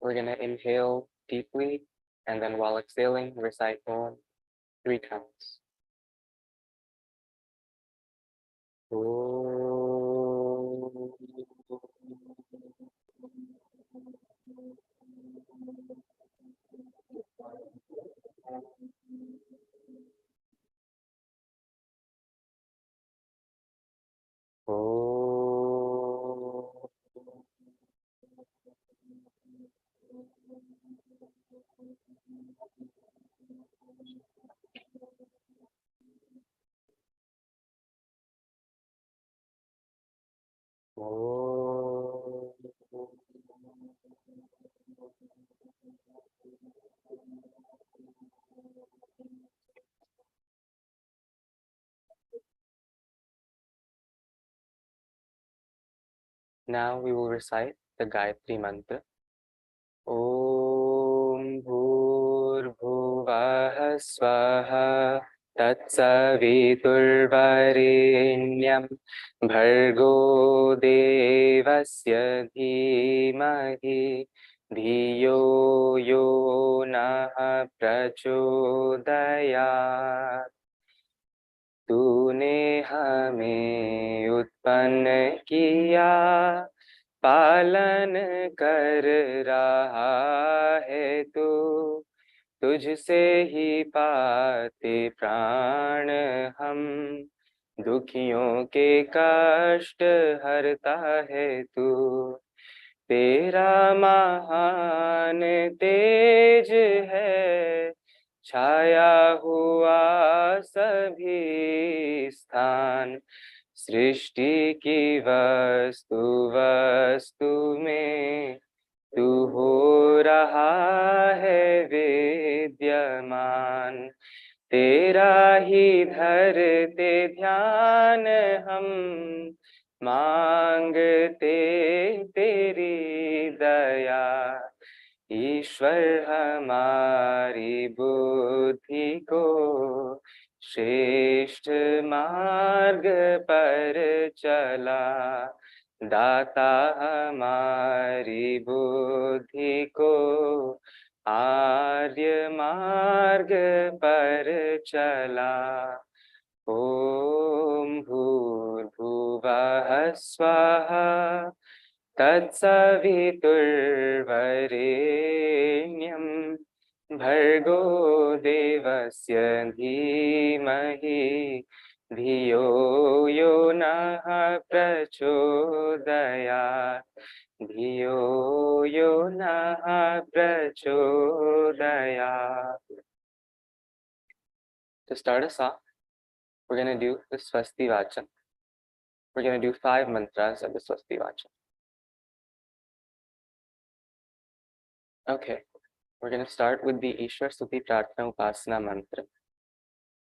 We're going to inhale deeply, and then while exhaling, recite Om 3 times. Om. Now we will recite the Gayatri Mantra. Om Bhurbhuvah Swaha Tatsaviturvarenyam Bhargo Devasya Dhimahi Dhiyo Yo Nah Prachodayat. तूने हमें उत्पन्न किया, पालन कर रहा है तू, तुझसे ही पाते प्राण हम, दुखियों के कष्ट हरता है तू। तेरा महान तेज है, छाया हुआ सभी स्थान, सृष्टि की वस्तु वस्तु में तू हो रहा है विद्यमान। तेरा ही धरते ध्यान हम, मांगते तेरी दया। ईश्वर हमारी बुद्धि को श्रेष्ठ मार्ग पर चला, दाता हमारी बुद्धि को आर्य मार्ग पर चला। ओम भूर्भुवः स्वः तत्सवितुर्वरेण्यं भर्गो देवस्य धीमहि धियो यो नः प्रचोदयात्। धियो यो नः प्रचोदयात्. To start us off, we're going to do the Swasti Vachan. We're going to do 5 mantras of the Swasti Vachan. Okay, we're going to start with the Ishwar Stuti Prarthana Upasana mantra.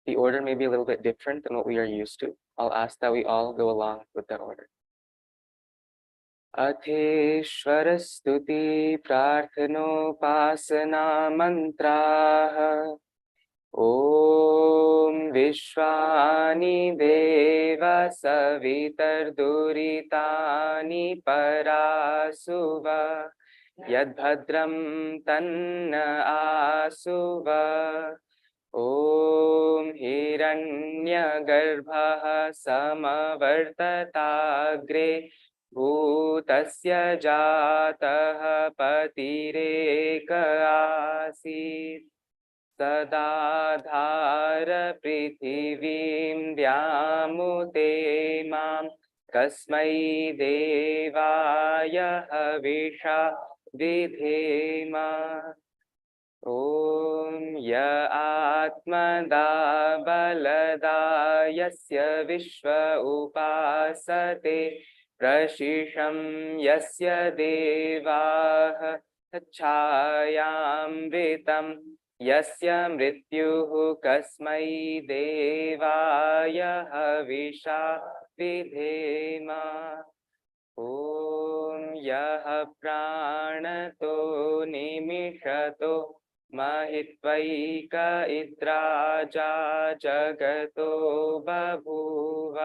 The order may be a little bit different than what we are used to. I'll ask that we all go along with that order. Atheshwar Stuti Prarthanopasana mantraha. Om Vishwani Deva Savitar Duritani Parasuva Yadbhadram Tanna Asuva. Om Hiranyagarbha Samavartatagre Bhutasya Jatah Patireka Asit. सदाधार पृथिवीं द्यामुते मां कस्मै देवाय हविषा विधेम। ॐ य आत्मदा बलदा यस्य विश्व उपासते प्रशिषं यस्य देवाः छायामृतं यस्य मृत्युः कस्मै देवाय हविषा विधेम। ॐ यः प्राणतो निमिषतो महित्वैक इद्राजा जगतो बभूव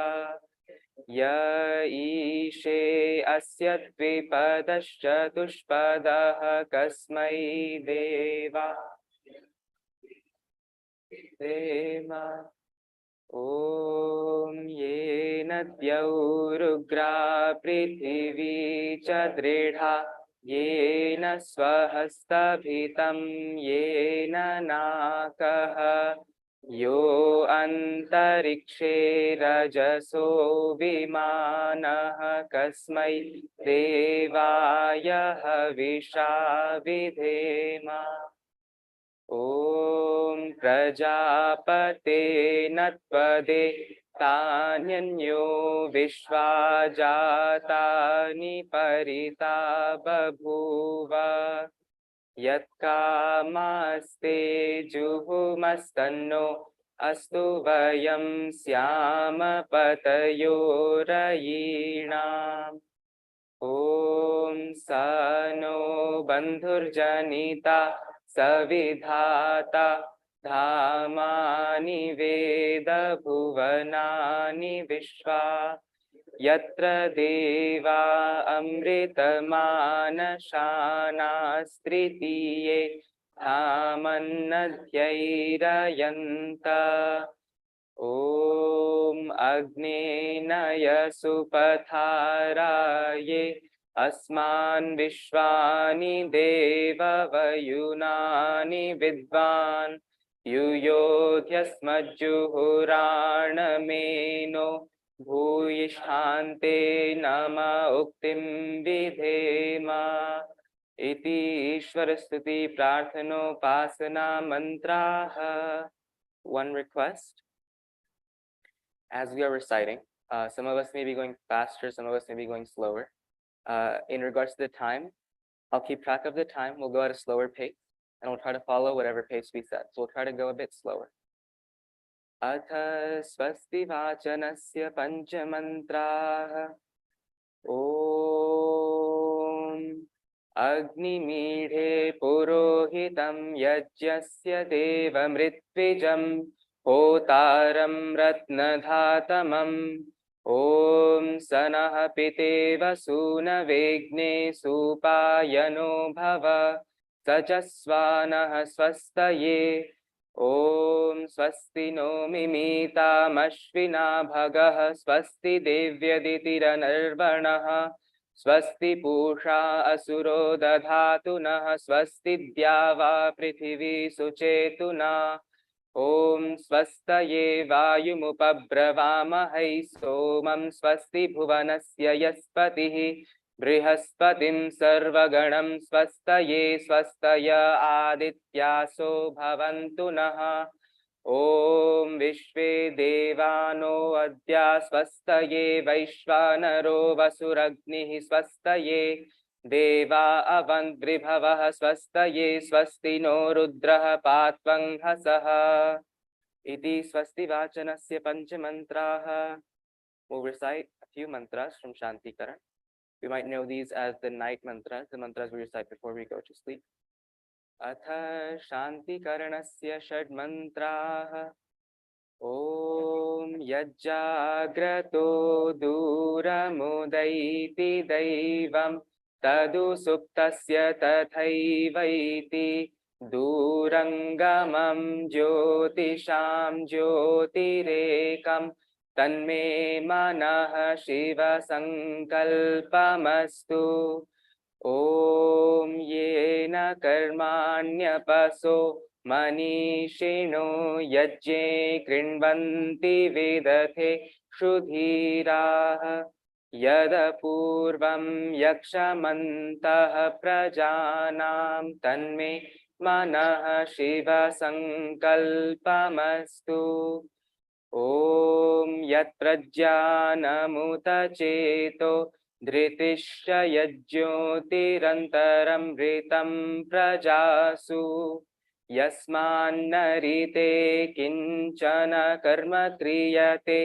य ईशे अस्य द्विपदश्चतुष्पदः कस्मै देवा देम ॐ येन द्यौरुग्रा पृथिवी च दृढा येन स्वहस्तभितं येन नाकः यो अन्तरिक्षे रजसो विमानः कस्मै देवाय हविषा विधेम ॐ प्रजापते नत्पदे तान्यन्यो विश्वा जातानि परिता बभूव यत्कामास्ते जुहुमस्तन्नो अस्तु वयं स्याम पतयोरयीणाम् ॐ स नो बन्धुर्जनिता सविधाता धामानि वेद भुवनानि विश्वा यत्र देवा अमृतमानशानास्तृतीये धामन्नद्यैरयन्त ॐ अग्नेनय सुपथाराये अस्मान् विश्वानि देववयुनानि विद्वान् युयोध्यस्मज्जुहुराणमेनो भूयिष्ठान्ते नम उक्तिं विधेम इति ईश्वरस्तुति प्रार्थनोपासना मंत्राः. One request. As we are reciting, some of us may be going faster, some of us may be going slower. In regards to the time, I'll keep track of the time. We'll go at a slower pace, and we'll try to follow whatever pace we set. So we'll try to go a bit slower. Atha swasti vachanasya panchamantraः. Om Agnimeedhe purohitam yajyasya deva mritvijam होतारं रत्नधातमं ॐ सनः पितेव सूनवेग्ने सुपायनो भव सचस्वानः स्वस्तये ॐ स्वस्ति no मिमीतामश्विना भगः स्वस्ति देव्यदितिरनर्वणः स्वस्ति पूषा असुरो दधातु नः स्वस्ति द्यावा पृथिवी सुचेतुना ॐ स्वस्तये वायुमुपब्रवामहै सोमं स्वस्ति भुवनस्य यस्पतिः बृहस्पतिं सर्वगणं स्वस्तये स्वस्तय आदित्यासो भवन्तु नः ॐ विश्वे देवानो अद्य स्वस्तये वैश्वानरो वसुरग्निः स्वस्तये देवा अवन्त्रिभवः स्वस्तये स्वस्ति नो रुद्रः पात्वंहसः इति स्वस्ति वाचनस्य पंचमन्त्राः. We'll recite a few mantras from Shantikaran. We might know these as the night mantras, the mantras we recite before we go to sleep. Atha Shantikaranasya षड् मन्त्राः. ॐ यज्जाग्रतो दूरमुदैति दैवम् तदु सुप्तस्य तथैवैति दूरङ्गमं ज्योतिषां ज्योतिरेकं तन्मे मनः शिवसङ्कल्पमस्तु ॐ येन कर्माण्यपसो मनीषिणो यज्ञे कृण्वन्ति विदथे क्षुधीराः यदपूर्वं यक्षमन्तः प्रजानां तन्मे मनः शिवसङ्कल्पमस्तु ॐ यत्प्रज्ञानमुतचेतो धृतिश्च यज्ज्योतिरन्तरं ऋतं प्रजासु यस्मान्नरिते किञ्चन कर्म क्रियते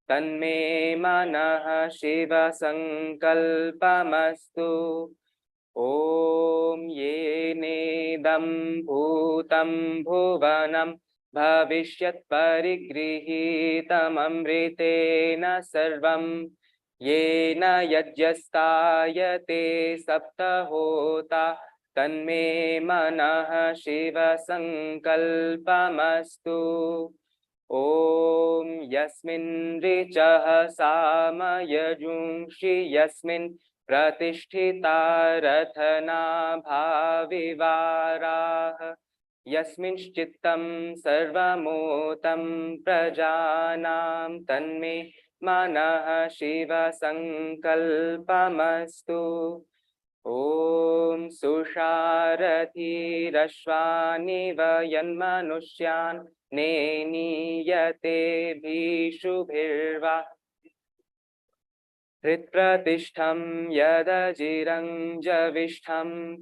तन्मे मनः शिवसङ्कल्पमस्तु ॐ येनेदं भूतं भुवनं भविष्यत् परिगृहीतममृतेन सर्वं येन यज्ञस्तायते सप्तहोता तन्मे मनः शिव संकल्पमस्तु ॐ यस्मिन् ऋचः सामयजुंषि यस्मिन् प्रतिष्ठिता रथनाभाविवाराः यस्मिंश्चित्तं सर्वमोतं प्रजानां तन्मे मनः शिव संकल्पमस्तु ॐ सुषारथिरश्वानिव यन्मनुष्यान् नेनीयते भीषुभिर्वा हृत्प्रतिष्ठं यदजिरञ्जविष्ठं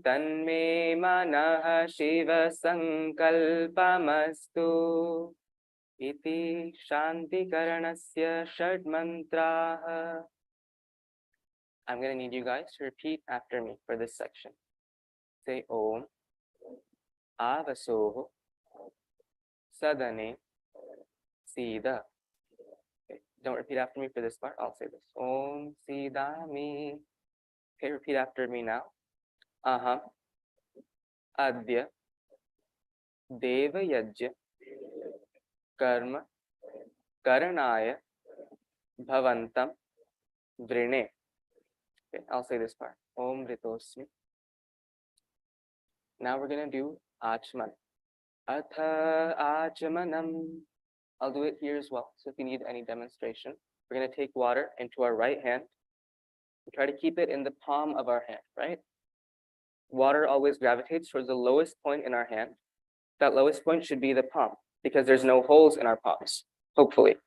तन्मे मनः शिव संकल्पमस्तु इति शान्तिकरणस्य षड्मन्त्राः. I'm going to need you guys to repeat after me for this section. Say Om Avasoho Sadane Sida. Okay. Don't repeat after me for this part. I'll say this. Om Sidami. Okay, repeat after me now. Aham Adya Deva Yajya Karma Karanaya Bhavantam Vrine. Okay, I'll say this part. Om Ritosmi. Now we're going to do Achman. Atha Achmanam. I'll do it here as well. So if you need any demonstration, we're going to take water into our right hand. We try to keep it in the palm of our hand, right? Water always gravitates towards the lowest point in our hand. That lowest point should be the palm because there's no holes in our palms, hopefully.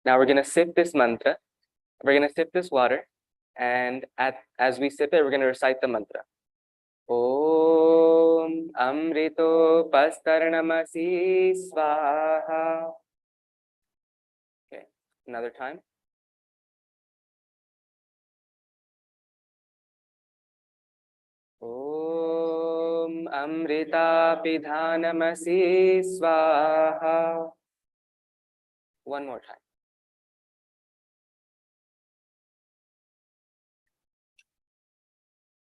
Now we're going to sip this mantra. We're going to sip this water. And as we sip it, we're going to recite the mantra. Om Amrito Pastarnamasi Swaha. Okay, another time. Om Amrita Pidhanamasi Swaha. One more time.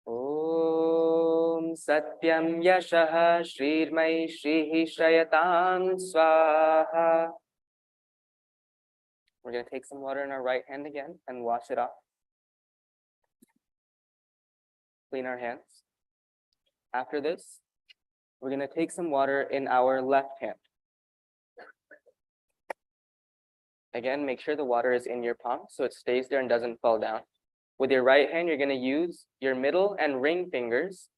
Om Satyam Yashaha Shrirmai Shrihi Shrayatam Swaha. We're going to take some water in our right hand again and wash it off. Clean our hands. After this, we're going to take some water in our left hand. Again, make sure the water is in your palm so it stays there and doesn't fall down. With your right hand, you're going to use your middle and ring fingers,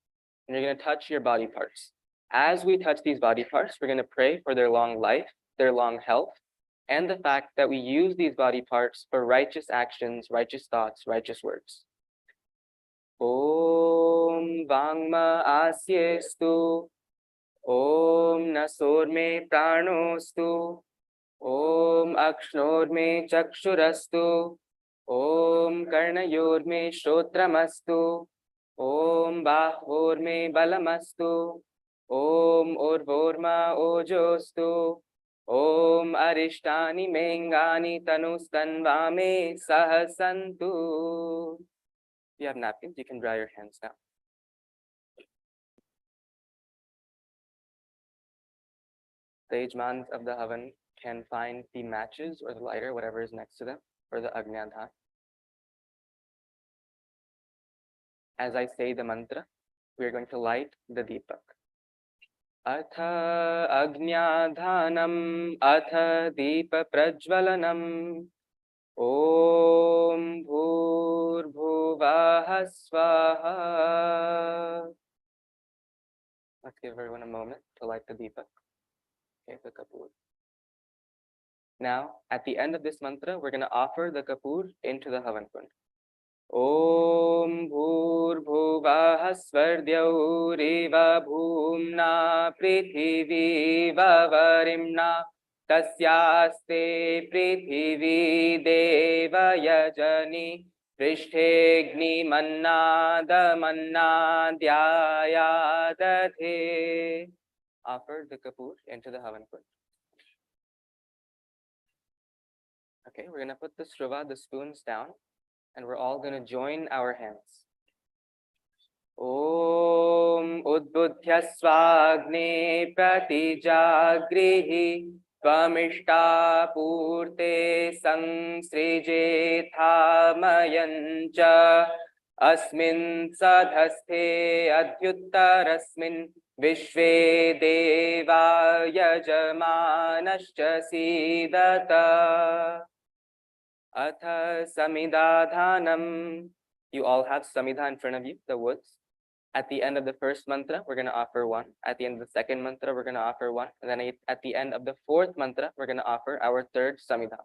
and you're going to touch your body parts. As we touch these body parts, we're going to pray for their long life, their long health, and the fact that we use these body parts for righteous actions, righteous thoughts, righteous words. Om Vangma Asyestu. Om Nasorme Pranostu. Om Akshnor Chakshurastu. Om Karnayorme Shrotramastu. Om Bahvorme Balamastu. Om Orvorma Ojostu. Om Arishtani Mengani Tanustanvame Sahasantu. If you have napkins, you can dry your hands now. The Yajmans of the oven can find the matches or the lighter, whatever is next to them, or the Agnadhan. As I say the mantra, we are going to light the Deepak. Atha Agnadhanam Atha Deepa Prajvalanam Om Bhur Bhuvah Swaha. Let's give everyone a moment to light the Deepak. Okay, the kapoor. Now, at the end of this mantra, we're going to offer the kapoor into the Havan Kund. Om Bhur Bhuvah Svardyauriva Bhumna Prithivi Vavarimna Tasyaste Prithivi Deva Yajani Prishtegni Mannada Mannadhyayadadhe. Offer the kapoor into the Havan Kund. Okay, we're going to put the shruva, the spoons, down. And we're all going to join our hands. Om Udbudhya Swagne Pratijagrihi Tvamishta Purte Sangsrije Thamayancha Asmin Sadhaste Adhyuttarasmin Vishve Deva Yajamanascha Sidata Atha Samidadhanam. You all have Samidha in front of you, the woods. At the end of the first mantra, we're going to offer one. At the end of the second mantra, we're going to offer one. And then at the end of the fourth mantra, we're going to offer our third Samidha.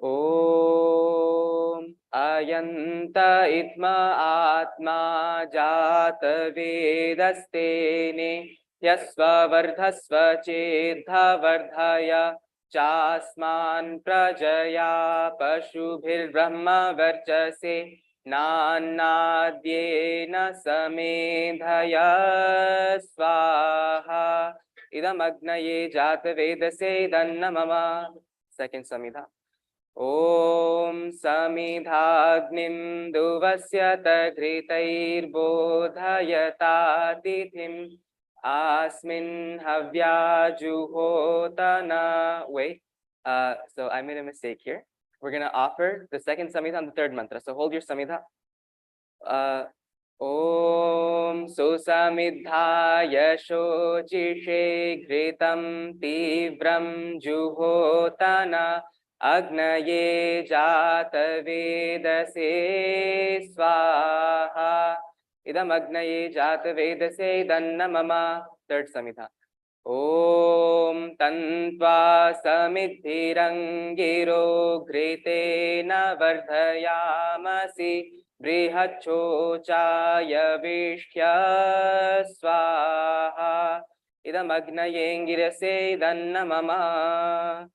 Om Ayanta Itma Atma Jata Vedastene Yasva Vardhasva Chedha Vardhaya Chasman Prajaya Pashubhir Brahma Varchase Nanadyena Samedhaya Swaha Idam Agnaye Jata Vedase Danna Mama. Second Samidha. Om Samidhagnim Duvasyata Kritair Tithim Asmin Havyajuhotana. Wait, so I made a mistake here. We're gonna offer the second Samidha on the third mantra. So hold your Samidha. Om Susamidhaya Shochishe Gritam Tivram Juhotana Agnaye Jata Vedase Swaha Idam Agnaye Jata Vedase Danna Mama. Third Samidha. Om Tantva Samidhirangiro Gritena Vardhayamasi Brihachochaya Vishya Swaha Idam Agnayengirase Danna Mama.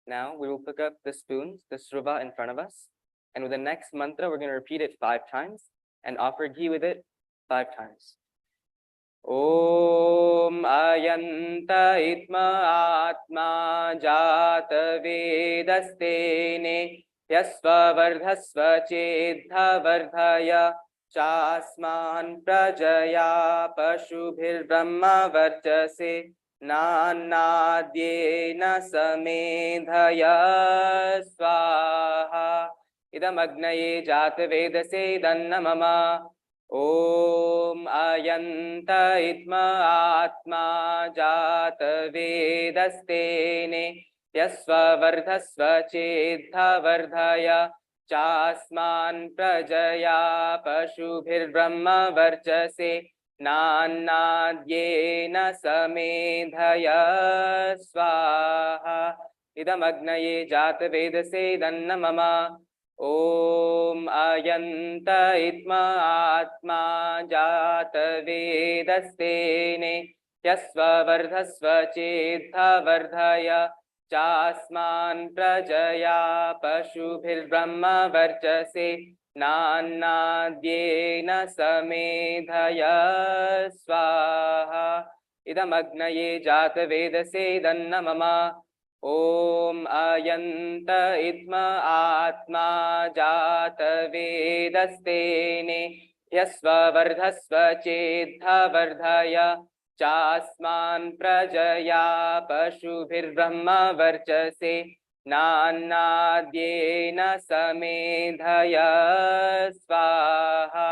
Now we will pick up the spoons, the sruva in front of us. And with the next mantra, we're going to repeat it 5 times and offer ghee with it 5 times. Om Ayanta Itma Atma Jata Vedastene Yasva Vardhasva Chedha Vardhaya Chasman Prajaya Pashubhir Brahma Varchase Nanadyena Samedhaya Swaha Idam Agnaye Jata Vedase Danna Mama. Om Ayanta Itma Atma Jata Vedastene Yasva Vardhasva Chedha Vardhaya Chasman Prajaya Pashubhir Brahma Varchase Nanadyena Samedhaya Swaha Idam Agnaye Jata Vedase Danna Mama. Om Ayanta Itma Atma Jata Vedastene Yasva Vardhasva Chedha Vardhaya Chasman Prajaya Pashubhir Brahma Varchase Nanadyena Samedhaya Swaha Idam Agnaye Jata Vedase Danna Mama. Om Ayanta Itma Atma Jata Vedastene Yasva Vardhasva Chedha Vardhaya Chasman Prajaya Pashubhir Brahma Varchase Nanadyena Samedhaya Swaha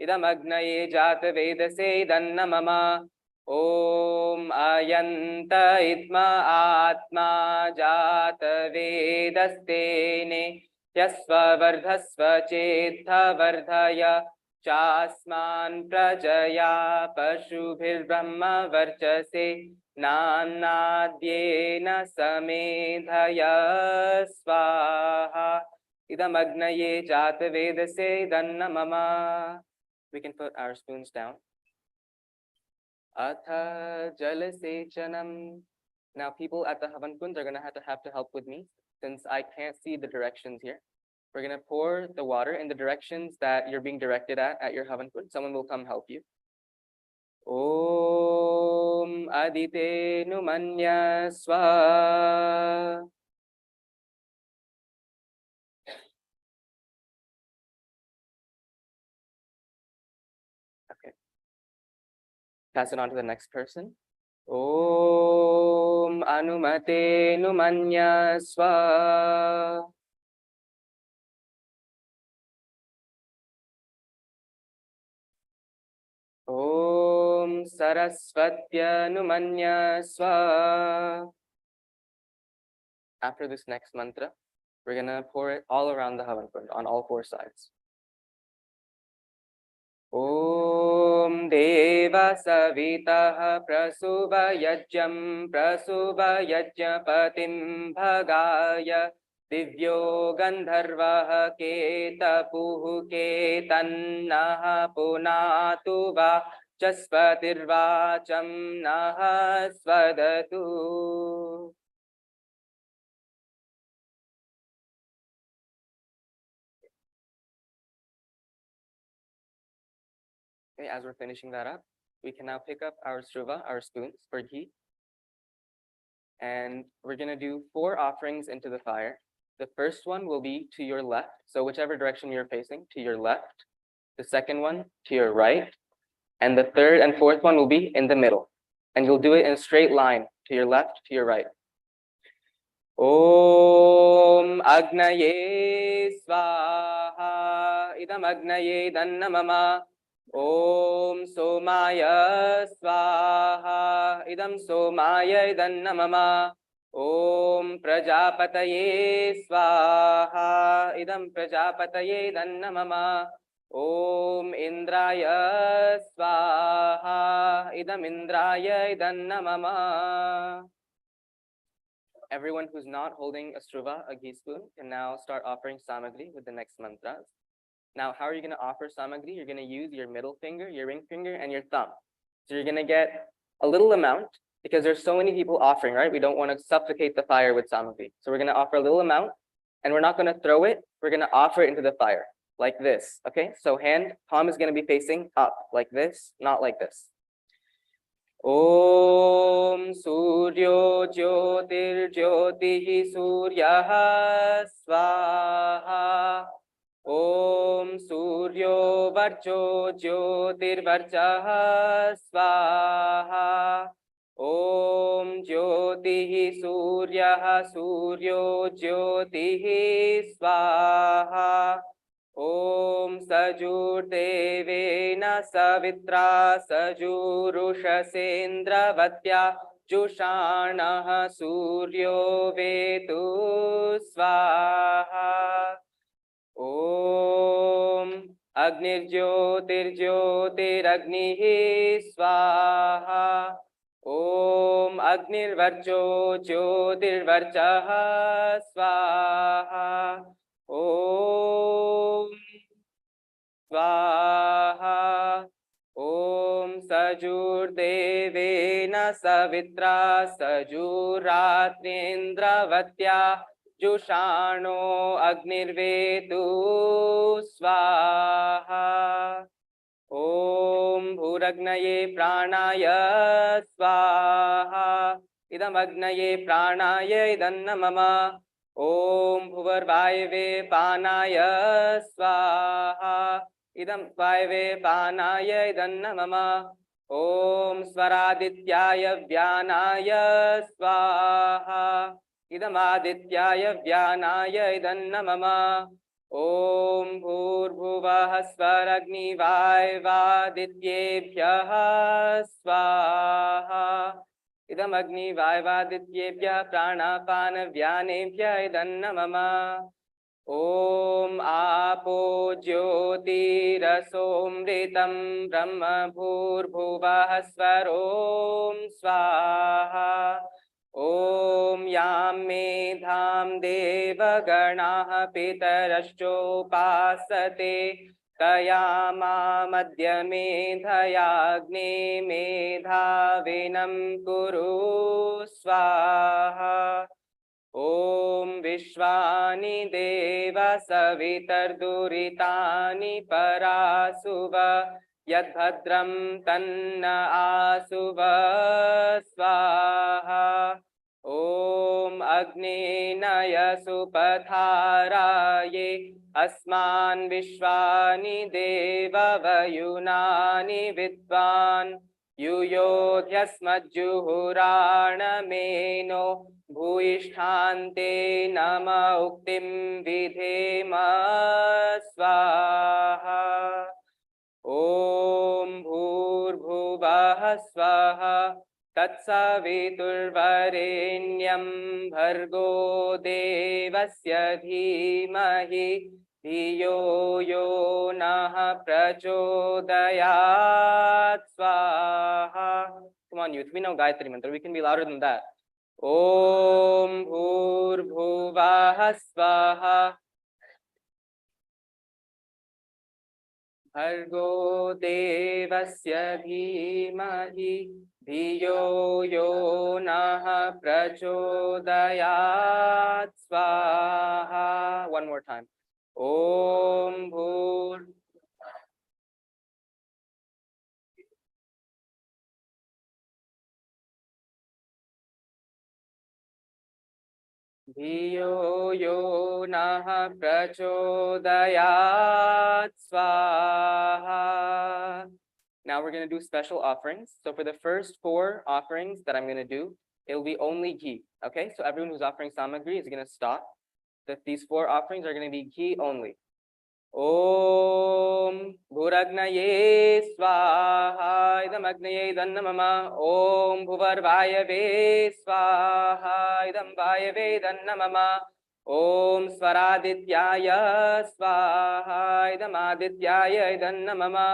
Idam Agnaye Jata Vedase Danna Mama. Om Ayanta Itma Atma Jata Vedastene Yasva Vardhasva Chedha Vardhaya Chasman Prajaya Pashubhir Brahma Varchase Nanadyena Samedhaya Swaha Idam Agnaye Jata Vedase Danna Mama. We can put our spoons down. Atha Jalasechanam. Now people at the Havan Kund are going to have to help with me since I can't see the directions here. We're going to pour the water in the directions that you're being directed at your Havan Kund. Someone will come help you. Om Adite Numanya Swa. Pass it on to the next person. Om Anumate Numanya Swa. Om Sarasvatya Numanya Swa. After this next mantra, we're gonna pour it all around the Havan Kund on all four sides. Om Deva Savitah Prasubhayajyam Prasubhayajyapatim Bhagaya Divyo Gandharvah Ketapuh Ketannah Punatu Va Jaspatirvacham Nah Swadatu. Okay, as we're finishing that up, we can now pick up our struva, our spoons for ghee. And we're gonna do 4 offerings into the fire. The first one will be to your left, so whichever direction you're facing, to your left. The second one to your right. And the third and fourth one will be in the middle. And you'll do it in a straight line, to your left, to your right. Om Agnaye Swaha Idam Agnaye Dannamama. Om Somaya Swaha Idam Somaya Dannamama. Om Prajapataye Swaha Idam Prajapataye Dannamama. Om Indraya Swaha Idam Indraya Dannamama. Everyone who's not holding a struva, a ghee spoon, can now start offering samagri with the next mantras. Now, how are you going to offer samagri? You're going to use your middle finger, your ring finger, and your thumb. So you're going to get a little amount because there's so many people offering, right? We don't want to suffocate the fire with samagri. So we're going to offer a little amount, and we're not going to throw it. We're going to offer it into the fire like this, okay? So palm is going to be facing up like this, not like this. Om Suryo Jyotir Jyotihi Suryaha Swaha. Om Suryo Varcho Jyotir Varchaha Swaha. Om Jyotihi Suryaha Suryo Jyotihi Swaha. Om Sajur Devena Savitra Sajurushasendra Vatya Jushanaha Suryo Vetu Swaha. Om Agnir Jyotir Jyotir Agnihi Swaha. Om Agnir Varcho Jyotir Varchaha Swaha. Om Swaha. Om Sajur Devena Savitra Sajuratrendra Vatya Jushano Agnirvetu Swaha. Om Bhuragnaye Pranaya Swaha. Idam Agnaye Pranaya Idannamama. Om Bhuvarvayave Panaya Swaha. Idam Vayave Panaya Idannamama. Om Svaradityaya Vyanaya Swaha. Idam Adityaya Vyanaya Idannamama. Om Bhurbhuvah Svaragni Vaivadityebhyaha Swaha. Idam Agni Vaivadityebhya Pranapana Vyanebhya Idannamama. Om Apo Jyoti Rasomritam Brahma Bhurbhuvah Svarom Swaha. Om Yam Medham Devaganaha Pitarashchopasate Tayama Madhya Medhayagne Medhavinam Kuru Swaha. Om Vishwani Deva Savitar Duritani Parasuva Yadbhadram Tanna Asuva Swaha. Om Agni Naya Supatharaye Asman Vishwani Deva Vayunani Vidvan युयोध्यस्मज्जुहुराणमेनो भूयिष्ठान्ते नम उक्तिं विधेम स्वाहा ॐ भूर्भुवः स्वः तत्सवितुर्वरेण्यं भर्गो देवस्य धीमहि धियो यो नः प्रचोदयात् स्वाहा. Come on, youth. We know Gayatri Mantra. We can be louder than that. Om Bhurbhuvah Swaha Bhargo Devasya Dhimahi Dhiyo Yo Nah Prachodayat Swaha. One more time. Om Bhur Dhiyo Yo Nah Prachodayat Swaha. Now we're going to do special offerings. So for the first 4 offerings that I'm going to do, it will be only ghee. Okay, so everyone who's offering samagri is going to stop. These 4 offerings are going to be ghee only. Om Bhuragnaye Swaha Idam Agnaye Dannamama Om Bhuvarvayave Swaha Idam Vayave Dannamama Om Svaradityaya Swaha Idam Adityaya Dannamama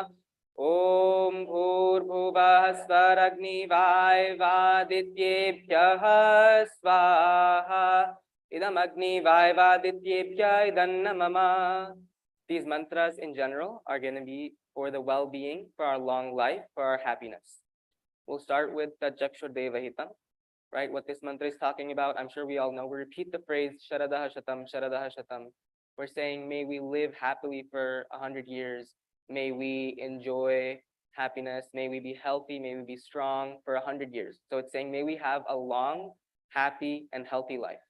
Om Bhurbhuvah Svaragni Vaivadityebhyah Swaha Idam Agni Vaivadityebhyah Dannamama. These mantras in general are going to be for the well-being, for our long life, for our happiness. We'll start with the Jakshur Devahitam, right? What this mantra is talking about, I'm sure we all know. We repeat the phrase Sharadaha Shatam, Sharadaha Shatam. We're saying, may we live happily for 100 years. May we enjoy happiness. May we be healthy. May we be strong for 100 years. So it's saying, may we have a long, happy, and healthy life.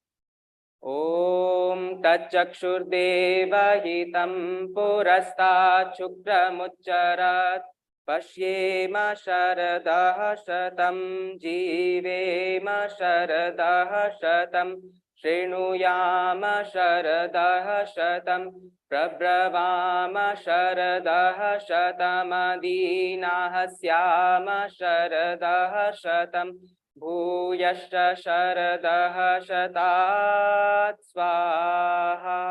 Om Tachakshurdevahitam Purastat Shukramucharat Pashyema Sharadaha Shatam Jivema Sharadaha Shatam Srinuyama Sharadaha Shatam Prabhavama Sharadaha Shatam Adinahasyama Sharadaha Shatam Bhuyashta Sharadaha Shatat Swaha.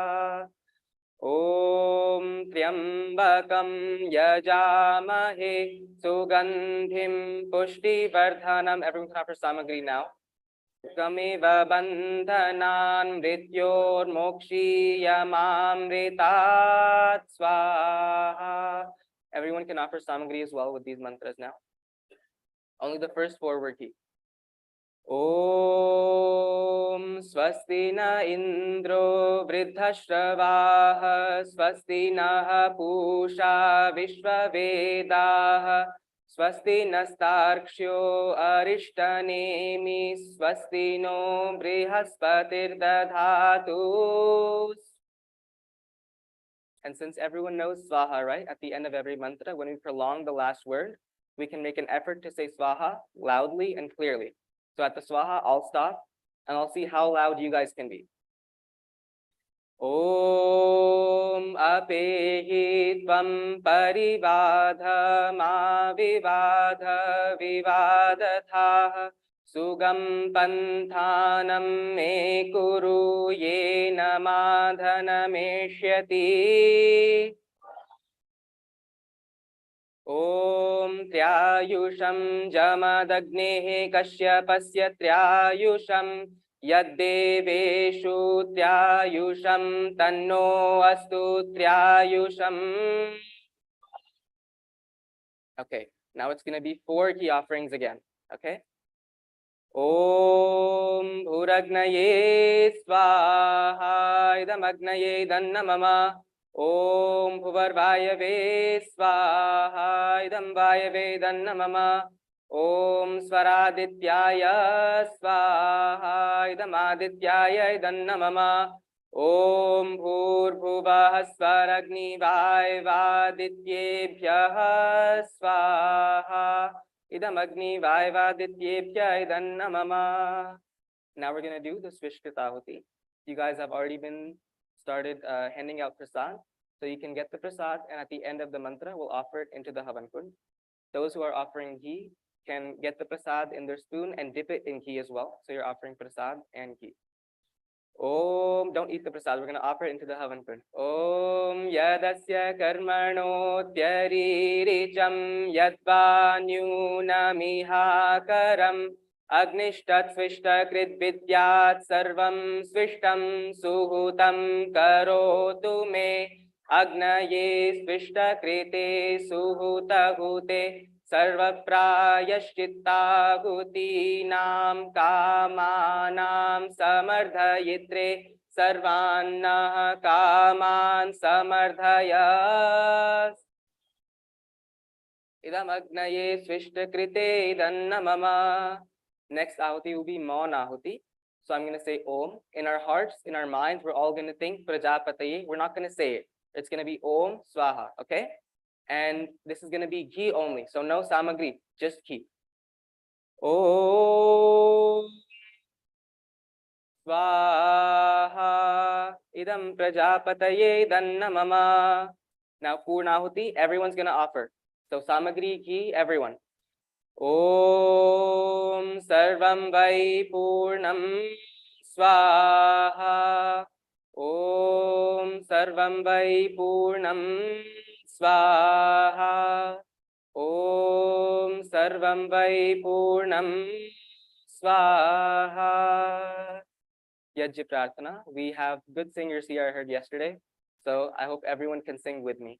Om Triambakam Yajamahe Sugandhim Pushti Vardhanam. Everyone can offer samagri now. Kameva Bandhanan Mrityor Mokshiyamamritat Swaha. Everyone can offer samagri as well with these mantras now. Only the first 4 were key. Om Swasti na Indro Vridhashravah Swasti na Pusha Vishvavedah Swasti nastarkshyo Arishtanemi Swasti no Brihaspatir Dadhatus. And since everyone knows Swaha, right? At the end of every mantra, when we prolong the last word, we can make an effort to say Swaha loudly and clearly. So at the Swaha, I'll stop and I'll see how loud you guys can be. Om apehi tvam parivadha ma vivadha vivadatha sugam panthanam me kuru yena madhanameshyati. Om Tryayusham Jamadagnehe Kashyapasya Tryayusham Yaddeveshu Tryayusham Tanno Astu Tryayusham. Okay, now it's going to be 4 key offerings again. Okay. Om Bhuragnaye Swaha Idam Agnaye Dannamama Om Bhuvarvayave Swaha Idam Vayave Dannamama Om Svaradityaya Swaha Idam Adityaya Dannamama Om Bhurbhuvah Svaragni Vaivadityebhyah Swaha Idam agni vaivadityebhya idannamama. Now we're going to do the Swishkritahuti. You guys have already been started handing out prasad. So you can get the prasad, and at the end of the mantra, we'll offer it into the Havan Kund. Those who are offering ghee can get the prasad in their spoon and dip it in ghee as well. So you're offering prasad and ghee. Om, don't eat the prasad. We're going to offer it into the Havan Kund. Om yadasya karmano tyariricham yadvanyunamiha karam Agnishtat svishta krit vidyat sarvam svishtam suhutam karotu me Agnaye svishta krite suhuta hute सर्वप्रायश्चित्ताहुतीनां कामानां समर्धयित्रे सर्वान्नः कामान् समर्धयस् idamagneye swishtakrite idannamama. Next ahuti will be Maun Ahuti. So I'm going to say Om. In our hearts, in our minds, we're all going to think Prajapataye. We're not going to say it. It's going to be Om Swaha, okay? And this is going to be ghee only. So no samagri, just ghee. Om Swaha idam Prajapataye idannamama. Now Purnahuti, everyone's going to offer. So samagri, ghee, everyone. Om Sarvam Vai Purnam Swaha. Om Sarvam Vai Purnam Swaha. Om Sarvam Vai Purnam Swaha. Yajya Prarthana. We have good singers here I heard yesterday. So I hope everyone can sing with me.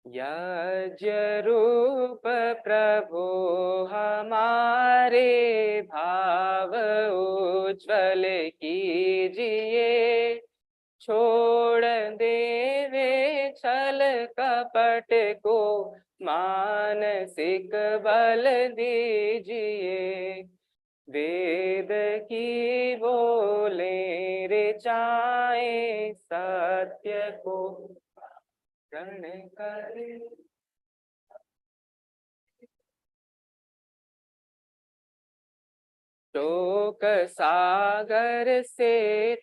यज्ञ रूप प्रभु हमारे भाव उज्ज्वल कीजिए छोड़ देवे छल कपट को मानसिक बल दीजिए वेद की बोले ऋचाए सत्य को शोक सागर से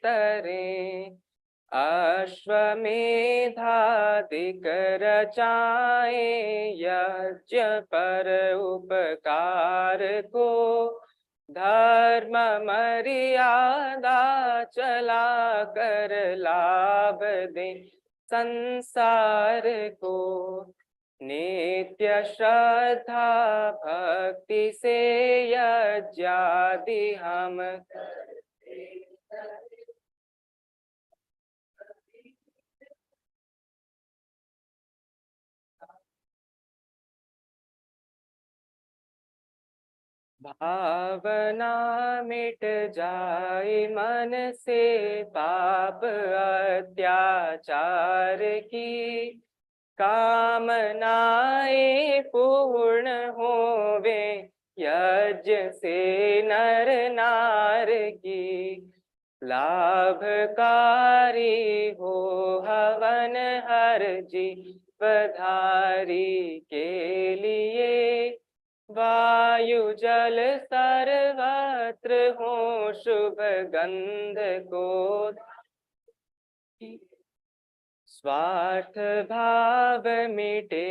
तरे अश्वमेधादिक रचाए यज्ञ पर उपकार को धर्म मर्यादा चला कर लाभ दे संसार को नित्य श्रद्धा भक्ति से यज्ञादि हम भावना मिट जाए मन से पाप अत्याचार की कामनाएं पूर्ण होवे यज्ञ से नर नार की लाभकारी हो हवन हर जीवधारी के लिए वायु जल सर्वत्र हो शुभ गंध को स्वार्थ भाव मिटे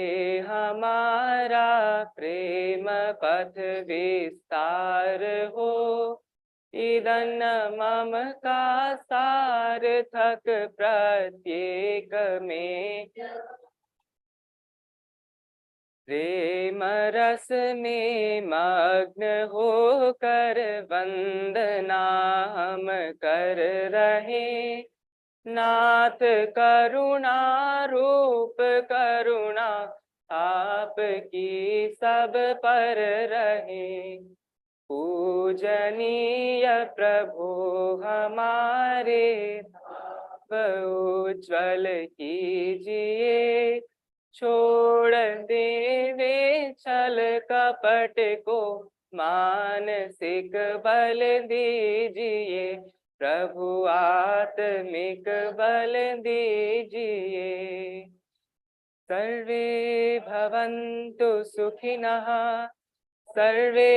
हमारा प्रेम पथ विस्तार हो इदन मम का सार्थक प्रत्येक में प्रेम रस में मग्न होकर वंदना हम कर रहे नाथ करुणा रूप करुणा आपकी सब पर रहे पूजनीय प्रभु हमारे उज्ज्वल कीजिए छोड़ देवे छल कपट को मानसिक बल दीजिए प्रभु आत्मिक बल दीजिए सर्वे भवन्तु सुखिनः सर्वे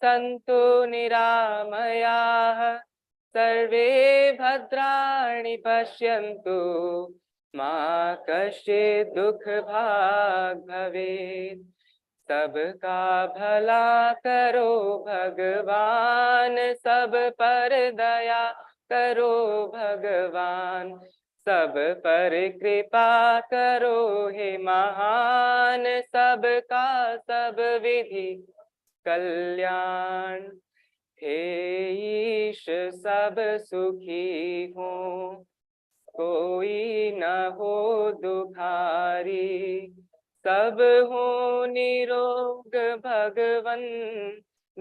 सन्तु निरामयाः सर्वे भद्राणि पश्यन्तु मा कश्चित् दुःखभाग् भवेत् सबका भला करो भगवान सब पर दया करो भगवान सब पर कृपा करो हे महान सबका सब विधि कल्याण हे ईश सब सुखी हो कोई न हो दुखारी सब हो निरोग भगवन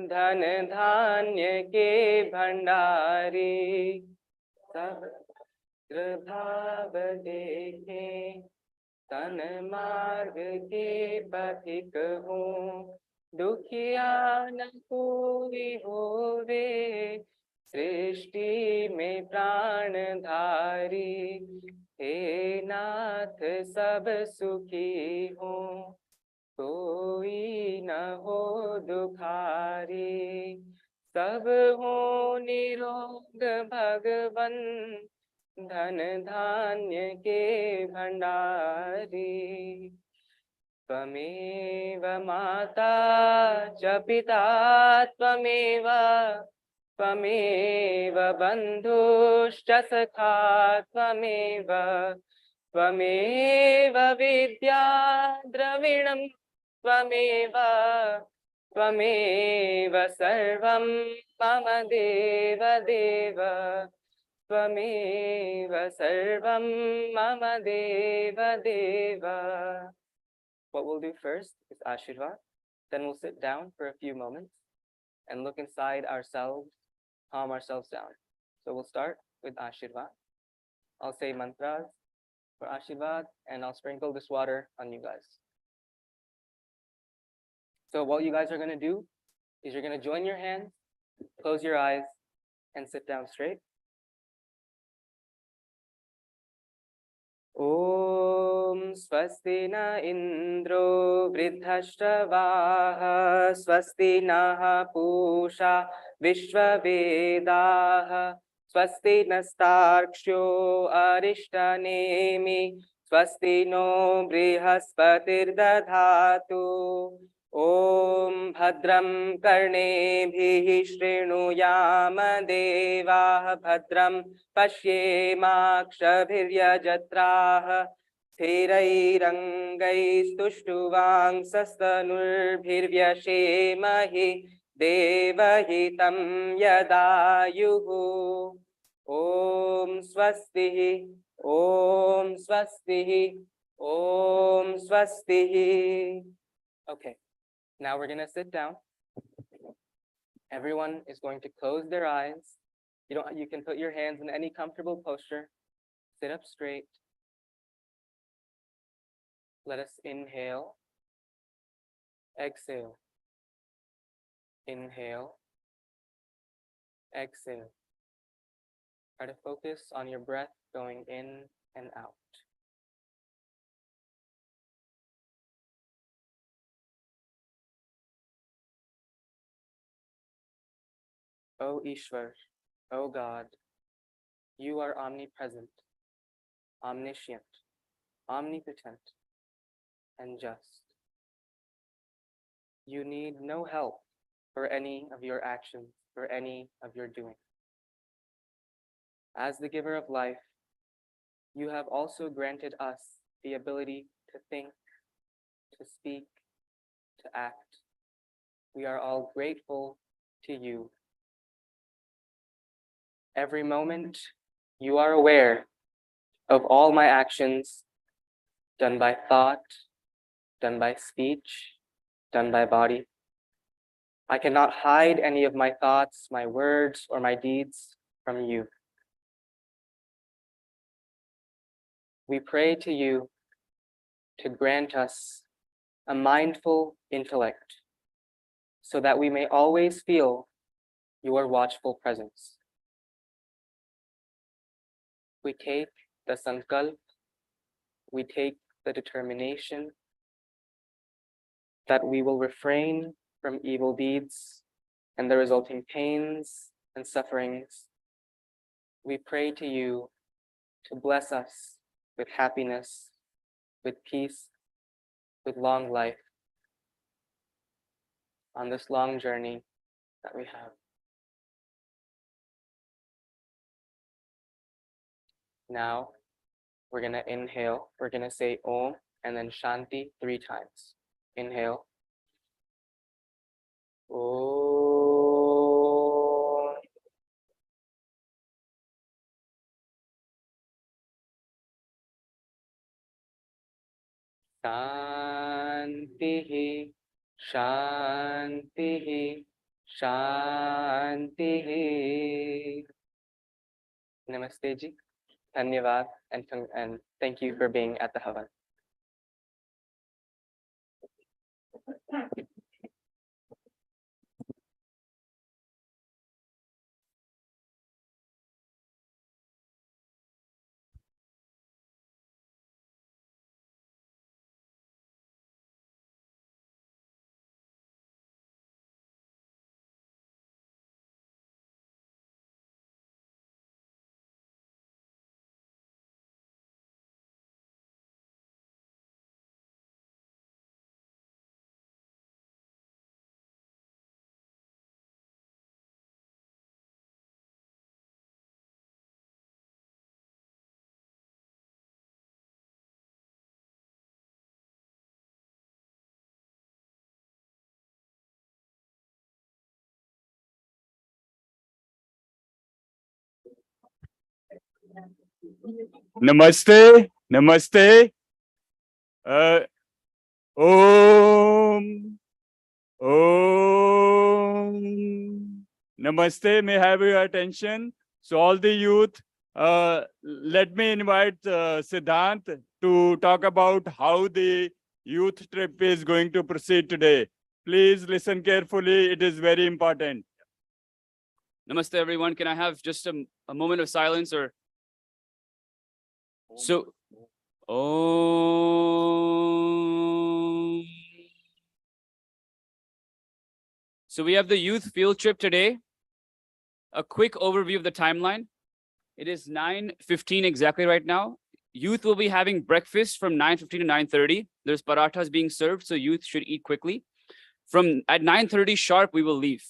धन धान्य के भंडारी सब भाव देखे तन मार्ग के पथिक हो दुखिया न कोई होवे सृष्टि में प्राणधारी हे नाथ सब सुखी हो कोई न हो दुखारी सब हो निरोग भगवन धन धान्य के भंडारी त्वमेव माता च पिता त्वमेव त्वमेव बन्धुश्च सखा त्वमेव त्वमेव विद्या द्रविणं त्वमेव त्वमेव सर्वं मम देव देव त्वमेव सर्वं मम देव देव. What we'll do first is Ashirvad, then we'll sit down for a few moments and look inside ourselves, calm ourselves down. So we'll start with Ashirvad. I'll say mantras for Ashirvad and I'll sprinkle this water on you guys. So what you guys are going to do is you're going to join your hands, close your eyes, and sit down straight. Om swasti na indro vridhashtavaah swasti nah pusha vishvavedaah swasti nastarksho arishtanemi swasti no brihaspatirdadhatu Om bhadram karnebhiः shrunuyama devaः bhadram pashyemakshabhiryajatraः स्थिरैरङ्गैस्तुष्टुवांसस्तनुर्भिर्व्यशेमहि देवहितं यदायुः Om स्वस्तिः Om स्वस्तिः Om स्वस्तिः. Okay. Now we're going to sit down. Everyone is going to close their eyes. You can put your hands in any comfortable posture. Sit up straight. Let us inhale. Exhale. Inhale. Exhale. Try to focus on your breath going in and out. O Ishwar, O God, you are omnipresent, omniscient, omnipotent, and just. You need no help for any of your actions, for any of your doing. As the giver of life, you have also granted us the ability to think, to speak, to act. We are all grateful to you. Every moment, you are aware of all my actions, done by thought, done by speech, done by body. I cannot hide any of my thoughts, my words, or my deeds from you. We pray to you to grant us a mindful intellect so that we may always feel your watchful presence. We take the sankalp, we take the determination that we will refrain from evil deeds and the resulting pains and sufferings. We pray to you to bless us with happiness, with peace, with long life on this long journey that we have. Now, we're going to inhale. We're going to say Om and then Shanti 3 times. Inhale. Om. Shanti, Shanti, Shanti. Namaste ji. Dhanyavad and thank you for being at the Havan. Namaste, namaste. Om, Om. Namaste, may I have your attention. So all the youth, let me invite Siddhant to talk about how the youth trip is going to proceed today. Please listen carefully, it is very important. Namaste, everyone. Can I have just a moment of silence or? So, Om. So we have the youth field trip today. A quick overview of the timeline. It is 9:15 exactly right now. Youth will be having breakfast from 9:15 to 9:30. There's parathas being served, so youth should eat quickly. At 9:30 sharp, we will leave.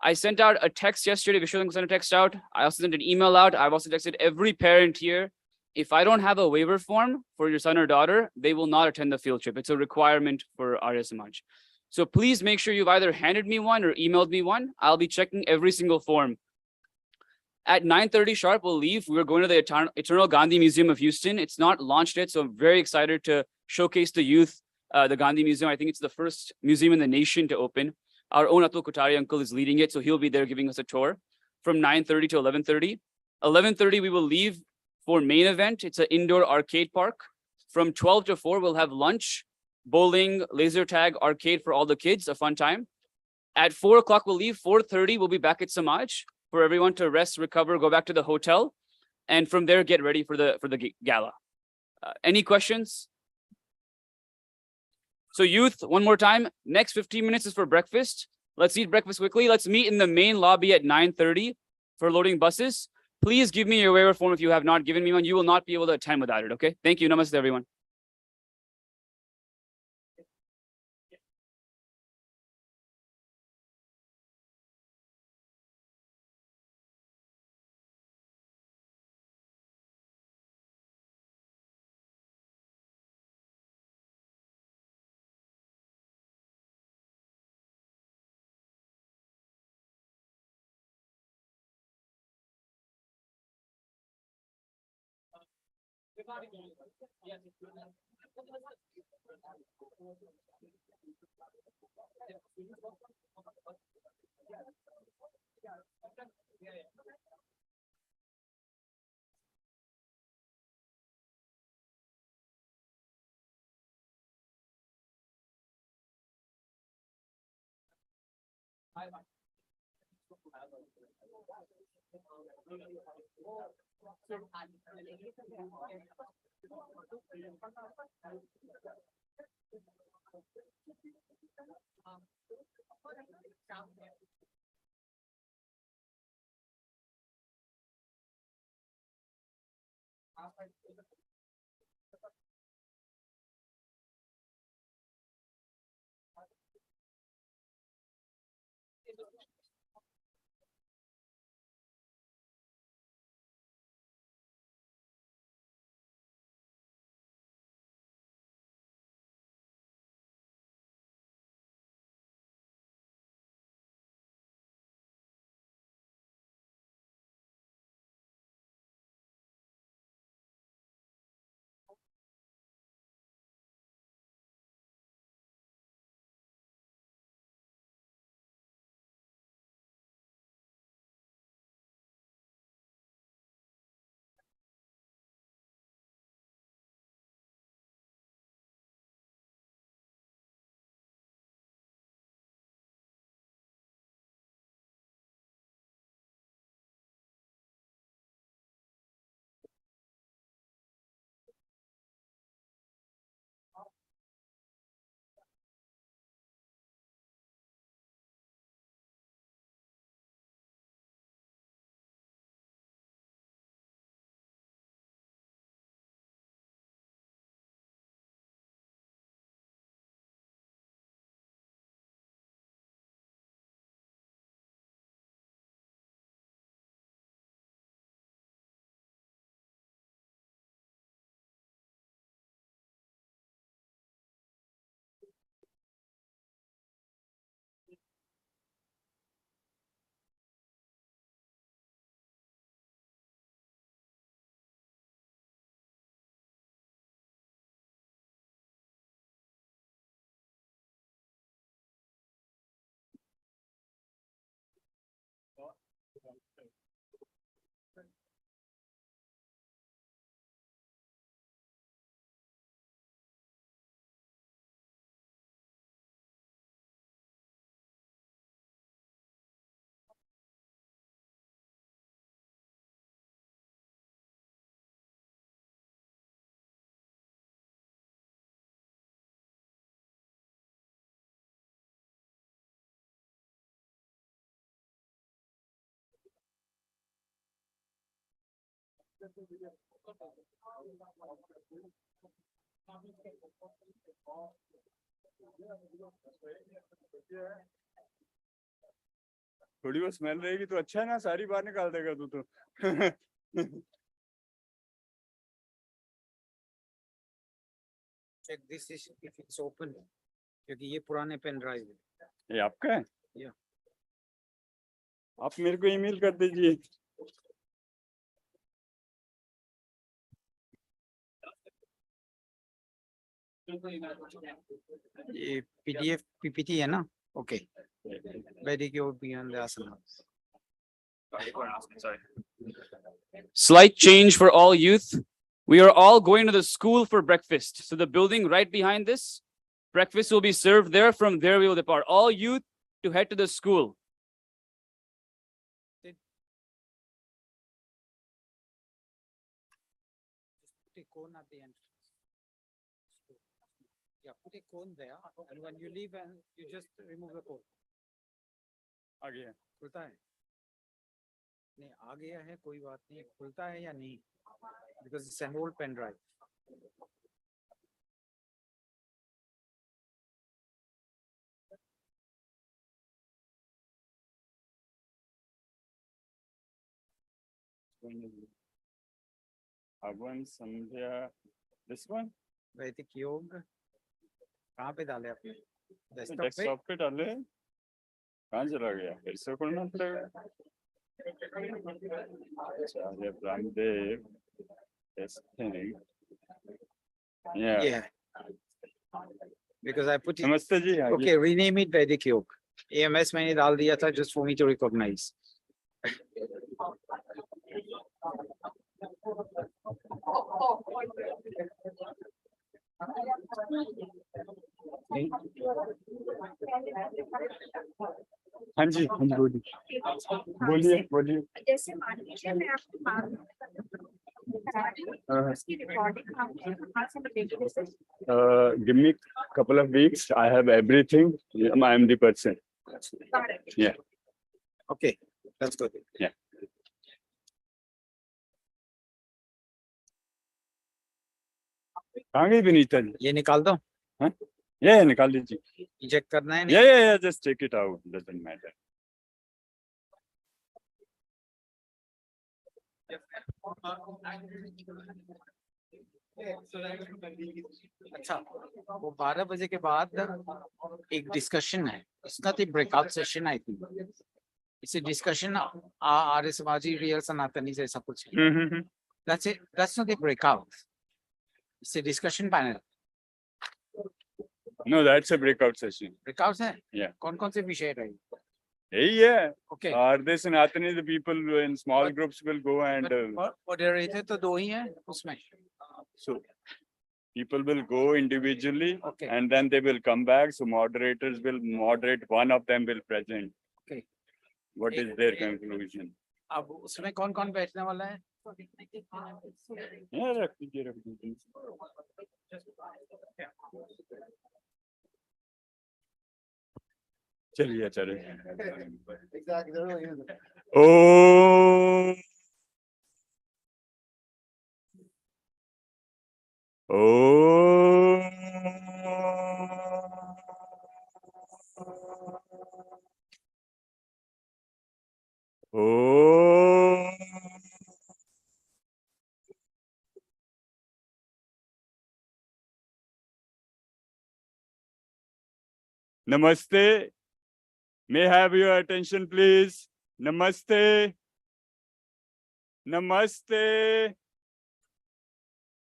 I sent out a text yesterday. Vishnu sent a text out. I also sent an email out. I've also texted every parent here. If I don't have a waiver form for your son or daughter, they will not attend the field trip. It's a requirement for Arya Samaj. So please make sure you've either handed me one or emailed me one. I'll be checking every single form. At 9:30 sharp, we'll leave. We're going to the Eternal Gandhi Museum of Houston. It's not launched yet, so I'm very excited to showcase the youth, the Gandhi Museum. I think it's the first museum in the nation to open. Our own Atul Kothari uncle is leading it, so he'll be there giving us a tour from 9:30 to 11:30. 11:30, we will leave for main event. It's an indoor arcade park. From 12 to 4, we'll have lunch, bowling, laser tag, arcade for all the kids, a fun time. At 4 o'clock, we'll leave. 4:30, we'll be back at Samaj for everyone to rest, recover, go back to the hotel. And from there, get ready for the gala. Any questions? So youth, one more time, next 15 minutes is for breakfast. Let's eat breakfast quickly. Let's meet in the main lobby at 9:30 for loading buses. Please give me your waiver form if you have not given me one. You will not be able to attend without it, okay? Thank you. Namaste, everyone. थोड़ी बहुत smell रहेगी तो अच्छा है ना, सारी बाहर निकाल देगा तू तो। Check this is if it's open, क्योंकि ये पुराने पेन ड्राइव है। ये आपका है? Yeah. आप मेरे को ईमेल कर दीजिए। ये PDF PPT है ना? Okay. Vedic Yoga Beyond the Asana. Sorry. Slight change for all youth. We are all going to the school for breakfast. So the building right behind this, breakfast will be served there. From there, we will depart. All youth to head to the school. Put a cone at the entrance. Yeah, put a cone there, and when you leave, and you just remove the cone. आ गया। खुलता है? नहीं, आ गया है, कोई बात नहीं। खुलता है या नहीं? Because it's an old pen drive. Avan Sandhya, this one? वैदिक योग कहाँ पे डाले आपने? डेस्कटॉप पे? डेस्कटॉप पे डाले। कहाँ चला गया? फिर से खोलना पड़ेगा। Arya Brahmdev, testing. Yeah. Yeah. Because I put it. नमस्ते जी। आइए। Okay, rename it Vedic Yoga. AMS मैंने डाल दिया था just for me to recognize. हाँ जी, हाँ जी, बोलिए बोलिए बोलिए। जैसे मान लीजिए मैं आपको Give me couple of weeks. I have everything. I am the person. Yeah. Okay, that's good. Yeah. कहाँ गई विनीता जी? ये निकाल दो, Yeah, निकाल लीजिए. इंजेक्ट करना है Yeah, yeah, yeah. Just take it out. Doesn't matter. अच्छा, वो 12 बजे के बाद एक डिस्कशन है. It's not a breakout session, I think. It's a discussion. आर्य समाजी रियल सनातनी जैसा कुछ है. Mm-hmm. That's it. That's not a breakout. It's a discussion panel. No, that's a breakout session. Breakouts है? Yeah. कौन-कौन से विषय रहेंगे? Hey, yeah. Okay. Are they Sanatani? The people in small groups will go and Moderator तो दो ही हैं उसमें. so people will go individually Okay. and then they will come back. So moderators will moderate. One of them will present. Okay. What is their conclusion? अब उसमें कौन-कौन बैठने वाला है? Yeah, रख दीजिए. चलिए चलिए. Oh. Oh. Oh. Namaste. May I have your attention, please? Namaste. Namaste.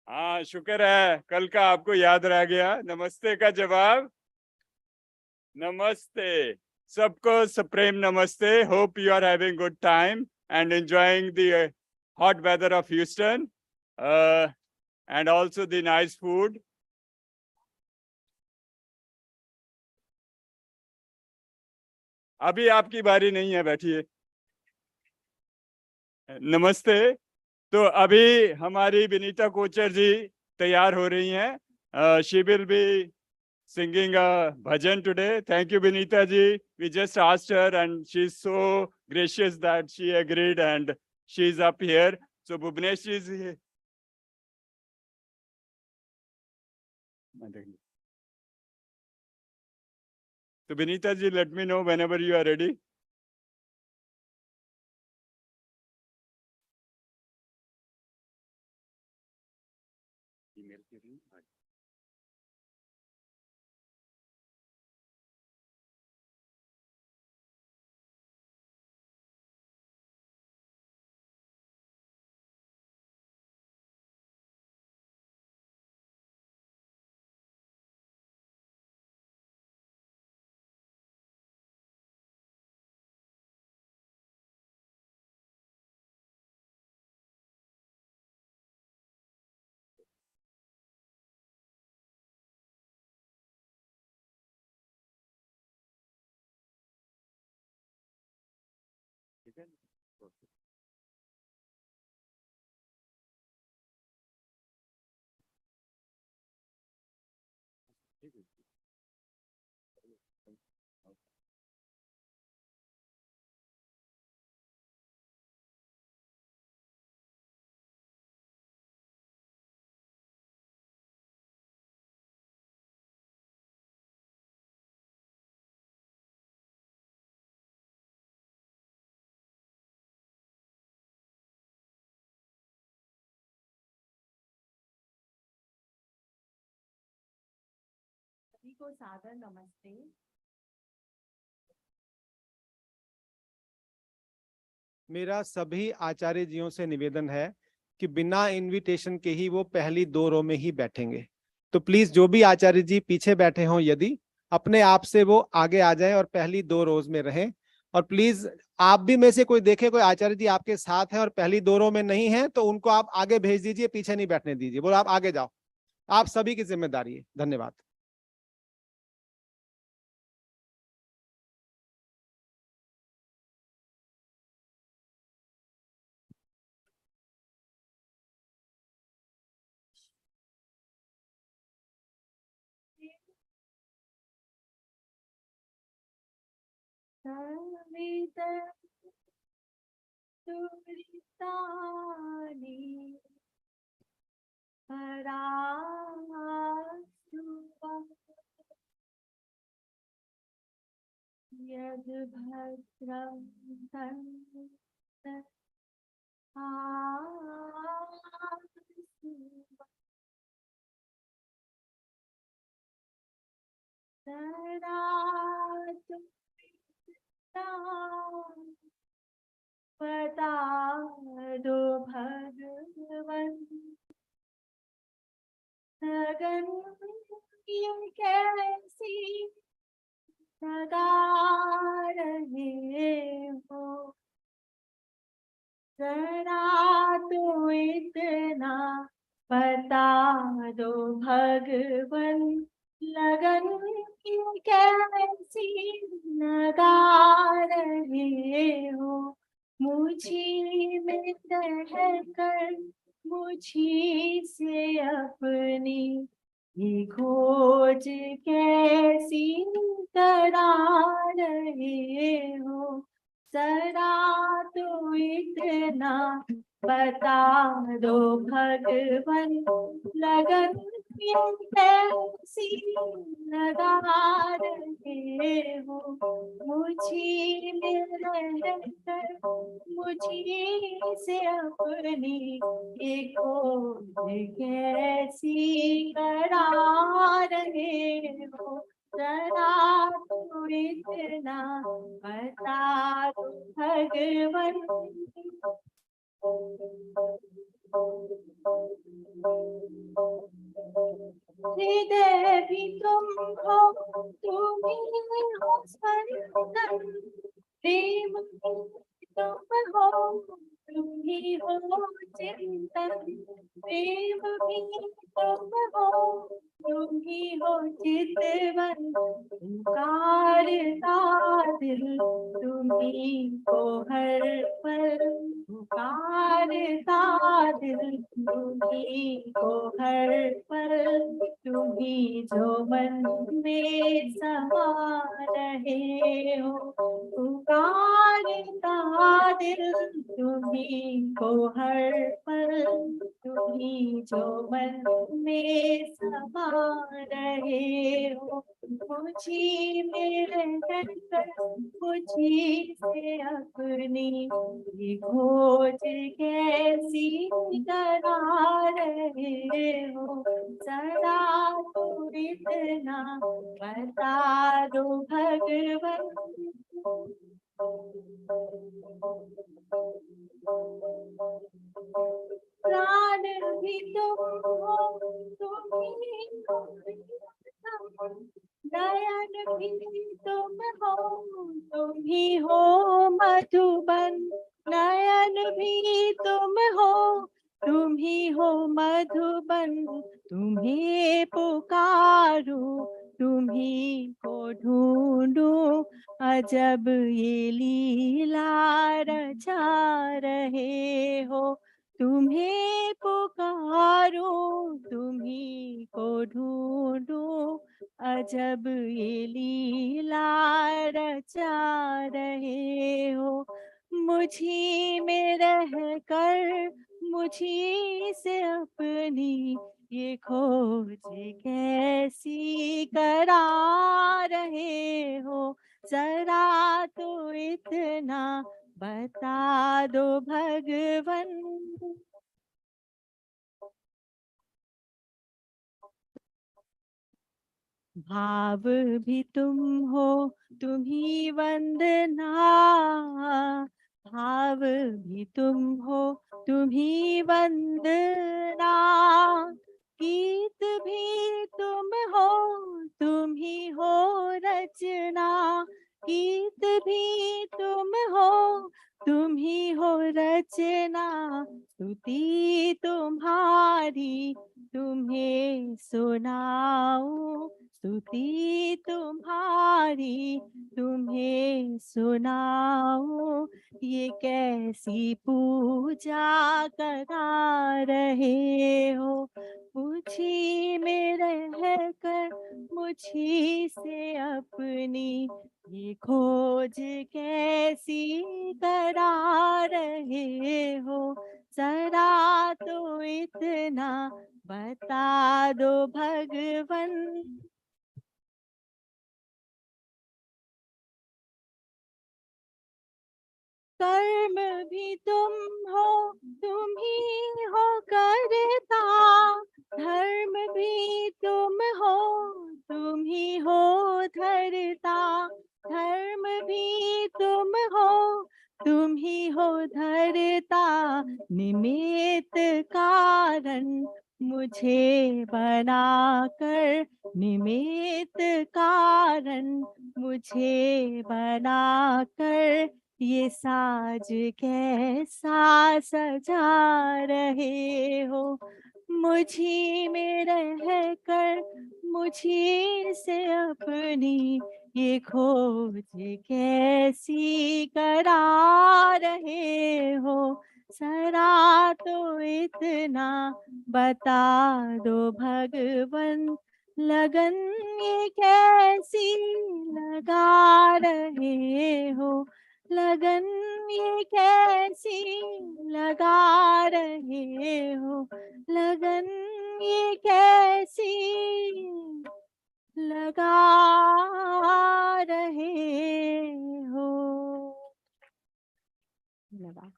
हाँ, शुक्र है कल का आपको याद रह गया. नमस्ते का जवाब नमस्ते. सबको सप्रेम नमस्ते. Hope you are having good time and enjoying the hot weather of Houston and also the nice food. अभी आपकी बारी नहीं है, बैठिए. नमस्ते. तो अभी हमारी विनीता कोचर जी तैयार हो रही हैं. She will be singing a bhajan today. Thank you, Vinita ji. We just asked her and she's so gracious that she agreed and she's up here. So Bhuvnesh is here. So Vinita ji, let me know whenever you are ready. सभी को सादर नमस्ते. मेरा सभी आचार्य जियों से निवेदन है कि बिना इनविटेशन के ही वो पहली 2 रो में ही बैठेंगे. तो प्लीज जो भी आचार्य जी पीछे बैठे हों, यदि अपने आप से वो आगे आ जाएं और पहली 2 रोज में रहें. और प्लीज आप भी में से कोई देखे कोई आचार्य जी आपके साथ है और पहली 2 रो में नहीं है तो उनको आप आगे भेज दीजिए, पीछे नहीं बैठने दीजिए. बोलो आप आगे जाओ. आप सभी की जिम्मेदारी है. धन्यवाद. सवित दुरितानि परासुवा यद् भद्रं तन्त आसुवा सदा पदादो भगवन् लगन ये कैसी सदा रहे हो जरा तो इतना बता दो भगवन लगन की कैसी लगा रहे हो मुझी में रहकर मुझी से अपनी ये खोज कैसी करा रहे हो जरा तो इतना बता दो भगवन लगन कैसी लगा रहे हो मुझी में रहकर मुझी से अपनी एक खोज कैसी करा रहे हो जरा तो इतना बता दो भगवन हृदय भी तुम हो तुम ही हो स्पंदन प्रेम भी तुम हो तुम ही हो चिंतन प्रेम भी तुम हो तुम ही हो चितवन पुकारता दिल तुम्ही को हर पल पुकारता दिल तुम्ही को हर पल तुम्ही जो मन में समा रहे हो पुकारता दिल तुम्ही को हर पल तुम्ही जो मन में समा रहे हो मुझी में रहकर मुझी से अपनी ये खोज कैसी करा रहे हो सदा तो इतना बता दो भगवन प्राण भी तुम हो तुम ही हो नयन भी तुम ही हो मधुबन नयन भी तुम ही हो मधुबन तुम्हें पुकारो तुम्ही को ढूंढूं अजब ये लीला रचा रहे हो तुम्हें पुकारो तुम्ही को ढूंढूं अजब ये लीला रचा रहे हो मुझी में रहकर मुझी से अपनी ये खोज कैसी करा रहे हो जरा तो इतना बता दो भगवन भाव भी तुम हो तुम्ही वंदना भाव भी तुम हो तुम्ही वंदना गीत भी तुम ही हो रचना गीत भी तुम ही हो रचना स्तुति तुम्हारी तुम्हें सुनाऊं स्तुति तुम्हारी तुम्हें सुनाऊं ये कैसी पूजा करा रहे हो, मुझी में रह कर मुझी से अपनी ये खोज कैसी करा रहे हो, जरा तो इतना बता दो भगवन। कर्म भी तुम ही हो करता, धर्म भी तुम ही हो धरता, धर्म भी तुम ही हो धरता, निमित्त कारण मुझे बनाकर, निमित्त कारण मुझे बनाकर, ये साज कैसा सजा रहे हो, मुझी में रह कर मुझी से अपनी ये खोज कैसी करा रहे हो, जरा तो इतना बता दो भगवन, लगन ये कैसी लगा रहे हो, लगन ये कैसी लगा रहे हो, लगन ये कैसी लगा रहे हो। धन्यवाद।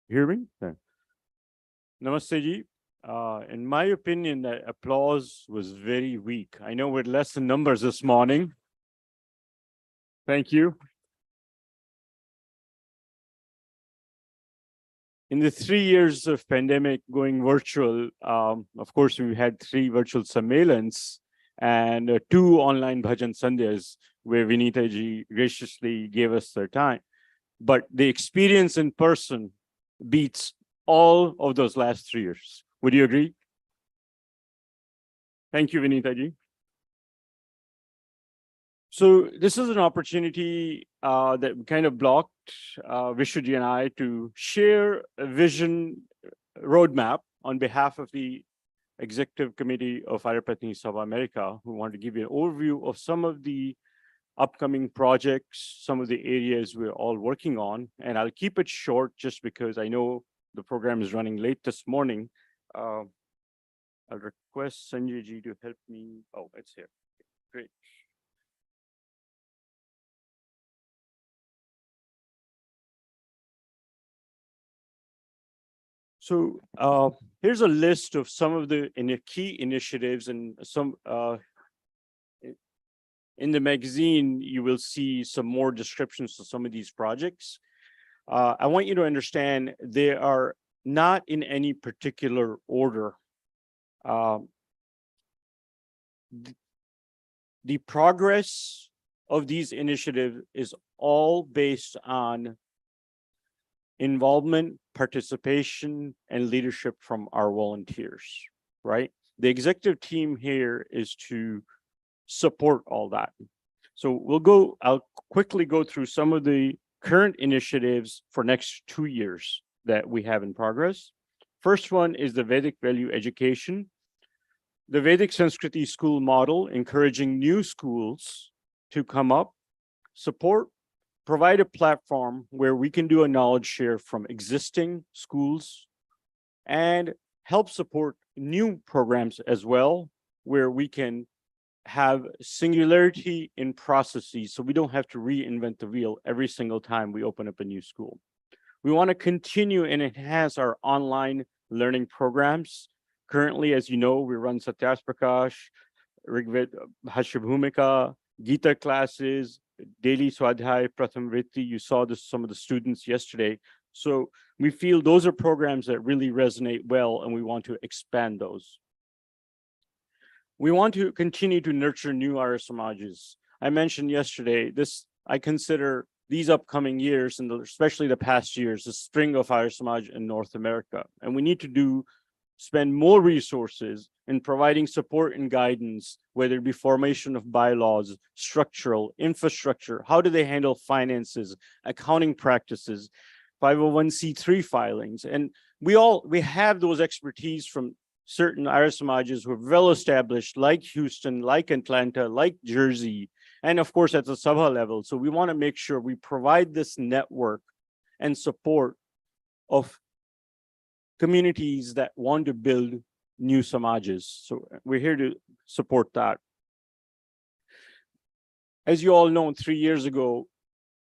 Hear me? Yeah. Namaste ji. In my opinion, the applause was very weak. I know we're less in numbers this morning. Thank you. In the 3 years of pandemic going virtual, of course, we had 3 virtual Sammelans and 2 online Bhajan Sandhyas where Vinita ji graciously gave us their time. But the experience in person beats all of those last 3 years. Would you agree? Thank you, Vinita ji. So this is an opportunity that we kind of blocked, Vishwaji and I, to share a vision roadmap on behalf of the Executive Committee of Arya Sabha America, who want to give you an overview of some of the upcoming projects, some of the areas we're all working on. And I'll keep it short just because I know the program is running late this morning. I'll request Sanjay ji to help me. Oh, it's here. Great. So here's a list of some of the key initiatives, and some in the magazine, you will see some more descriptions of some of these projects. I want you to understand they are not in any particular order. The progress of these initiatives is all based on involvement, participation, and leadership from our volunteers, right? The executive team here is to support all that. So I'll quickly go through some of the current initiatives for next 2 years that we have in progress. First one is the Vedic value education. The Vedic Sanskriti school model, encouraging new schools to come up, support, provide a platform where we can do a knowledge share from existing schools and help support new programs as well, where we can have singularity in processes so we don't have to reinvent the wheel every single time we open up a new school. We want to continue and enhance our online learning programs. Currently, as you know, we run Satyas Prakash, Rigved Bhashya Gita classes, daily Swadhyay, Pratham Vritti. You saw this, some of the students yesterday. So we feel those are programs that really resonate well, and we want to expand those. We want to continue to nurture new Arya Samajas. I mentioned yesterday, I consider these upcoming years, and especially the past years, the spring of Arya Samaj in North America. And we need to spend more resources in providing support and guidance, whether it be formation of bylaws, structural, infrastructure, how do they handle finances, accounting practices, 501c3 filings. And we have those expertise from certain Arya Samajas who are well established, like Houston, like Atlanta, like Jersey, and of course at the Sabha level. So we want to make sure we provide this network and support of communities that want to build new Samajas. So we're here to support that. As you all know, 3 years ago,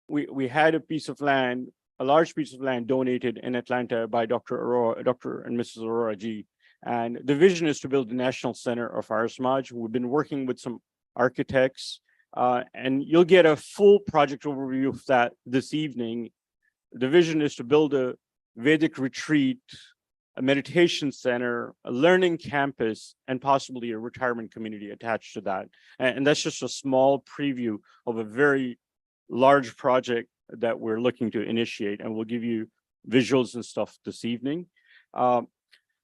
we had a piece of land, a large piece of land donated in Atlanta by Dr. and Mrs. Arora ji. And the vision is to build the National Center of Arya Samaj. We've been working with some architects, and you'll get a full project overview of that this evening. The vision is to build a Vedic retreat, a meditation center, a learning campus, and possibly a retirement community attached to that. And that's just a small preview of a very large project that we're looking to initiate, and we'll give you visuals and stuff this evening.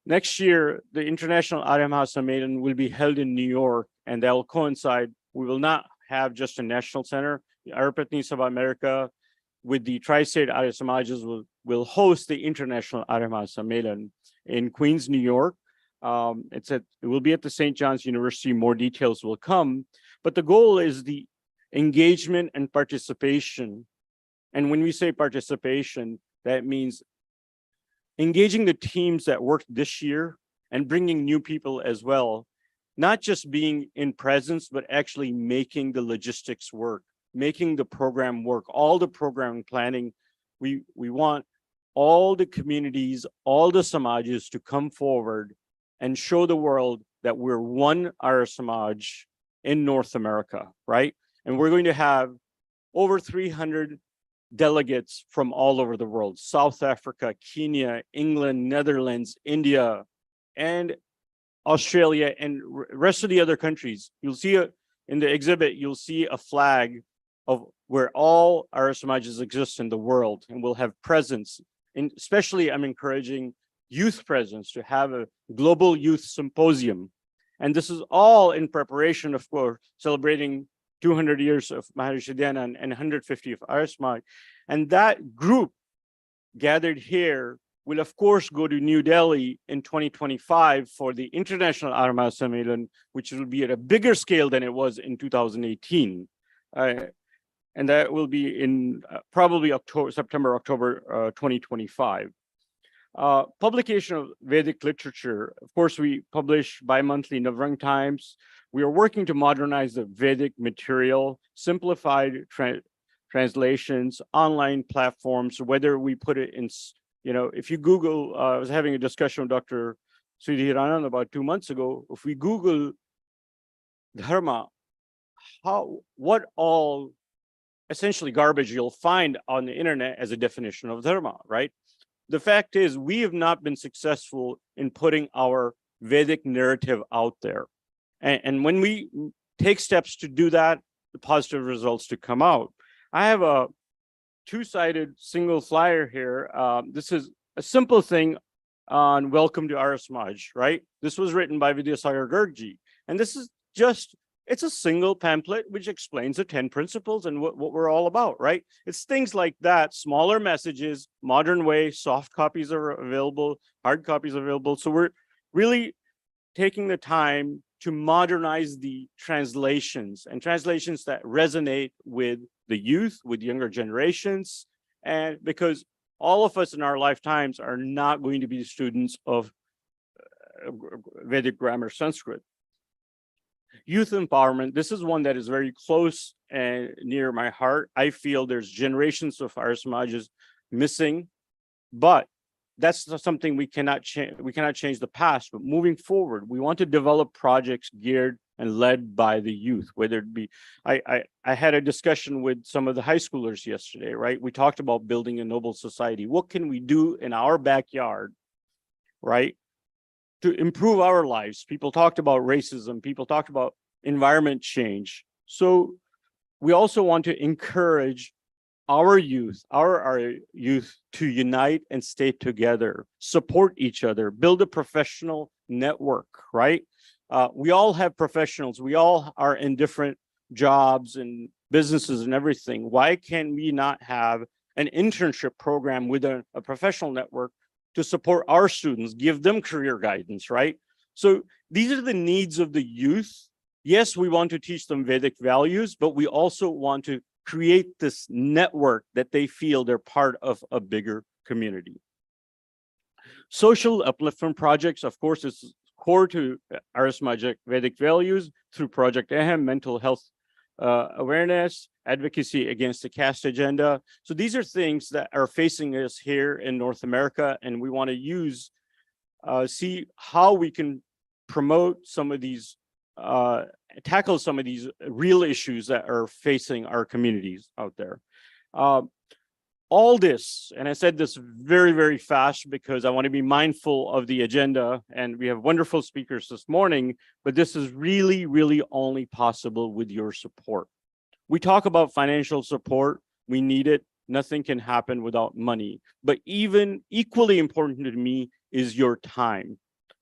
Next year, the International Arya Mahasammelan will be held in New York, and that will coincide. We will not have just a national center. The Arya Patni Sabha America with the Tri-State Arya Samajas will host the International Arya Mahasammelan in Queens, New York. It will be at the St. John's University. More details will come, but the goal is the engagement and participation. And when we say participation, that means engaging the teams that worked this year and bringing new people as well, not just being in presence, but actually making the logistics work, making the program work, all the program planning. We want all the communities, all the Samajas to come forward and show the world that we're one Arya Samaj in North America, right? And we're going to have over 300 delegates from all over the world: South Africa, Kenya, England, Netherlands, India, and Australia, and rest of the other countries. You'll see in the exhibit, you'll see a flag of where all Arya Samajas exist in the world, and we'll have presence. And especially, I'm encouraging youth presence to have a global youth symposium. And this is all in preparation, of course, celebrating 200 years of Maharishi Dayanand and 150 of Arya Samaj. And that group gathered here will, of course, go to New Delhi in 2025 for the International Arya Mahasammelan, which will be at a bigger scale than it was in 2018. And that will be in probably September, October 2025. Publication of Vedic literature. Of course, we publish bi-monthly Navrang Times. We are working to modernize the Vedic material, simplified translations, online platforms, whether we put it in, if you Google, I was having a discussion with Dr. Sudhiranand about 2 months ago. If we Google dharma, what all essentially garbage you'll find on the internet as a definition of dharma, right? The fact is, we have not been successful in putting our Vedic narrative out there. And when we take steps to do that, the positive results to come out. I have a two-sided single flyer here. This is a simple thing on Welcome to Arya Samaj, right? This was written by Vidyasagar Gargji. And this is just, it's a single pamphlet which explains the 10 principles and what we're all about, right? It's things like that, smaller messages, modern way, soft copies are available, hard copies are available. So we're really taking the time to modernize the translations, and translations that resonate with the youth, with younger generations, and because all of us in our lifetimes are not going to be students of Vedic grammar Sanskrit. Youth empowerment, this is one that is very close and near my heart. I feel there's generations of Arya Samajas missing, but that's something we cannot change. We cannot change the past, but moving forward, we want to develop projects geared and led by the youth, whether it be, I had a discussion with some of the high schoolers yesterday, right? We talked about building a noble society. What can we do in our backyard, right, to improve our lives? People talked about racism. People talked about environment change. So we also want to encourage our youth to unite and stay together, support each other, build a professional network, right? We all have professionals. We all are in different jobs and businesses and everything. Why can we not have an internship program with a professional network to support our students, give them career guidance, right? So these are the needs of the youth. Yes, we want to teach them Vedic values, but we also want to create this network that they feel they're part of a bigger community. Social upliftment projects, of course, is core to Arya Samaj Vedic values through Project Ahem, mental health awareness, advocacy against the caste agenda. So these are things that are facing us here in North America, and we want to use, see how we can promote some of these, tackle some of these real issues that are facing our communities out there. All this, and I said this very, very fast because I want to be mindful of the agenda, and we have wonderful speakers this morning, but this is really, really only possible with your support. We talk about financial support, we need it. Nothing can happen without money, but even equally important to me is your time.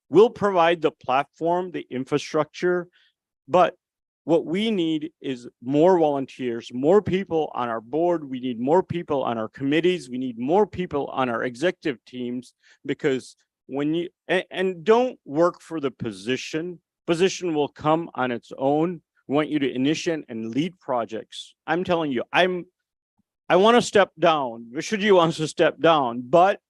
We'll provide the platform, the infrastructure, but what we need is more volunteers, more people on our board. We need more people on our committees. We need more people on our executive teams, because when you, and don't work for the position will come on its own. We want you to initiate and lead projects. I'm telling you, I want to step down. Vishwaji wants to step down, but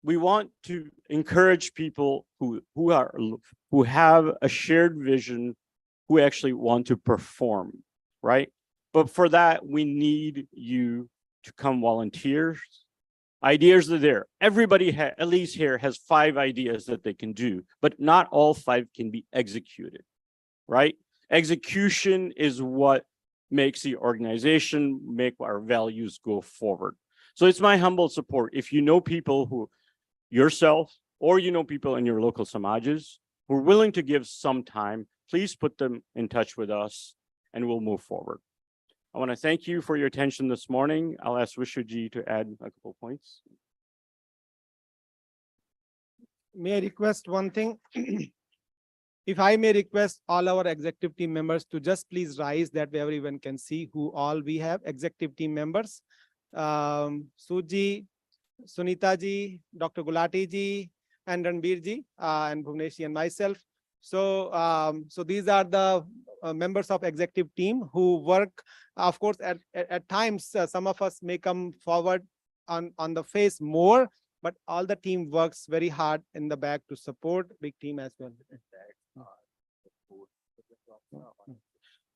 we want to encourage people who have a shared vision, who actually want to perform, right? But for that, we need you to come volunteers. Ideas are there. Everybody, at least here, has 5 ideas that they can do, but not all 5 can be executed, right? Execution is what makes the organization, make our values go forward. So it's my humble support. If you know people who, yourself, or you know people in your local samajas who are willing to give some time, please put them in touch with us and we'll move forward. I want to thank you for your attention this morning. I'll ask Vishwaji to add a couple points. May I request one thing? If I may request all our executive team members to just please rise, that way everyone can see who all we have. Executive team members, Suji, Sunita ji, Dr. Gulati ji, and Ranbir ji, and Bhuvnesh ji and myself. So, so these are the members of executive team who work. Of course, at times, some of us may come forward on the face more, but all the team works very hard in the back to support big team as well.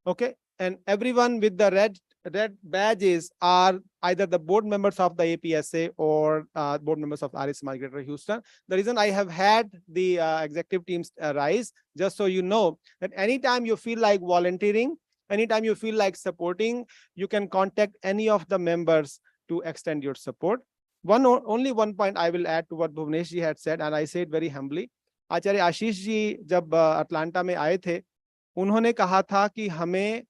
Okay, and everyone with the red badges are either the board members of the APSA or board members of Arya Samaj Greater Houston. The reason I have had the executive teams rise, just so you know, that anytime you feel like volunteering, anytime you feel like supporting, you can contact any of the members to extend your support. Only one point I will add to what Bhuvnesh ji had said, and I say it very humbly. आचार्य आशीष जी जब Atlanta में आए थे, उन्होंने कहा था कि हमें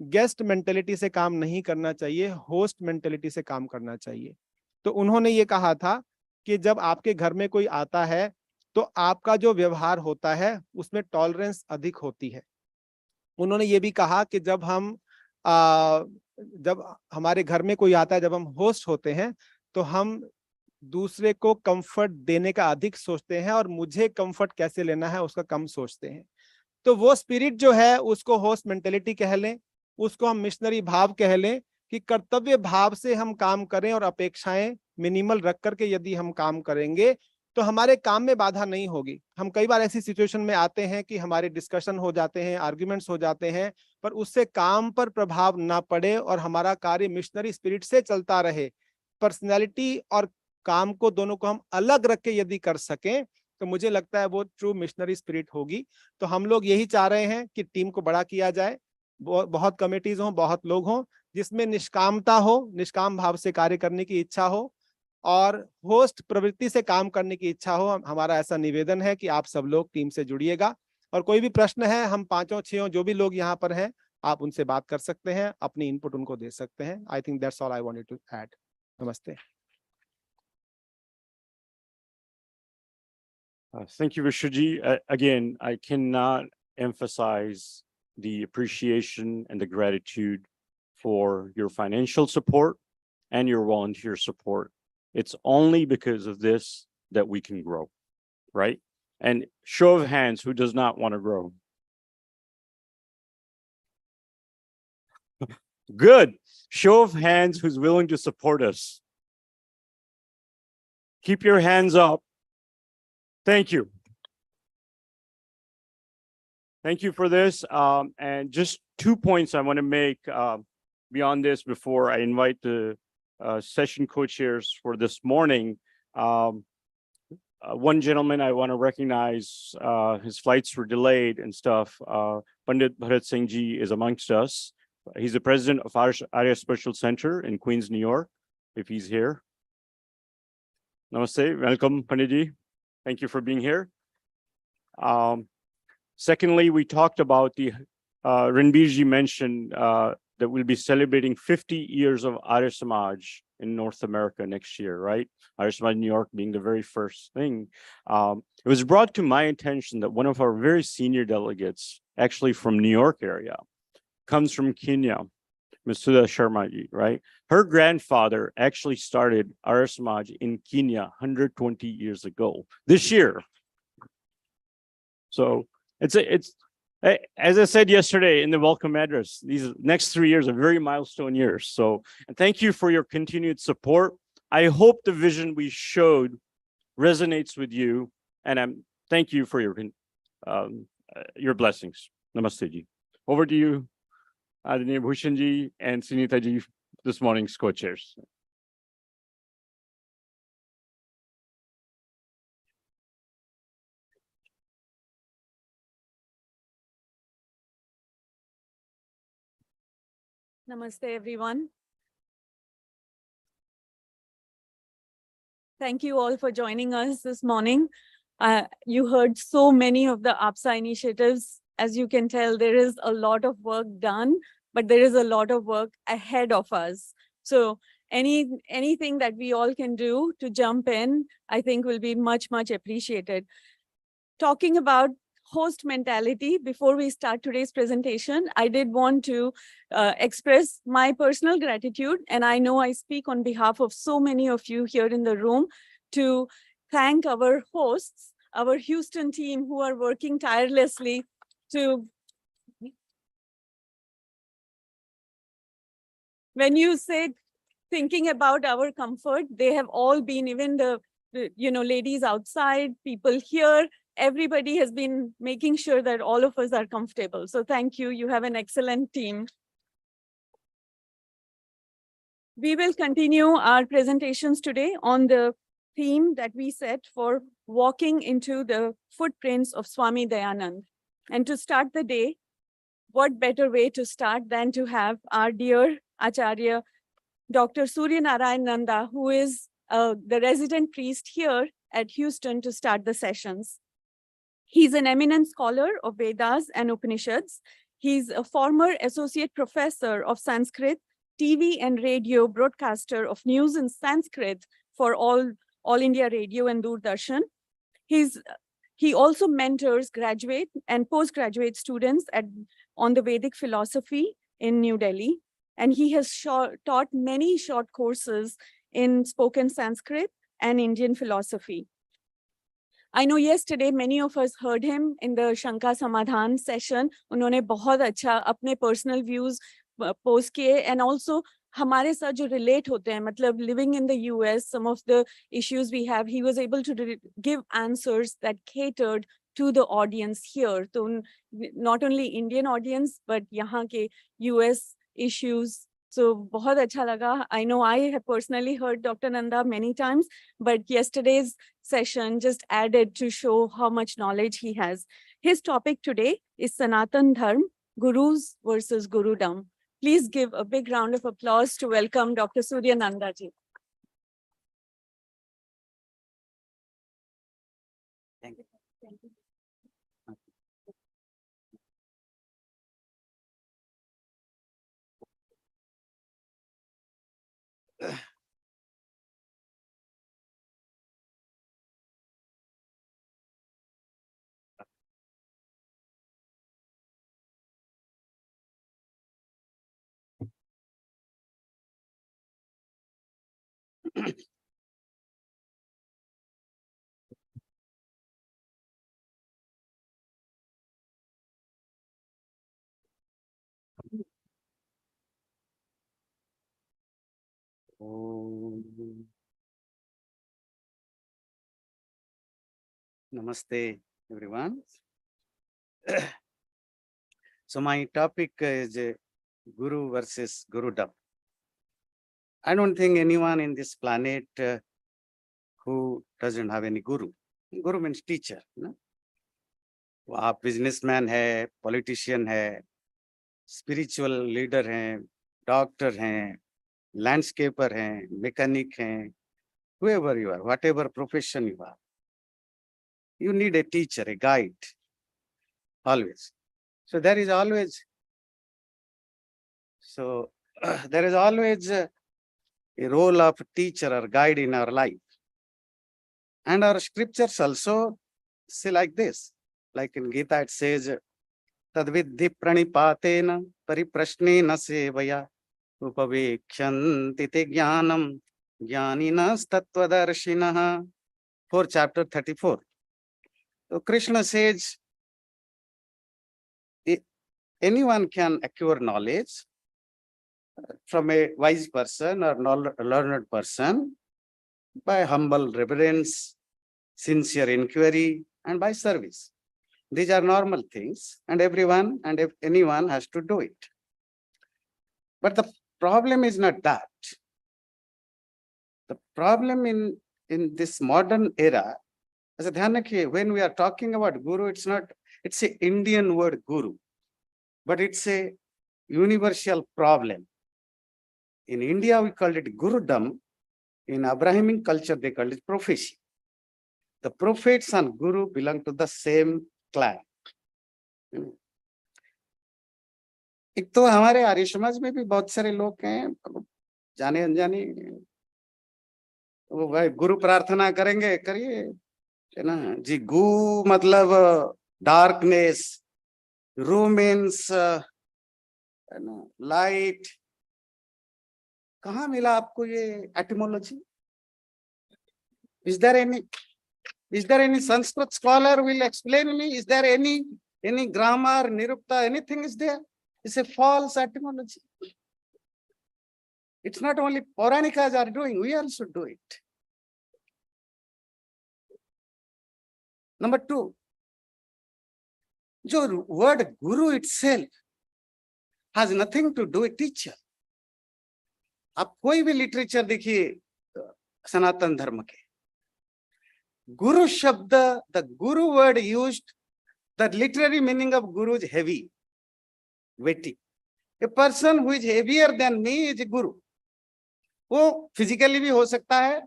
guest mentality से काम नहीं करना चाहिए, होस्ट मेंटेलिटी से काम करना चाहिए। तो उन्होंने ये कहा था कि जब आपके घर में कोई आता है तो आपका जो व्यवहार होता है उसमें टॉलरेंस अधिक होती है। उन्होंने ये भी कहा कि जब हमारे घर में कोई आता है, जब हम होस्ट होते हैं, तो हम दूसरे को कंफर्ट देने का अधिक सोचते हैं और मुझे कंफर्ट कैसे लेना है उसका कम सोचते हैं। तो वो स्पिरिट जो है उसको होस्ट मेंटेलिटी कह लें, उसको हम मिशनरी भाव कह लें, कि कर्तव्य भाव से हम काम करें और अपेक्षाएं मिनिमल रख करके यदि हम काम करेंगे तो हमारे काम में बाधा नहीं होगी। हम कई बार ऐसी सिचुएशन में आते हैं कि हमारे डिस्कशन हो जाते हैं, आर्ग्यूमेंट्स हो जाते हैं, पर उससे काम पर प्रभाव ना पड़े और हमारा कार्य मिशनरी स्पिरिट से चलता रहे। पर्सनैलिटी और काम को दोनों को हम अलग रख के यदि कर सकें तो मुझे लगता है वो ट्रू मिशनरी स्पिरिट होगी। तो हम लोग यही चाह रहे हैं कि टीम को बड़ा किया जाए, बहुत कमेटीज हों, बहुत लोग हों, जिसमें निष्कामता हो, निष्काम भाव से कार्य करने की इच्छा हो और होस्ट प्रवृत्ति से काम करने की इच्छा हो। हमारा ऐसा निवेदन है कि आप सब लोग टीम से जुड़िएगा और कोई भी प्रश्न है, हम 5-6 जो भी लोग यहाँ पर हैं आप उनसे बात कर सकते हैं, अपनी इनपुट उनको दे सकते हैं. I think that's all I wanted to add. नमस्ते. Thank you, Vishwaji. Again, I cannot emphasize the appreciation and the gratitude for your financial support and your volunteer support. It's only because of this that we can grow, right? And show of hands, who does not want to grow? Good. Show of hands, who's willing to support us? Keep your hands up. Thank you. Thank you for this. And just 2 points I want to make beyond this before I invite the session co-chairs for this morning. One gentleman I want to recognize, his flights were delayed and stuff. Pandit Bharat Singh Ji is amongst us. He's the president of Arya Special Center in Queens, New York, if he's here. Namaste, welcome Pandit Ji. Thank you for being here. Secondly, we talked about the, Ranbir Ji mentioned that we'll be celebrating 50 years of Arya Samaj in North America next year, right? Arya Samaj New York being the very first thing. It was brought to my attention that one of our very senior delegates, actually from New York area, comes from Kenya, Ms. Sudha Sharma Ji, right? Her grandfather actually started Arya Samaj in Kenya 120 years ago, this year. So it's as I said yesterday in the welcome address, these next 3 years are very milestone years. So thank you for your continued support. I hope the vision we showed resonates with you, and thank you for your blessings. Namaste ji. Over to you, Aditya Bhushan ji and Sunita ji, this morning's co-chairs. Namaste, everyone. Thank you all for joining us this morning. You heard so many of the APSA initiatives. As you can tell, there is a lot of work done, but there is a lot of work ahead of us. So anything that we all can do to jump in, I think will be much, much appreciated. Talking about host mentality, before we start today's presentation, I did want to express my personal gratitude, and I know I speak on behalf of so many of you here in the room, to thank our hosts, our Houston team, who are working tirelessly to... When you say thinking about our comfort, they have all been, even the ladies outside, people here, everybody has been making sure that all of us are comfortable. So thank you. You have an excellent team. We will continue our presentations today on the theme that we set for walking into the footprints of Swami Dayanand. And to start the day, what better way to start than to have our dear Acharya, Dr. Surya Narayan Nanda, who is the resident priest here at Houston, to start the sessions. He's an eminent scholar of Vedas and Upanishads. He's a former associate professor of Sanskrit, TV and radio broadcaster of news in Sanskrit for All India Radio and Doordarshan. He also mentors graduate and postgraduate students on the Vedic philosophy in New Delhi. And he has taught many short courses in spoken Sanskrit and Indian philosophy. I know yesterday many of us heard him in the Shanka Samadhan session. उन्होंने बहुत अच्छा अपने personal views post किए, and also हमारे साथ जो relate होते हैं, मतलब living in the US, some of the issues we have, he was able to give answers that catered to the audience here. So not only Indian audience, but यहाँ के US issues. So बहुत अच्छा लगा. I know I have personally heard Dr. Nanda many times, but yesterday's session just added to show how much knowledge he has. His topic today is Sanatan Dharma, Gurus versus Gurudom. Please give a big round of applause to welcome Dr. Surya Nanda ji. Thank you. Thank you. Namaste, everyone. So my topic is Guru versus Gurudom. I don't think anyone in this planet who doesn't have any guru. Guru means teacher. No? वो आप businessman है, politician है, spiritual leader हैं, doctor हैं, landscaper हैं, mechanic हैं, whoever you are, whatever profession you are, you need a teacher, a guide, always. So there is always a role of teacher or guide in our life. And our scriptures also say like this, like in Gita it says, Tadvidhi pranipatena pariprashnena sevaya upavekshyanti te jnanam jnaninas tattvadarshinaha. 4 chapter 34. So Krishna says, anyone can acquire knowledge from a wise person or learned person by humble reverence, sincere inquiry, and by service. These are normal things, and everyone and if anyone has to do it. But the problem is not that. The problem in this modern era, as a Dhyanaki, when we are talking about guru, it's an Indian word guru, but it's a universal problem. In India, we call it Gurudom. In Abrahamic culture, they call it prophecy. The prophets and guru belong to the same clan. एक तो हमारे आर्य समाज में भी बहुत सारे लोग हैं, जाने अनजाने, वो भाई गुरु प्रार्थना करेंगे, करिए, है ना जी। गु मतलब डार्कनेस, रू मीन्स लाइट। कहाँ मिला आपको ये etymology? Is there any Sanskrit scholar will explain me? Is there any grammar, nirupta, anything is there? It's a false etymology. It's not only Pauranikas are doing, we also do it. Number 2, the word guru itself has nothing to do with teacher. आप कोई भी literature देखिए सनातन धर्म के, Guru Shabda, the Guru word used, the literary meaning of Guru is heavy, weighty. A person who is heavier than me is a Guru. वो physically भी हो सकता है,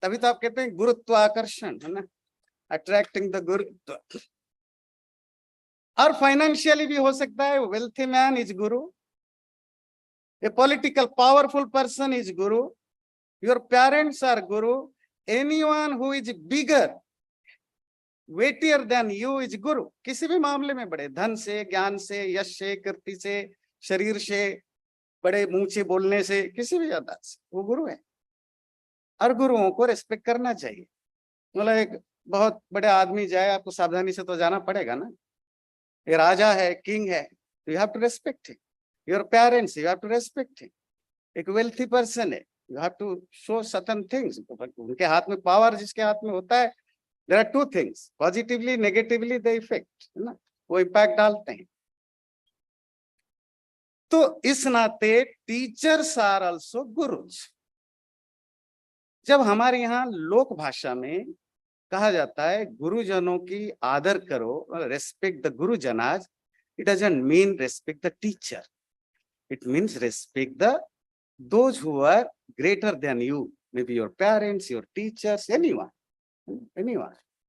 तभी तो आप कहते हैं गुरुत्वाकर्षण, है ना, अट्रैक्टिंग द गुरुत्व। और फाइनेंशियली भी हो सकता है, wealthy man is Guru, a political powerful person is Guru. Your parents are Guru. Anyone who is bigger, weightier than you is Guru. किसी भी मामले में बड़े, धन से, ज्ञान से, यश से, कीर्ति से, शरीर से, बड़े मुंह से बोलने से, किसी भी आधार से वो गुरु है। और गुरुओं को रेस्पेक्ट करना चाहिए। मतलब एक बहुत बड़े आदमी जाए, आपको सावधानी से तो जाना पड़ेगा ना। ये राजा है, किंग है, you have to respect him. Your parents, you have to respect him. एक wealthy person है, you have to show certain things. उनके हाथ में पावर जिसके हाथ में होता है, there are 2 things, positively, negatively they affect, है ना, वो impact डालते हैं। तो इस नाते teachers are also gurus. जब हमारे यहाँ लोक भाषा में कहा जाता है गुरुजनों की आदर करो, respect the gurujanas, it doesn't mean respect the teacher. It means respect those who are greater than you, maybe your parents, your teachers, anyone,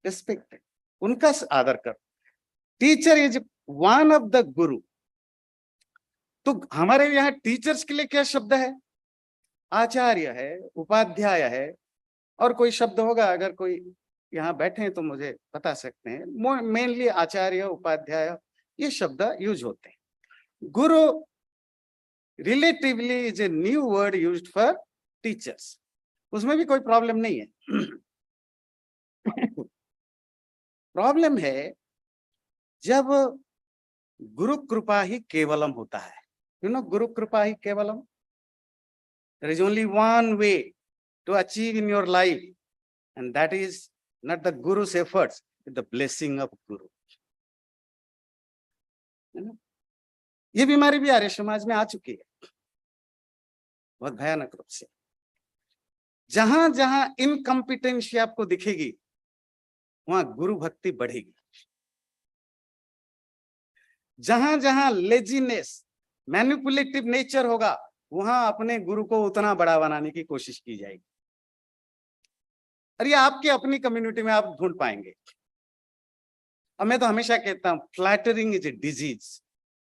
respect it. उनका आदर करो. Teacher is one of the guru. तो हमारे यहाँ teachers के लिए क्या शब्द है? आचार्य है, उपाध्याय है, और कोई शब्द होगा, अगर कोई यहाँ बैठे हैं तो मुझे बता सकते हैं। मेनली आचार्य, उपाध्याय, ये शब्द यूज होते हैं। गुरु Relatively is a new word used for teachers. उसमें भी कोई प्रॉब्लम नहीं है. प्रॉब्लम है जब गुरु कृपा ही केवलम होता है. You know, गुरु कृपा ही केवलम. There is only one way to achieve in your life, and that is not the Guru's efforts, but the blessing of Guru. है ना? ये बीमारी भी आर्य समाज में आ चुकी है बहुत भयानक रूप से. जहां जहां इनकम्पिटेंसी आपको दिखेगी वहां गुरु भक्ति बढ़ेगी. जहां जहां लेजीनेस, मैनिपुलेटिव नेचर होगा वहां अपने गुरु को उतना बड़ा बनाने की कोशिश की जाएगी. और ये आपके अपनी कम्युनिटी में आप ढूंढ पाएंगे. और मैं तो हमेशा कहता हूं flattering is a disease,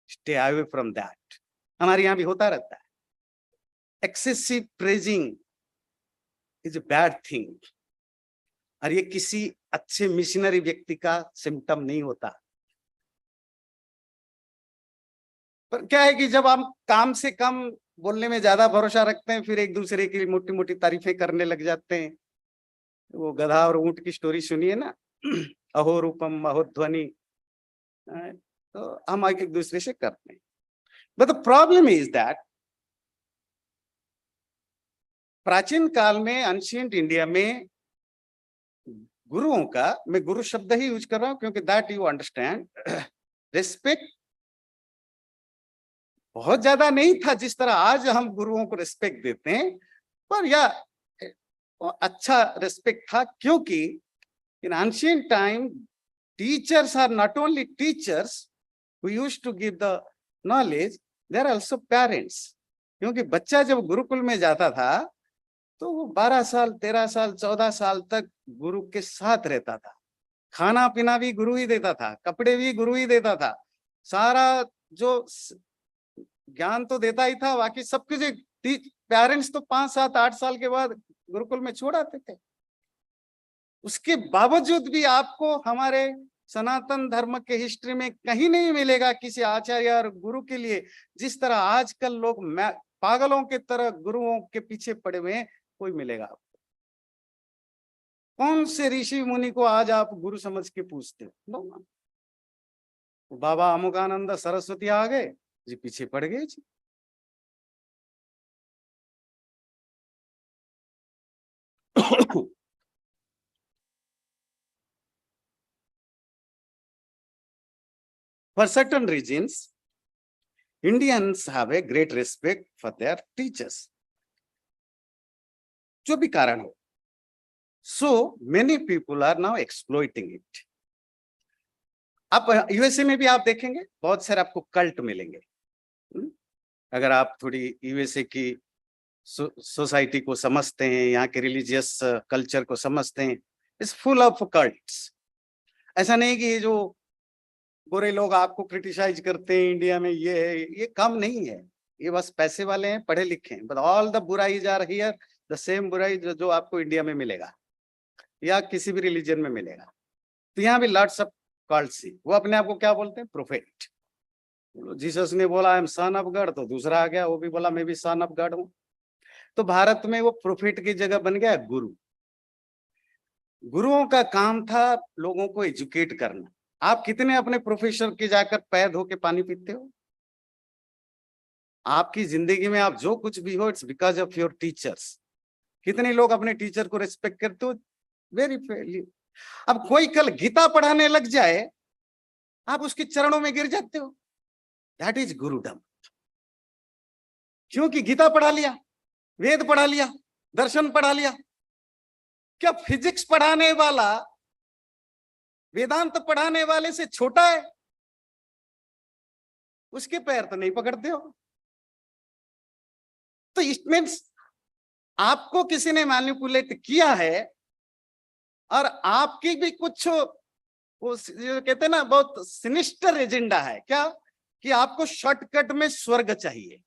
stay away from that. हमारे यहां भी होता रहता है. Excessive praising is a bad thing. और ये किसी अच्छे मिशनरी व्यक्ति का सिम्टम नहीं होता. पर क्या है कि जब हम काम से कम बोलने में ज्यादा भरोसा रखते हैं, फिर एक दूसरे की मोटी मोटी तारीफें करने लग जाते हैं. वो गधा और ऊंट की स्टोरी सुनिए ना, अहो रूपम अहो ध्वनि. तो हम एक दूसरे से करते हैं. But the problem is that प्राचीन काल में, एंशिएंट इंडिया में गुरुओं का, मैं गुरु शब्द ही यूज कर रहा हूं क्योंकि दैट यू अंडरस्टैंड, रिस्पेक्ट बहुत ज्यादा नहीं था जिस तरह आज हम गुरुओं को रिस्पेक्ट देते हैं. पर या अच्छा रिस्पेक्ट था क्योंकि in ancient time teachers are not only teachers who used to give the knowledge, they are also parents. क्योंकि बच्चा जब गुरुकुल में जाता था तो वो 12 साल 13 साल 14 साल तक गुरु के साथ रहता था. खाना पीना भी गुरु ही देता था, कपड़े भी गुरु ही देता था, सारा जो ज्ञान तो देता ही था, बाकी सब कुछ. पेरेंट्स तो 5 7 8 साल के बाद गुरुकुल में छोड़ आते थे. उसके बावजूद भी आपको हमारे सनातन धर्म के हिस्ट्री में कहीं नहीं मिलेगा किसी आचार्य और गुरु के लिए जिस तरह आजकल लोग पागलों के तरह गुरुओं के पीछे पड़े हुए हैं, कोई मिलेगा आपको. कौन से ऋषि मुनि को आज आप गुरु समझ के पूछते हो? बाबा अमुकानंद सरस्वती आ गए जी, पीछे पड़ गए जी. For certain reasons, Indians have a great respect for their teachers. जो भी कारण हो. So many people are now exploiting it. आप यूएसए में भी आप देखेंगे बहुत सारे आपको कल्ट मिलेंगे. अगर आप थोड़ी यूएसए की सोसाइटी को समझते हैं, यहाँ के रिलीजियस कल्चर को समझते हैं, इट्स फुल ऑफ कल्ट्स. ऐसा नहीं कि जो गोरे लोग आपको क्रिटिसाइज करते हैं इंडिया में ये है, ये कम नहीं है. ये बस पैसे वाले हैं, पढ़े लिखे हैं. बट ऑल द बुराईज आर हियर, द सेम बुराई जो आपको इंडिया में मिलेगा या किसी भी रिलीजन में मिलेगा. तो यहाँ भी लॉट्स ऑफ कल्ट्स. वो अपने आप को क्या बोलते हैं? प्रोफेट. जीसस ने बोला I am sun of God, तो दूसरा आ गया वो भी बोला मैं भी सन ऑफ गॉड हूं. तो भारत में वो प्रोफेट की जगह बन गया गुरु. गुरुओं का काम था लोगों को एजुकेट करना. आप कितने अपने प्रोफेसर के जाकर पैर धो के पानी पीते हो? आपकी जिंदगी में आप जो कुछ भी हो, it's because of your teachers. कितने लोग अपने टीचर को रिस्पेक्ट करते हो? Very Fairlie. अब कोई कल गीता पढ़ाने लग जाए, आप उसके चरणों में गिर जाते हो. That is gurudom. क्योंकि गीता पढ़ा लिया, वेद पढ़ा लिया, दर्शन पढ़ा लिया. क्या फिजिक्स पढ़ाने वाला वेदांत पढ़ाने वाले से छोटा है? उसके पैर तो नहीं पकड़ते हो. तो इट मीन्स आपको किसी ने मैनिपुलेट किया है और आपकी भी कुछ वो कहते हैं ना बहुत सिनिस्टर एजेंडा है. क्या? कि आपको शॉर्टकट में स्वर्ग चाहिए,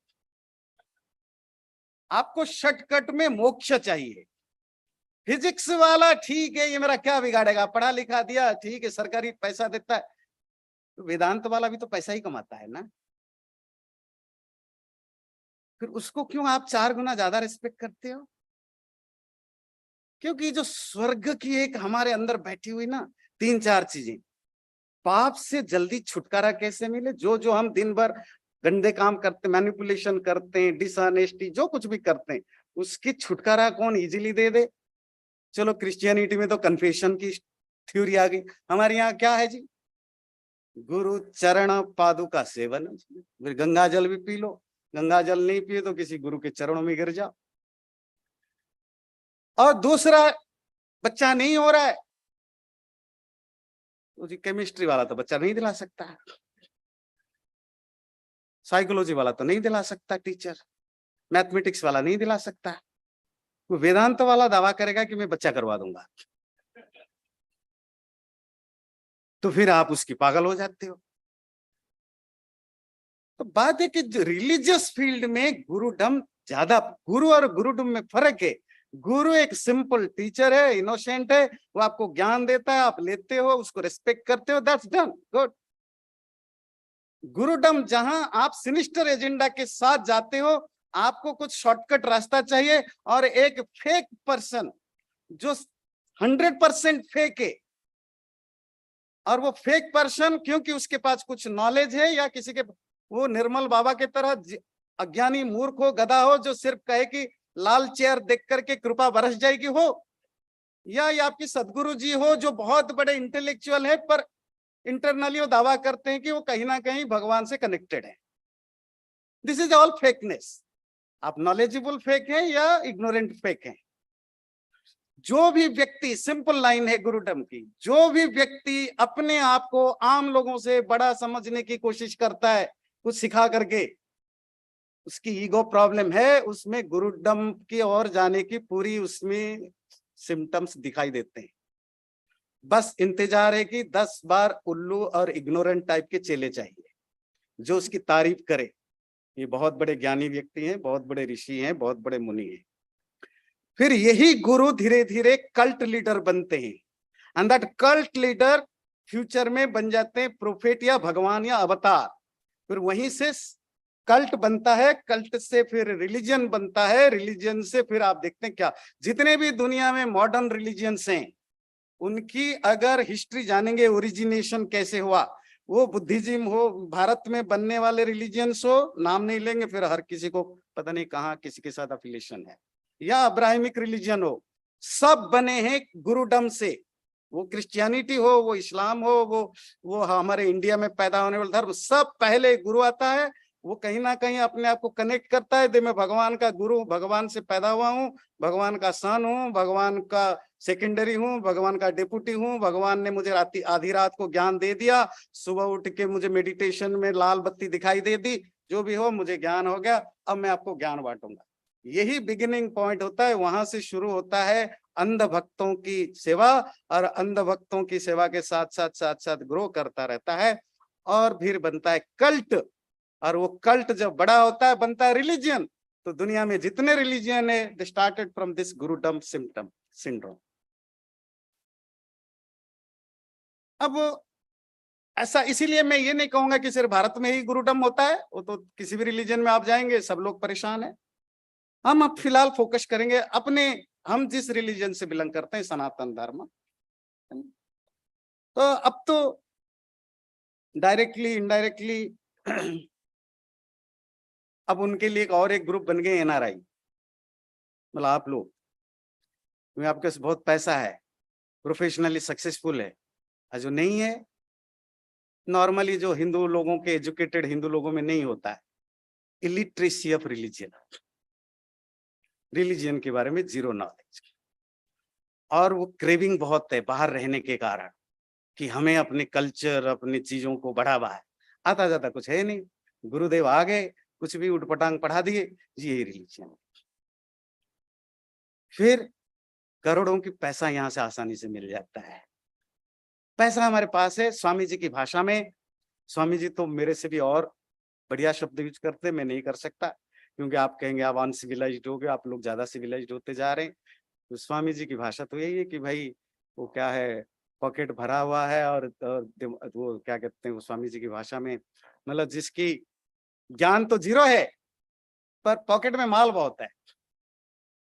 आपको शॉर्टकट में मोक्ष चाहिए. फिजिक्स वाला ठीक है, ये मेरा क्या बिगाड़ेगा, पढ़ा लिखा दिया ठीक है, सरकारी पैसा देता है. तो वेदांत वाला भी तो पैसा ही कमाता है ना. फिर उसको क्यों आप 4 गुना ज्यादा रिस्पेक्ट करते हो? क्योंकि जो स्वर्ग की एक हमारे अंदर बैठी हुई ना 3-4 चीजें, पाप से जल्दी छुटकारा कैसे मिले? जो जो हम दिन भर गंदे काम करते, मैनिपुलेशन करते हैं, डिसऑनेस्टी, जो कुछ भी करते हैं, उसकी छुटकारा कौन इजीली दे दे? चलो क्रिश्चियनिटी में तो कन्फेशन की थ्योरी आ गई, हमारे यहाँ क्या है जी? गुरु चरण पादुका सेवन, फिर गंगा जल भी पी लो, गंगा जल नहीं पिए तो किसी गुरु के चरणों में गिर जाओ। और दूसरा, बच्चा नहीं हो रहा है तो जी केमिस्ट्री वाला तो बच्चा नहीं दिला सकता है, साइकोलॉजी वाला तो नहीं दिला सकता टीचर, मैथमेटिक्स वाला नहीं दिला सकता, वो वेदांत वाला दावा करेगा कि मैं बच्चा करवा दूंगा, तो फिर आप उसकी पागल हो जाते हो। तो बात है कि रिलीजियस फील्ड में गुरुडम ज्यादा, गुरु और गुरुडम में फर्क है। गुरु एक सिंपल टीचर है, इनोसेंट है, वो आपको ज्ञान देता है, आप लेते हो, उसको रिस्पेक्ट करते हो, दैट्स डन, गुड। गुरुडम जहां आप सिनिस्टर एजेंडा के साथ जाते हो, आपको कुछ शॉर्टकट रास्ता चाहिए, और एक फेक पर्सन जो 100% फेक है, और वो फेक पर्सन क्योंकि उसके पास कुछ नॉलेज है, या किसी के, वो निर्मल बाबा के तरह अज्ञानी मूर्ख हो, गधा हो, जो सिर्फ कहे कि लाल चेयर देख करके कृपा बरस जाएगी हो, या ये आपकी सदगुरु जी हो जो बहुत बड़े इंटेलेक्चुअल है, पर इंटरनली वो दावा करते हैं कि वो कहीं ना कहीं भगवान से कनेक्टेड है। This is all fakeness. आप नॉलेजेबल फेक हैं या इग्नोरेंट फेक हैं। जो भी व्यक्ति, सिंपल लाइन है गुरुडम की, जो भी व्यक्ति अपने आप को आम लोगों से बड़ा समझने की कोशिश करता है कुछ सिखा करके, उसकी ईगो प्रॉब्लम है, उसमें गुरुडम की ओर जाने की पूरी उसमें सिम्टम्स दिखाई देते हैं। बस इंतजार है कि 10 बार उल्लू और इग्नोरेंट टाइप के चेले चाहिए जो उसकी तारीफ करे, ये बहुत बड़े ज्ञानी व्यक्ति हैं, बहुत बड़े ऋषि हैं, बहुत बड़े मुनि हैं। फिर यही गुरु धीरे धीरे कल्ट लीडर बनते हैं, and that cult leader future में बन जाते हैं प्रोफेट या भगवान या अवतार। फिर वहीं से कल्ट बनता है, कल्ट से फिर रिलीजन बनता है, रिलीजन से फिर आप देखते हैं क्या, जितने भी दुनिया में मॉडर्न रिलीजियंस हैं, उनकी अगर हिस्ट्री जानेंगे, ओरिजिनेशन कैसे हुआ, वो बुद्धिज्म हो, भारत में बनने वाले रिलीजियंस हो, नाम नहीं लेंगे, फिर हर किसी को पता नहीं कहाँ किसी के साथ अफिलिएशन है, या अब्राहमिक रिलीजन हो, सब बने हैं गुरुडम से। वो क्रिश्चियनिटी हो, वो इस्लाम हो, वो हमारे इंडिया में पैदा होने वाला धर्म, सब पहले गुरु आता है, वो कहीं ना कहीं अपने आप को कनेक्ट करता है, दे मैं भगवान का गुरु, भगवान से पैदा हुआ हूँ, भगवान का सन हूँ, भगवान का सेकेंडरी हूँ, भगवान का डेपुटी हूँ, भगवान ने मुझे आधी रात को ज्ञान दे दिया, सुबह उठ के मुझे मेडिटेशन में लाल बत्ती दिखाई दे दी, जो भी हो मुझे ज्ञान हो गया, अब मैं आपको ज्ञान बांटूंगा। यही बिगिनिंग पॉइंट होता है, वहां से शुरू होता है अंध भक्तों की सेवा, और अंध भक्तों की सेवा के साथ साथ ग्रो करता रहता है, और फिर बनता है कल्ट, और वो कल्ट जब बड़ा होता है बनता है रिलीजियन। तो दुनिया में जितने रिलीजियन है, they started from this gurudom symptom syndrome. अब ऐसा, इसीलिए मैं ये नहीं कहूंगा कि सिर्फ भारत में ही गुरुडम होता है, वो तो किसी भी रिलीजन में आप जाएंगे सब लोग परेशान है। हम अब फिलहाल फोकस करेंगे अपने, हम जिस रिलीजन से बिलोंग करते हैं, सनातन धर्म। तो अब तो डायरेक्टली इनडायरेक्टली अब उनके लिए एक ग्रुप बन गए एनआरआई, मतलब आप लोग, आपके पास बहुत पैसा है, प्रोफेशनली सक्सेसफुल है, और जो नहीं है, नॉर्मली जो हिंदू लोगों के, एजुकेटेड हिंदू लोगों में नहीं होता है, इलिटरेसी ऑफ रिलीजन, रिलीजन के बारे में जीरो नॉलेज, और वो क्रेविंग बहुत है बाहर रहने के कारण, कि हमें अपने कल्चर, अपनी चीजों को बढ़ावा है, आता जाता कुछ है नहीं, गुरुदेव आ गए, कुछ भी उठपटांग पढ़ा दिए, ये रिलीजन। फिर करोड़ों की पैसा यहां से आसानी से मिल जाता है, पैसा हमारे पास है। स्वामी जी की भाषा में, स्वामी जी तो मेरे से भी और बढ़िया शब्द यूज करते, मैं नहीं कर सकता, क्योंकि आप कहेंगे आप अनसिविलाइज्ड हो गए, आप लोग ज्यादा सिविलाइज्ड होते जा रहे हैं। तो स्वामी जी की भाषा तो यही है कि भाई वो क्या है, पॉकेट भरा हुआ है, और वो क्या कहते हैं, वो स्वामी जी की भाषा में, मतलब जिसकी ज्ञान तो जीरो है, पर पॉकेट में माल बहुत है,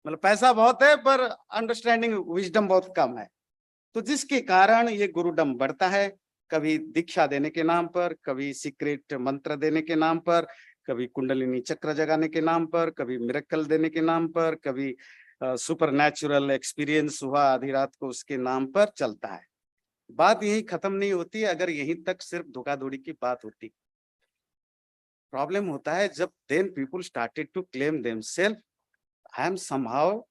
मतलब पैसा बहुत है पर अंडरस्टैंडिंग विजडम बहुत कम है। तो जिसके कारण ये गुरुडम बढ़ता है, कभी दीक्षा देने के नाम पर, कभी सीक्रेट मंत्र देने के नाम पर, कभी कुंडलिनी चक्र जगाने के नाम पर, कभी मिरेकल देने के नाम पर, कभी सुपर नेचुरल एक्सपीरियंस हुआ आधी रात को, उसके नाम पर चलता है। बात यही खत्म नहीं होती अगर यहीं तक सिर्फ धोखाधड़ी की बात होती। प्रॉब्लम होता है जब then people started to claim themselves, I am somehow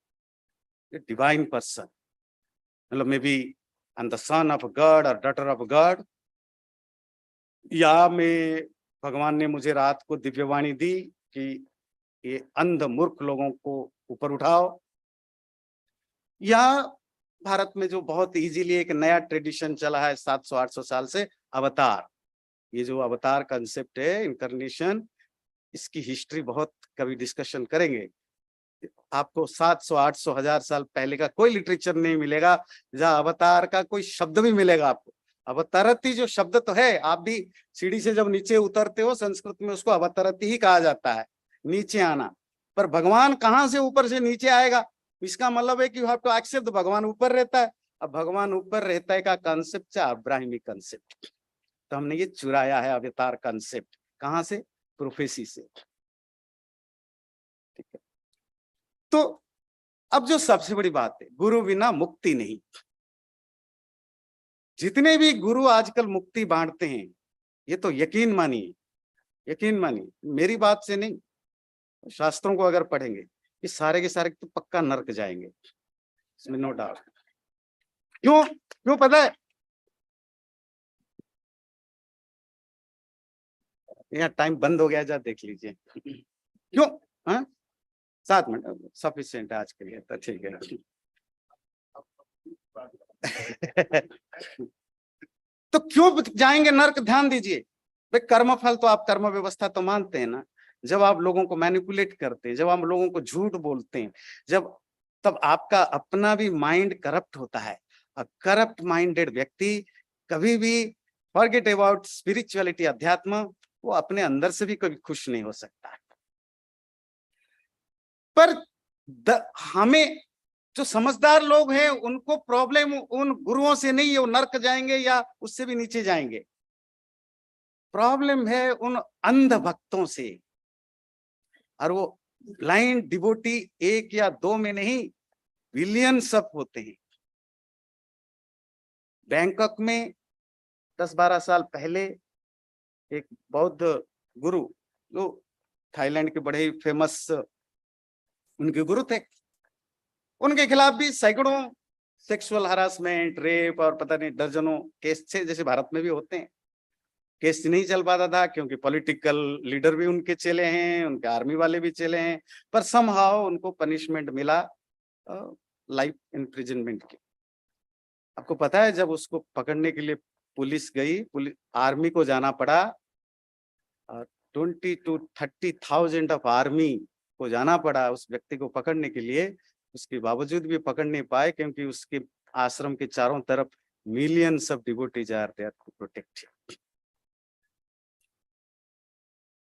a divine person, मतलब maybe I am the son of God और डॉटर ऑफ गॉड, या मैं भगवान ने मुझे रात को दिव्यवाणी दी कि ये अंध मूर्ख लोगों को ऊपर उठाओ। या भारत में जो बहुत इजीली एक नया ट्रेडिशन चला है 700-800 साल से, अवतार। ये जो अवतार कंसेप्ट है, इनकारनेशन, इसकी हिस्ट्री बहुत कभी डिस्कशन करेंगे। आपको 700-800 1000 साल पहले का कोई लिटरेचर नहीं मिलेगा जहां अवतार का कोई शब्द भी मिलेगा आपको। अवतरती जो शब्द तो है, आप भी सीढ़ी से जब नीचे उतरते हो संस्कृत में उसको अवतरती ही कहा जाता है, नीचे आना। पर भगवान कहाँ से ऊपर से नीचे आएगा? इसका मतलब है कि यू हैव टू एक्सेप्ट भगवान ऊपर रहता है। अब भगवान ऊपर रहता है का कंसेप्ट है अब्राहिमिक कंसेप्ट, तो हमने ये चुराया है अवतार कंसेप्ट। कहाँ से? प्रोफेसी से। ठीक है, तो अब जो सबसे बड़ी बात है, गुरु बिना मुक्ति नहीं। जितने भी गुरु आजकल मुक्ति बांटते हैं, ये तो यकीन मानिए, यकीन मानिए, मेरी बात से नहीं, शास्त्रों को अगर पढ़ेंगे ये सारे के सारे तो पक्का नरक जाएंगे, इसमें नो डाउट। क्यों? क्यों पता है? यहाँ टाइम बंद हो गया, जा देख लीजिए। क्यों? हाँ, 7 मिनट सफिशिएंट है आज के लिए, तो ठीक है। तो क्यों जाएंगे नर्क? ध्यान दीजिए भाई, कर्म फल तो आप कर्म व्यवस्था तो मानते हैं ना। जब आप लोगों को मैनिपुलेट करते हैं, जब आप लोगों को झूठ बोलते हैं, जब तब आपका अपना भी माइंड करप्ट होता है। करप्ट माइंडेड व्यक्ति कभी भी फॉरगेट अबाउट स्पिरिचुअलिटी, अध्यात्म, वो अपने अंदर से भी कभी खुश नहीं हो सकता। पर हमें जो समझदार लोग हैं उनको प्रॉब्लम उन गुरुओं से नहीं है वो नर्क जाएंगे या उससे भी नीचे जाएंगे। प्रॉब्लम है उन अंध भक्तों से, और वो ब्लाइंड डिवोटी 1 या 2 में नहीं, बिलियंस सब होते हैं। बैंकॉक में 10-12 साल पहले एक बौद्ध गुरु, जो थाईलैंड के बड़े ही फेमस उनके गुरु थे, उनके खिलाफ भी सैकड़ों सेक्सुअल हरासमेंट, रेप और पता नहीं दर्जनों केस थे, जैसे भारत में भी होते हैं। केस नहीं चल पाता था क्योंकि पॉलिटिकल लीडर भी उनके चले हैं, उनके आर्मी वाले भी चले हैं, पर समहाउ उनको पनिशमेंट मिला लाइफ इम्प्रिजनमेंट की। आपको पता है जब उसको पकड़ने के लिए पुलिस गई, आर्मी को जाना पड़ा, 20 to 30,000 ऑफ आर्मी को जाना पड़ा उस व्यक्ति को पकड़ने के लिए। उसके बावजूद भी पकड़ नहीं पाए क्योंकि उसके आश्रम के चारों तरफ millions of devotees are there to protect him.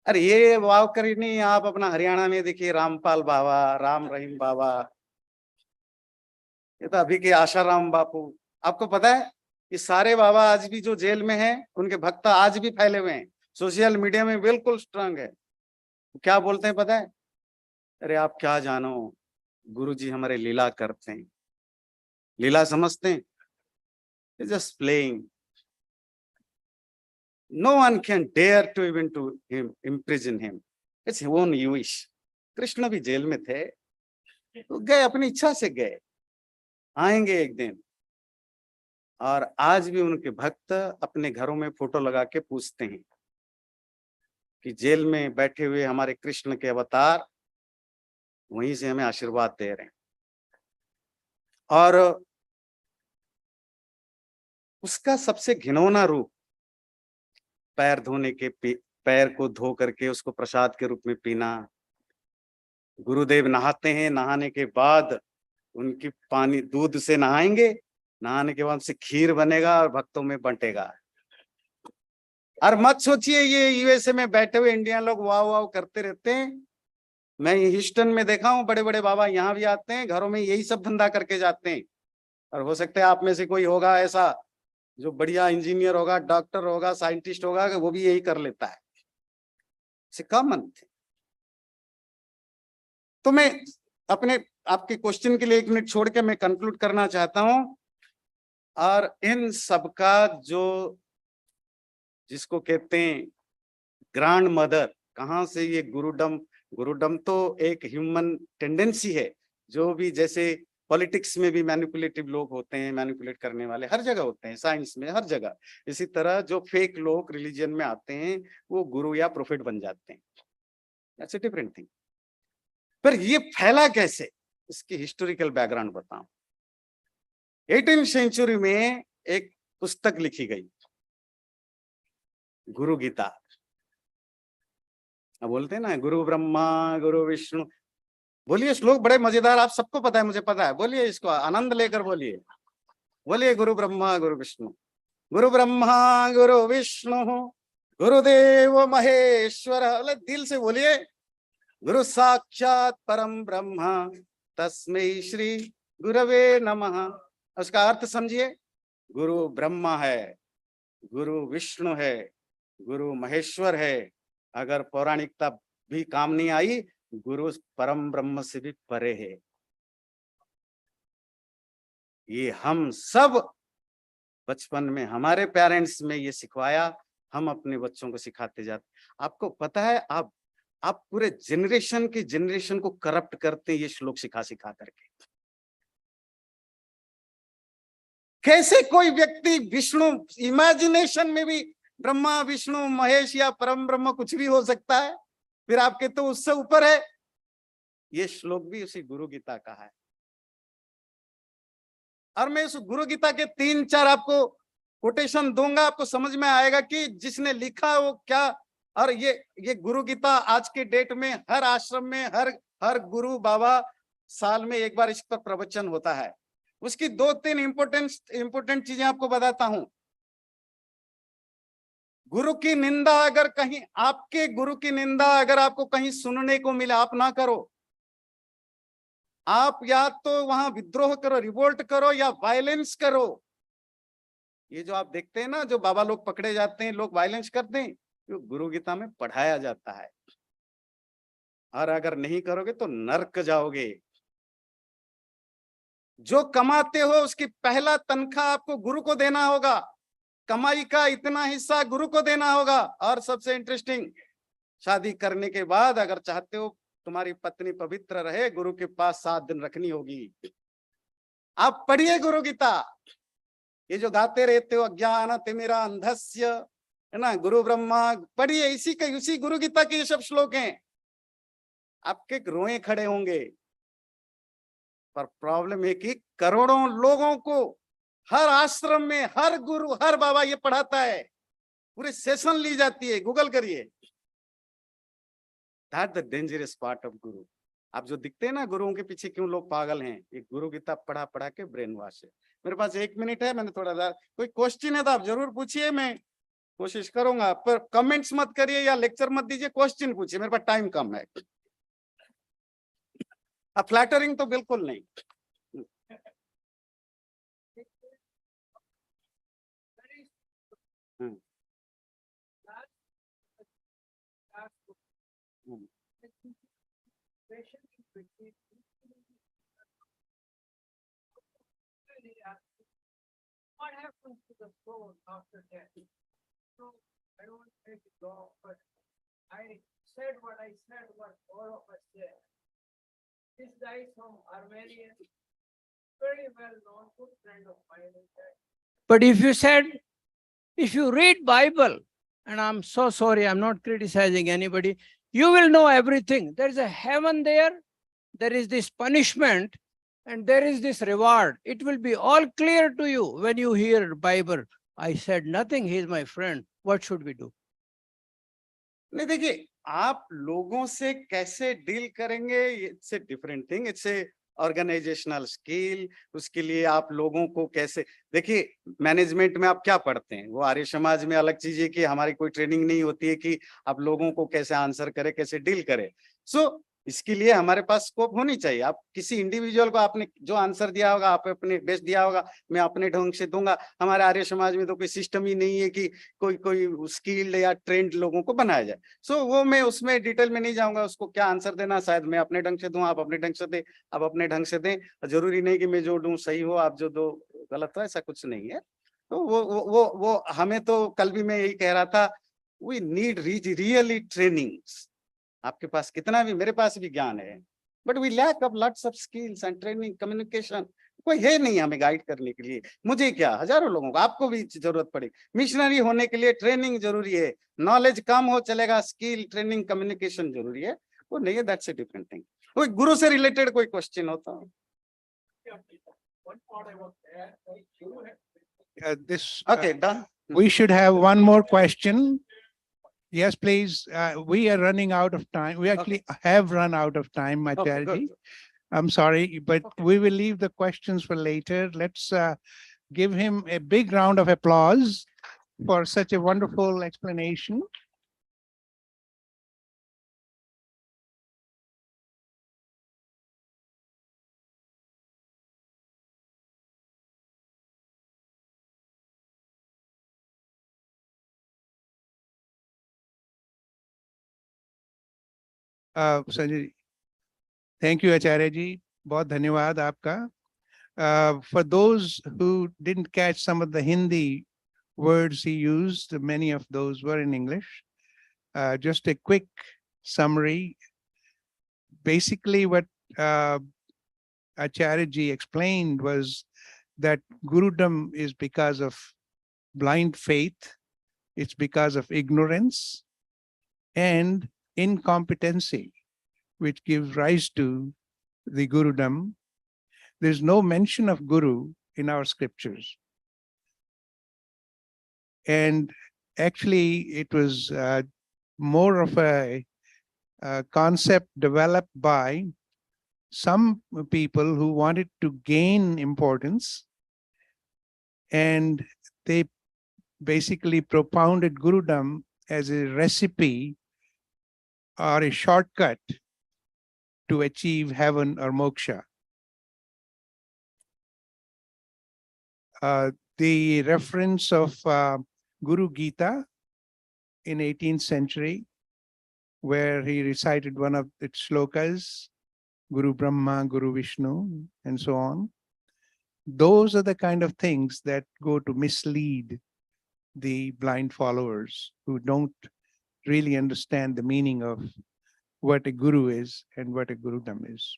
अरे ये वाव करी नहीं, आप अपना हरियाणा में देखिए रामपाल बाबा, राम रहीम बाबा, ये तो अभी के आशाराम बापू। आपको पता है कि सारे बाबा आज भी जो जेल में हैं, उनके भक्त आज भी फैले हुए हैं, सोशल मीडिया में बिल्कुल स्ट्रांग है। क्या बोलते हैं पता है? अरे आप क्या जानो, गुरुजी हमारे लीला करते हैं। लीला समझते हैं? Just playing. No one can dare to even to him imprison him. It's his own wish. Krishna भी जेल में थे, तो गए, अपनी इच्छा से गए, आएंगे एक दिन। और आज भी उनके भक्त अपने घरों में फोटो लगा के पूछते हैं कि जेल में बैठे हुए हमारे कृष्ण के अवतार वहीं से हमें आशीर्वाद दे रहे हैं। और उसका सबसे घिनौना रूप, पैर धोने के, पैर को धो करके उसको प्रसाद के रूप में पीना। गुरुदेव नहाते हैं, नहाने के बाद उनकी पानी दूध से नहाएंगे, नहाने के बाद से खीर बनेगा और भक्तों में बंटेगा। और मत सोचिए ये यूएसए में बैठे हुए इंडियन लोग वाव वाव करते रहते हैं, मैं ह्यूस्टन में देखा हूँ, बड़े बड़े बाबा यहाँ भी आते हैं, घरों में यही सब धंधा करके जाते हैं। और हो सकता है आप में से कोई होगा ऐसा जो बढ़िया इंजीनियर होगा, डॉक्टर होगा, साइंटिस्ट होगा, वो भी यही कर लेता है। कॉमन थे। तो मैं अपने आपके क्वेश्चन के लिए 1 मिनट छोड़ के मैं कंक्लूड करना चाहता हूं। और इन सबका जो जिसको कहते हैं ग्रैंड मदर, कहाँ से ये गुरुडम तो एक ह्यूमन टेंडेंसी है। जो भी जैसे पॉलिटिक्स में भी मैनिपुलेटिव लोग होते हैं, मैनिपुलेट करने वाले हर जगह होते हैं, साइंस में हर जगह। इसी तरह जो फेक लोग रिलीजन में आते हैं वो गुरु या प्रोफेट बन जाते हैं। That's a different thing. पर ये फैला कैसे, इसकी हिस्टोरिकल बैकग्राउंड बताऊं। 18th सेंचुरी में एक पुस्तक लिखी गई, गुरु गीता। अब बोलते हैं ना गुरु ब्रह्मा गुरु विष्णु, बोलिए श्लोक बड़े मजेदार, आप सबको पता है, मुझे पता है, बोलिए इसको आनंद लेकर बोलिए। बोलिए गुरु ब्रह्मा गुरु विष्णु, गुरु ब्रह्मा गुरु विष्णु गुरुदेव महेश्वर। दिल से बोलिए, गुरु साक्षात परम ब्रह्म तस्मै श्री गुरवे नमः। उसका अर्थ समझिए, गुरु ब्रह्मा है, गुरु विष्णु है, गुरु महेश्वर है। अगर पौराणिकता भी काम नहीं आई, गुरु परम ब्रह्म से भी परे है। ये हम सब बचपन में हमारे पेरेंट्स में ये सिखवाया, हम अपने बच्चों को सिखाते जाते। आपको पता है, आप पूरे जनरेशन को करप्ट करते हैं ये श्लोक सिखा करके। कैसे कोई व्यक्ति विष्णु, इमेजिनेशन में भी ब्रह्मा विष्णु महेश या परम ब्रह्म कुछ भी हो सकता है, फिर आपके तो उससे ऊपर है। ये श्लोक भी उसी गुरु गीता का है। और मैं उस गुरु गीता के 3-4 आपको कोटेशन दूंगा, आपको समझ में आएगा कि जिसने लिखा वो क्या। और ये गुरु गीता आज के डेट में हर आश्रम में हर गुरु बाबा साल में एक बार इस पर प्रवचन होता है। उसकी 2-3 इंपोर्टेंट चीजें आपको बताता हूं। गुरु की निंदा अगर कहीं, आपके गुरु की निंदा अगर आपको कहीं सुनने को मिले, आप ना करो। आप या तो वहां विद्रोह करो, रिवोल्ट करो, या वायलेंस करो। ये जो आप देखते हैं ना, जो बाबा लोग पकड़े जाते हैं, लोग वायलेंस करते हैं, जो गुरु गीता में पढ़ाया जाता है। और अगर नहीं करोगे तो नरक जाओगे। जो कमाते हो उसकी पहला तनख्वाह आपको गुरु को देना होगा, कमाई का इतना हिस्सा गुरु को देना होगा। और सबसे इंटरेस्टिंग, शादी करने के बाद अगर चाहते हो तुम्हारी पत्नी पवित्र रहे, गुरु के पास 7 दिन रखनी होगी। आप पढ़िए गुरु गीता। ये जो गाते रहते हो अज्ञान तिमिरा अंधस्य, है ना, गुरु ब्रह्मा, पढ़िए, इसी गुरु गीता के ये सब श्लोक हैं। आपके रोए खड़े होंगे। पर प्रॉब्लम है कि करोड़ों लोगों को हर आश्रम में हर गुरु हर बाबा ये पढ़ाता है, पूरे सेशन ली जाती है, गूगल करिए। That the dangerous part of गुरु। आप जो दिखते हैं ना गुरुओं के पीछे क्यों लोग पागल हैं, ये गुरु गीता पढ़ा के ब्रेन वॉश है। मेरे पास 1 मिनट है, मैंने थोड़ा सा, कोई क्वेश्चन है तो आप जरूर पूछिए, मैं कोशिश करूंगा। पर कमेंट्स मत करिए या लेक्चर मत दीजिए, क्वेश्चन पूछिए, मेरे पास टाइम कम है। अब फ्लैटरिंग तो बिल्कुल नहीं। What happens to the soul after death? So I don't take it long, but I said what all of us said. This guy from Armenia, very well known, good friend of mine. But if you read Bible, and I'm so sorry, I'm not criticizing anybody, you will know everything. There is a heaven there is this punishment, and there is this reward. It will be all clear to you when you hear Bible. I said nothing, he is my friend. What should we do? नहीं, देखिए, आप लोगों से कैसे deal करेंगे, it's a different thing, it's a organizational skill. उसके लिए आप लोगों को कैसे, देखिए मैनेजमेंट में आप क्या पढ़ते हैं, वो आर्य समाज में अलग चीज है कि हमारी कोई ट्रेनिंग नहीं होती है कि आप लोगों को कैसे आंसर करे, कैसे डील करे। सो इसके लिए हमारे पास स्कोप होनी चाहिए। आप किसी इंडिविजुअल को आपने जो आंसर दिया होगा, आप अपने बेस्ट दिया होगा, मैं अपने ढंग से दूंगा। हमारे आर्य समाज में तो कोई सिस्टम ही नहीं है कि कोई कोई स्किल्ड या ट्रेंड लोगों को बनाया जाए। सो वो मैं उसमें डिटेल में नहीं जाऊंगा, उसको क्या आंसर देना, शायद मैं अपने ढंग से दूं, आप अपने ढंग से दें, आप अपने ढंग से दें। जरूरी नहीं कि मैं जो दूं सही हो, आप जो दो गलत हो, ऐसा कुछ नहीं है। तो वो हमें तो कल भी मैं यही कह रहा था, वी नीड रियली ट्रेनिंग्स। आपके पास कितना भी, मेरे पास भी ज्ञान है, but we lack of lots of skills and training, communication. कोई है नहीं हमें गाइड करने के लिए। मुझे क्या, हजारों लोगों को, आपको भी जरूरत पड़े। मिशनरी होने के लिए ट्रेनिंग जरूरी है। नॉलेज कम हो चलेगा, स्किल, ट्रेनिंग, कम्युनिकेशन जरूरी है। वो नहीं है, दैट्स अ डिफरेंट थिंग। कोई गुरु से रिलेटेड कोई क्वेश्चन होता है? Okay, done. We should have one more question. Yes, please. We are running out of time. We actually have run out of time, Okay, Acharya good. ji. I'm sorry, but we will leave the questions for later. Let's give him a big round of applause for such a wonderful explanation. Sanjay ji, thank you, Acharya ji. बहुत धन्यवाद आपका. For those who didn't catch some of the Hindi words he used, many of those were in English. Just a quick summary. Basically, what Acharya ji explained was that Gurudom is because of blind faith, it's because of ignorance and incompetency, which gives rise to the Gurudom. There's no mention of Guru in our scriptures. And actually, it was more of a concept developed by some people who wanted to gain importance, and they basically propounded Gurudom as a recipe or a shortcut to achieve heaven or moksha. The reference of Guru Gita in 18th century, where he recited one of its shlokas, Guru Brahma, Guru Vishnu, and so on. Those are the kind of things that go to mislead the blind followers who don't really understand the meaning of what a guru is and what a gurudom is.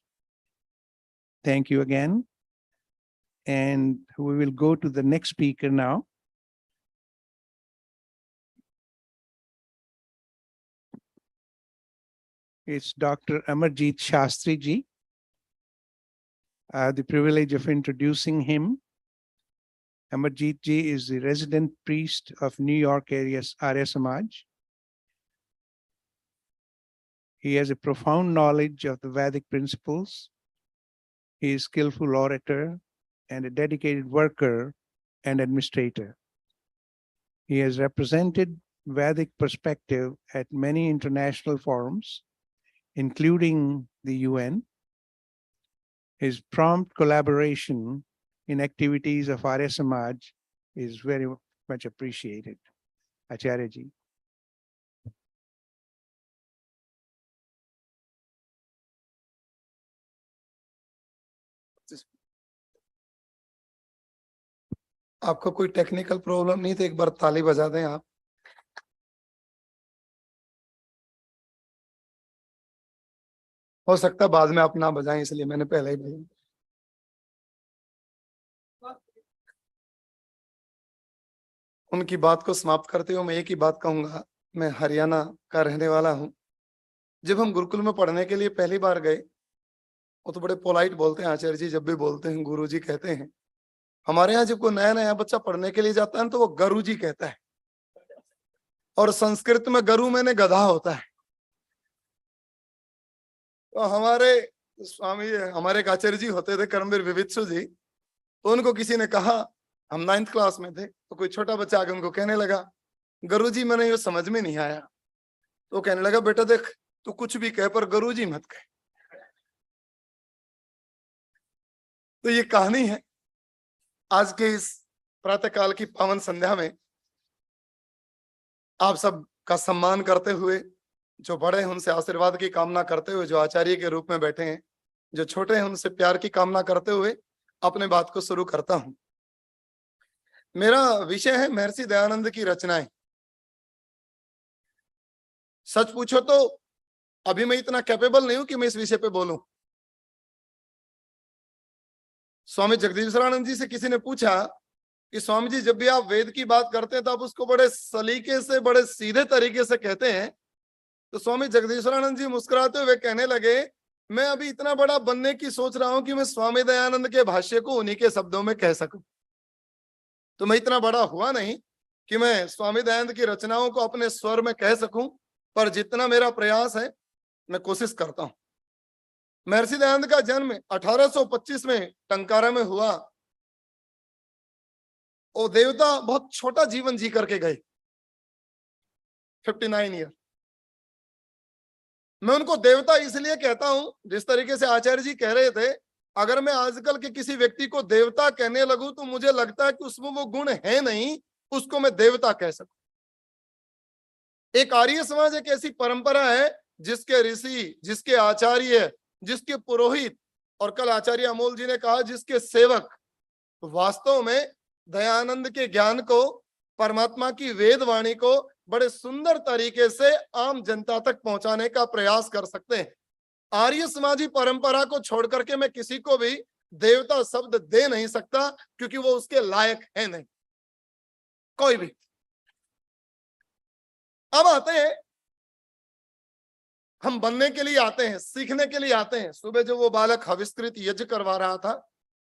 Thank you again. And we will go to the next speaker now. It's Dr. Amarjeet Shastri ji. The privilege of introducing him. Amarjeet ji is the resident priest of New York area's Arya Samaj. He has a profound knowledge of the Vedic principles. He is a skillful orator and a dedicated worker and administrator. He has represented Vedic perspective at many international forums, including the UN. His prompt collaboration in activities of Arya Samaj is very much appreciated. Acharya ji. आपको कोई technical problem नहीं तो एक बार ताली बजा दें आप. हो सकता है बाद में आप ना बजाएं, इसलिए मैंने पहले ही बजाया. उनकी बात को समाप्त करते हुए मैं एक ही बात कहूंगा. मैं हरियाणा का रहने वाला हूं. जब हम गुरुकुल में पढ़ने के लिए पहली बार गए, वो तो बड़े पोलाइट बोलते हैं आचार्य जी, जब भी बोलते हैं गुरु जी कहते हैं. हमारे यहाँ जब कोई नया नया बच्चा पढ़ने के लिए जाता है तो वो गरु जी कहता है, और संस्कृत में गरु मैंने गधा होता है. तो हमारे स्वामी, हमारे एक आचार्य जी होते थे कर्मवीर विवित्सु जी, तो उनको किसी ने कहा, हम 9th क्लास में थे, तो कोई छोटा बच्चा आके उनको कहने लगा, गरु जी मैंने ये समझ में नहीं आया. तो कहने लगा, बेटा देख, तू कुछ भी कह पर गरु जी मत कह. तो ये कहानी है आज के इस प्रातःकाल की पावन संध्या में आप सब का सम्मान करते हुए, जो बड़े हैं उनसे आशीर्वाद की कामना करते हुए, जो आचार्य के रूप में बैठे हैं, जो छोटे हैं उनसे प्यार की कामना करते हुए अपने बात को शुरू करता हूं। मेरा विषय है महर्षि दयानंद की रचनाएं। सच पूछो तो अभी मैं इतना कैपेबल नहीं हूं कि मैं इस विषय पे बोलूं। स्वामी जगदीश्वरानंद जी से किसी ने पूछा कि स्वामी जी, जब भी आप वेद की बात करते हैं तो आप उसको बड़े सलीके से, बड़े सीधे तरीके से कहते हैं। तो स्वामी जगदीश्वरानंद जी मुस्कुराते हुए कहने लगे, मैं अभी इतना बड़ा बनने की सोच रहा हूं कि मैं स्वामी दयानंद के भाष्य को उन्हीं के शब्दों में कह सकूं। तो मैं इतना बड़ा हुआ नहीं कि मैं स्वामी दयानंद की रचनाओं को अपने स्वर में कह सकूं, पर जितना मेरा प्रयास है मैं कोशिश करता हूं। महर्षि दयानंद का जन्म 1825 में टंकारा में हुआ। वो देवता बहुत छोटा जीवन जी करके गए, 59 ईयर। मैं उनको देवता इसलिए कहता हूं, जिस तरीके से आचार्य जी कह रहे थे, अगर मैं आजकल के किसी व्यक्ति को देवता कहने लगूं तो मुझे लगता है कि उसमें वो गुण है नहीं, उसको मैं देवता कह सकूं। एक आर्य समाज एक ऐसी परंपरा है जिसके ऋषि, जिसके आचार्य, जिसके पुरोहित, और कल आचार्य अमोल जी ने कहा जिसके सेवक वास्तव में दयानंद के ज्ञान को, परमात्मा की वेद वाणी को बड़े सुंदर तरीके से आम जनता तक पहुंचाने का प्रयास कर सकते हैं। आर्य समाजी परंपरा को छोड़ करके मैं किसी को भी देवता शब्द दे नहीं सकता, क्योंकि वो उसके लायक है नहीं, कोई भी। अब आते हैं, हम बनने के लिए आते हैं, सीखने के लिए आते हैं। सुबह जो वो बालक हविष्कृत यज्ञ करवा रहा था,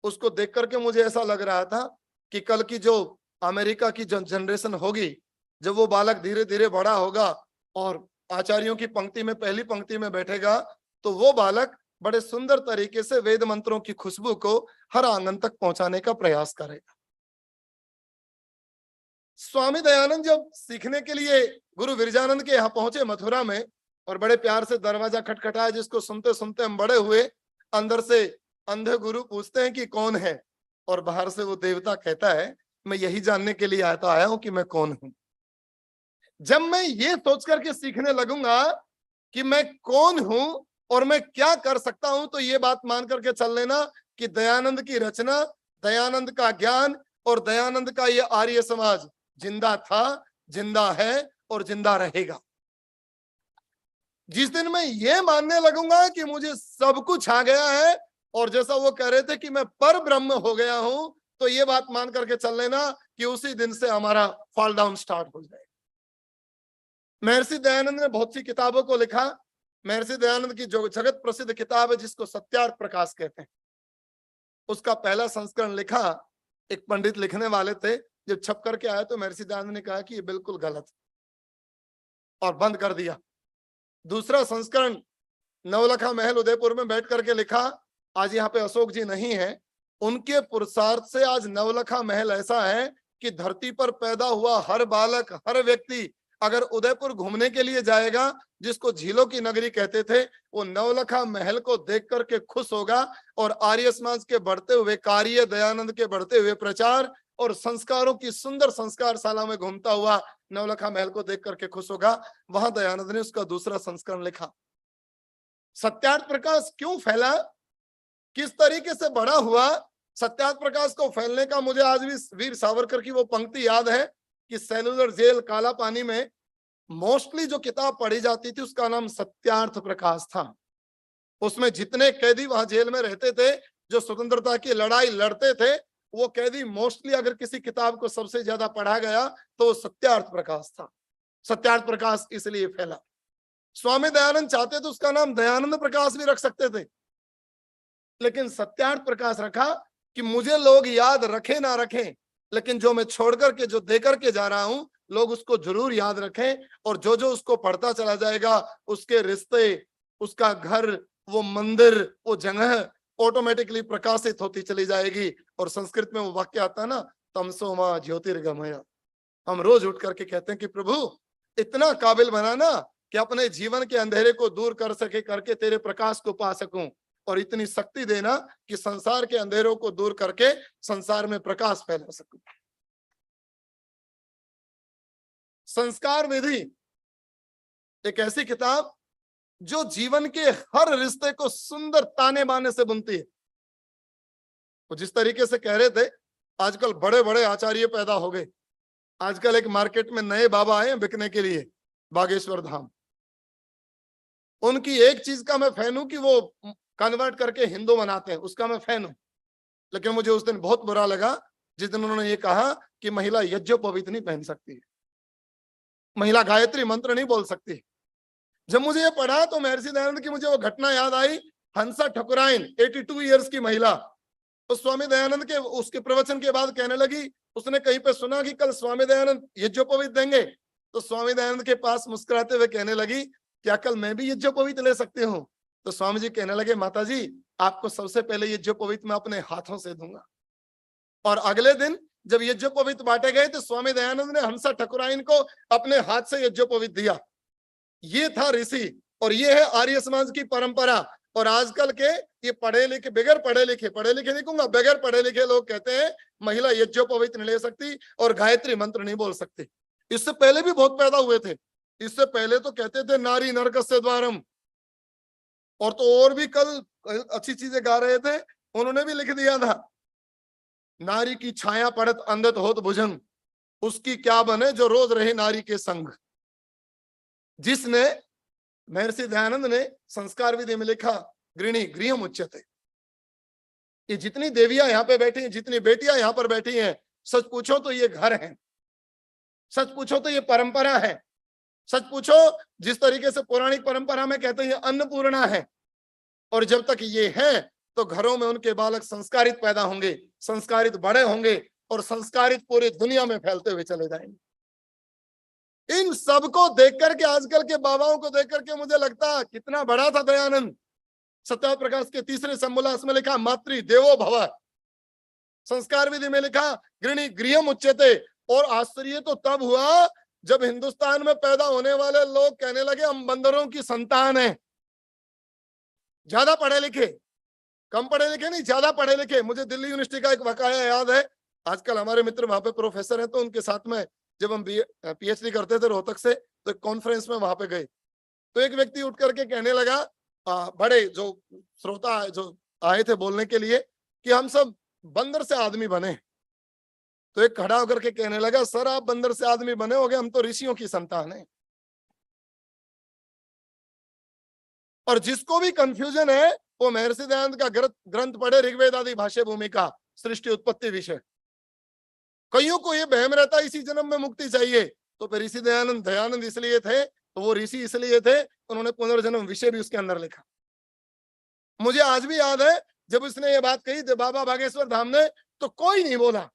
उसको देख करके मुझे ऐसा लग रहा था कि कल की जो अमेरिका की जनरेशन होगी, जब वो बालक धीरे धीरे बड़ा होगा और आचार्यों की पंक्ति में, पहली पंक्ति में बैठेगा, तो वो बालक बड़े सुंदर तरीके से वेद मंत्रों की खुशबू को हर आंगन तक पहुंचाने का प्रयास करेगा। स्वामी दयानंद जब सीखने के लिए गुरु विरजानंद के यहाँ पहुंचे मथुरा में, और बड़े प्यार से दरवाजा खटखटाया, जिसको सुनते सुनते हम बड़े हुए। अंदर से अंधे गुरु पूछते हैं कि कौन है, और बाहर से वो देवता कहता है, मैं यही जानने के लिए आया हूं कि मैं कौन हूं। जब मैं ये सोच करके सीखने लगूंगा कि मैं कौन हूं और मैं क्या कर सकता हूं, तो ये बात मान करके चल लेना कि दयानंद की रचना, दयानंद का ज्ञान और दयानंद का ये आर्य समाज जिंदा था, जिंदा है और जिंदा रहेगा। जिस दिन मैं ये मानने लगूंगा कि मुझे सब कुछ आ गया है, और जैसा वो कह रहे थे कि मैं पर ब्रह्म हो गया हूं, तो ये बात मान करके चल लेना कि उसी दिन से हमारा फॉल डाउन स्टार्ट हो जाएगा। महर्षि दयानंद ने बहुत सी किताबों को लिखा। महर्षि दयानंद की जो जगत प्रसिद्ध किताब है, जिसको सत्यार्थ प्रकाश कहते हैं, उसका पहला संस्करण लिखा। एक पंडित लिखने वाले थे, जब छप करके आया तो महर्षि दयानंद ने कहा कि ये बिल्कुल गलत, और बंद कर दिया। दूसरा संस्करण नवलखा महल उदयपुर में बैठ करके लिखा। आज यहाँ पे अशोक जी नहीं है, उनके पुरुषार्थ से आज नवलखा महल ऐसा है कि धरती पर पैदा हुआ हर बालक, हर व्यक्ति अगर उदयपुर घूमने के लिए जाएगा, जिसको झीलों की नगरी कहते थे, वो नवलखा महल को देख करके खुश होगा, और आर्य समाज के बढ़ते हुए कार्य, दयानंद के बढ़ते हुए प्रचार और संस्कारों की सुंदर संस्कारशाला में घूमता हुआ नवलखा महल को देख करके खुश होगा। वहां दयानंद ने उसका दूसरा संस्करण लिखा। सत्यार्थ प्रकाश क्यों फैला, किस तरीके से बड़ा हुआ, सत्यार्थ प्रकाश को फैलने का मुझे आज भी वीर सावरकर की वो पंक्ति याद है कि सेलुलर जेल काला पानी में मोस्टली जो किताब पढ़ी जाती थी उसका नाम सत्यार्थ प्रकाश था। उसमें जितने कैदी वहां जेल में रहते थे, जो स्वतंत्रता की लड़ाई लड़ते थे, वो कैदी मोस्टली अगर किसी किताब को सबसे ज्यादा पढ़ा गया तो वो सत्यार्थ प्रकाश था। सत्यार्थ प्रकाश इसलिए फैला। स्वामी दयानंद चाहते तो उसका नाम दयानंद प्रकाश भी रख सकते थे, लेकिन सत्यार्थ प्रकाश रखा कि मुझे लोग याद रखे ना रखें, लेकिन जो मैं छोड़ करके, जो दे करके जा रहा हूं, लोग उसको जरूर याद रखें। और जो जो उसको पढ़ता चला जाएगा, उसके रिश्ते, उसका घर, वो मंदिर, वो जगह ऑटोमेटिकली प्रकाशित होती चली जाएगी। और संस्कृत में वो वाक्य आता है ना, तमसो मां ज्योतिर्गमय। हम रोज उठ करके कहते हैं कि प्रभु इतना काबिल बनाना कि अपने जीवन के अंधेरे को दूर कर सके, करके तेरे प्रकाश को पा सकूं। और इतनी शक्ति देना कि संसार के अंधेरों को दूर करके संसार में प्रकाश फैला सकूं। संस्कार विधि एक ऐसी किताब जो जीवन के हर रिश्ते को सुंदर ताने बाने से बुनती है। वो जिस तरीके से कह रहे थे, आजकल बड़े बड़े आचार्य पैदा हो गए। आजकल एक मार्केट में नए बाबा आए हैं बिकने के लिए, बागेश्वर धाम। उनकी एक चीज का मैं फैन हूं कि वो कन्वर्ट करके हिंदू बनाते हैं, उसका मैं फैन हूं। लेकिन मुझे उस दिन बहुत बुरा लगा जिस दिन उन्होंने ये कहा कि महिला यज्ञोपवीत नहीं पहन सकती, महिला गायत्री मंत्र नहीं बोल सकती। जब मुझे ये पढ़ा तो महर्षि दयानंद की मुझे वो घटना याद आई। हंसा ठकुराइन 82 इयर्स की महिला, तो स्वामी दयानंद के उसके प्रवचन के बाद कहने लगी, उसने कहीं पे सुना कि कल स्वामी दयानंद यज्ञोपवीत देंगे, तो स्वामी दयानंद के पास मुस्कुराते हुए कहने लगी, क्या कल मैं भी यज्ञोपवीत ले सकती हूँ? तो स्वामी जी कहने लगे, माता जी आपको सबसे पहले यज्ञोपवीत मैं अपने हाथों से दूंगा। और अगले दिन जब यज्ञोपवीत बांटे गए तो स्वामी दयानंद ने हंसा ठकुराइन को अपने हाथ से यज्ञोपवीत दिया। ये था ऋषि और ये है आर्य समाज की परंपरा। और आजकल के ये पढ़े लिखे पढ़े लिखे नहीं कहूंगा, बगैर पढ़े लिखे लोग कहते हैं महिला यज्ञोपवीत नहीं ले सकती और गायत्री मंत्र नहीं बोल सकती। इससे पहले भी बहुत पैदा हुए थे। इससे पहले तो कहते थे नारी नरकस्य द्वारम, और तो और भी कल अच्छी चीजें गा रहे थे, उन्होंने भी लिख दिया था, नारी की छाया पड़त अंधत होत भुजंग, उसकी क्या बने जो रोज रहे नारी के संग। जिसने महर्षि दयानंद ने संस्कार विधि में लिखा, गृणी गृहम उच्यते। ये जितनी देवियां यहाँ पे बैठी हैं, जितनी बेटियां यहाँ पर बैठी हैं, सच पूछो तो ये घर है, सच पूछो तो ये परंपरा है, सच पूछो जिस तरीके से पौराणिक परंपरा में कहते हैं ये अन्नपूर्णा है। और जब तक ये है तो घरों में उनके बालक संस्कारित पैदा होंगे, संस्कारित बड़े होंगे और संस्कारित पूरी दुनिया में फैलते हुए चले जाएंगे। इन सबको देख करके, आजकल के बाबाओं को देख करके मुझे लगता कितना बड़ा था दयानंद। सत्या प्रकाश के तीसरे सम्बोलास में लिखा मातृ देवो भव, संस्कार विधि में लिखा गृणी गृहम उच्यते। और आश्चर्य तो तब हुआ जब हिंदुस्तान में पैदा होने वाले लोग कहने लगे हम बंदरों की संतान हैं। ज्यादा पढ़े लिखे, कम पढ़े लिखे नहीं, ज्यादा पढ़े लिखे। मुझे दिल्ली यूनिवर्सिटी का एक वाकया याद है। आजकल हमारे मित्र वहां पे प्रोफेसर हैं, तो उनके साथ में जब हम पीएचडी करते थे रोहतक से, तो एक कॉन्फ्रेंस में वहां पे गए, तो एक व्यक्ति उठ करके कहने लगा, बड़े जो श्रोता जो आए थे बोलने के लिए, कि हम सब बंदर से आदमी बने। तो एक खड़ा होकर के कहने लगा, सर आप बंदर से आदमी बने होगे, हम तो ऋषियों की संतान है। और जिसको भी कंफ्यूजन है वो महर्षि दयानंद का ग्रंथ पढ़े, ऋग्वेद आदि भाष्य भूमिका, सृष्टि उत्पत्ति विषय। कईयों को ये बहम रहता है इसी जन्म में मुक्ति चाहिए, तो फिर ऋषि दयानंद इसलिए थे, तो वो ऋषि इसलिए थे, उन्होंने पुनर्जन्म विषय भी उसके अंदर लिखा। मुझे आज भी याद है जब उसने ये बात कही थी बाबा बागेश्वर धाम ने, तो कोई नहीं बोला।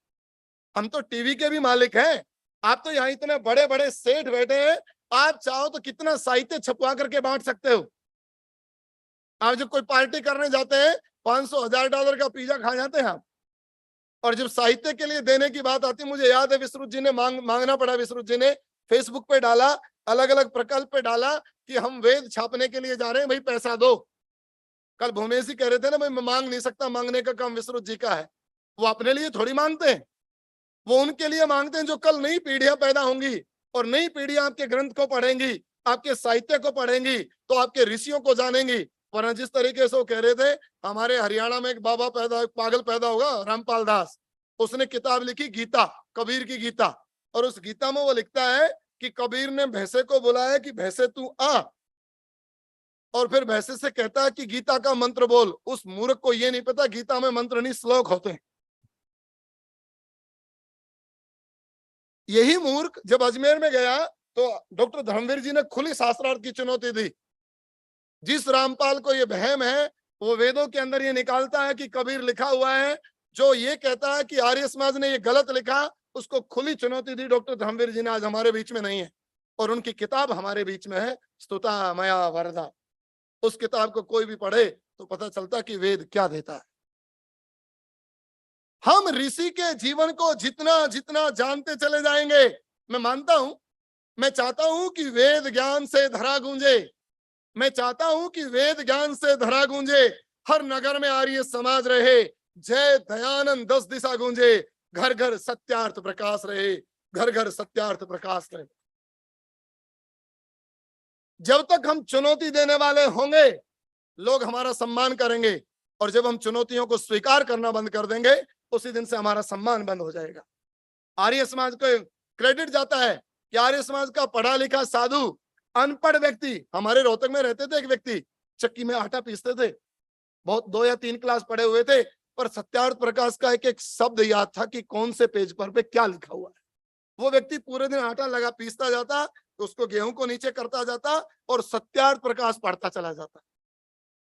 हम तो टीवी के भी मालिक हैं, आप तो यहाँ इतने बड़े बड़े सेठ बैठे हैं, आप चाहो तो कितना साहित्य छपवा करके बांट सकते हो। आप जब कोई पार्टी करने जाते हैं $500,000 का पिज्जा खा जाते हैं आप। और जब साहित्य के लिए देने की बात आती, मुझे याद है विश्रुत जी ने मांगना पड़ा, विश्रुत जी ने फेसबुक पे डाला, अलग अलग प्रकल्प पे डाला कि हम वेद छापने के लिए जा रहे हैं, भाई पैसा दो। कल भूमेश जी कह रहे थे ना, भाई मैं मांग नहीं सकता, मांगने का काम विश्रुत जी का है। वो अपने लिए थोड़ी मांगते हैं, वो उनके लिए मांगते हैं जो कल नई पीढ़ियां पैदा होंगी, और नई पीढ़ियां आपके ग्रंथ को पढ़ेंगी, आपके साहित्य को पढ़ेंगी, तो आपके ऋषियों को जानेंगी। वरना जिस तरीके से वो कह रहे थे, हमारे हरियाणा में एक बाबा पागल पैदा होगा, रामपाल दास, उसने किताब लिखी गीता, कबीर की गीता। और उस गीता में वो लिखता है कि कबीर ने भैंसे को बुलाया कि भैंसे तू आ, और फिर भैंसे से कहता है कि गीता का मंत्र बोल। उस मूर्ख को ये नहीं पता गीता में मंत्र नहीं श्लोक होते हैं। यही मूर्ख जब अजमेर में गया तो डॉक्टर धर्मवीर जी ने खुली शास्त्रार्थ की चुनौती दी। जिस रामपाल को ये बहम है, वो वेदों के अंदर ये निकालता है कि कबीर लिखा हुआ है, जो ये कहता है कि आर्य समाज ने ये गलत लिखा, उसको खुली चुनौती दी डॉक्टर धर्मवीर जी ने। आज हमारे बीच में नहीं है और उनकी किताब हमारे बीच में है, स्तुता मया वरदा। उस किताब को कोई भी पढ़े तो पता चलता कि वेद क्या देता है। हम ऋषि के जीवन को जितना जितना जानते चले जाएंगे, मैं मानता हूं, मैं चाहता हूं कि वेद ज्ञान से धरा गूंजे, मैं चाहता हूं कि वेद ज्ञान से धरा गूंजे। हर नगर में आर्य समाज रहे, जय दयानंद 10 दिशा गूंजे, घर घर सत्यार्थ प्रकाश रहे, घर घर सत्यार्थ प्रकाश रहे। जब तक हम चुनौती देने वाले होंगे लोग हमारा सम्मान करेंगे, और जब हम चुनौतियों को स्वीकार करना बंद कर देंगे उसी दिन से हमारा सम्मान बंद हो जाएगा। आर्य समाज को क्रेडिट जाता है कि आर्य समाज का पढ़ा लिखा साधु अनपढ़ व्यक्ति, हमारे रोहतक में रहते थे एक व्यक्ति, चक्की में आटा पीसते थे, बहुत 2 या 3 क्लास पढ़े हुए थे, पर सत्यार्थ प्रकाश का एक शब्द याद था कि कौन से पेज पर पे क्या लिखा हुआ है। वो व्यक्ति पूरे दिन आटा लगा पीसता जाता, तो उसको गेहूं को नीचे करता जाता और सत्यार्थ प्रकाश पढ़ता चला जाता।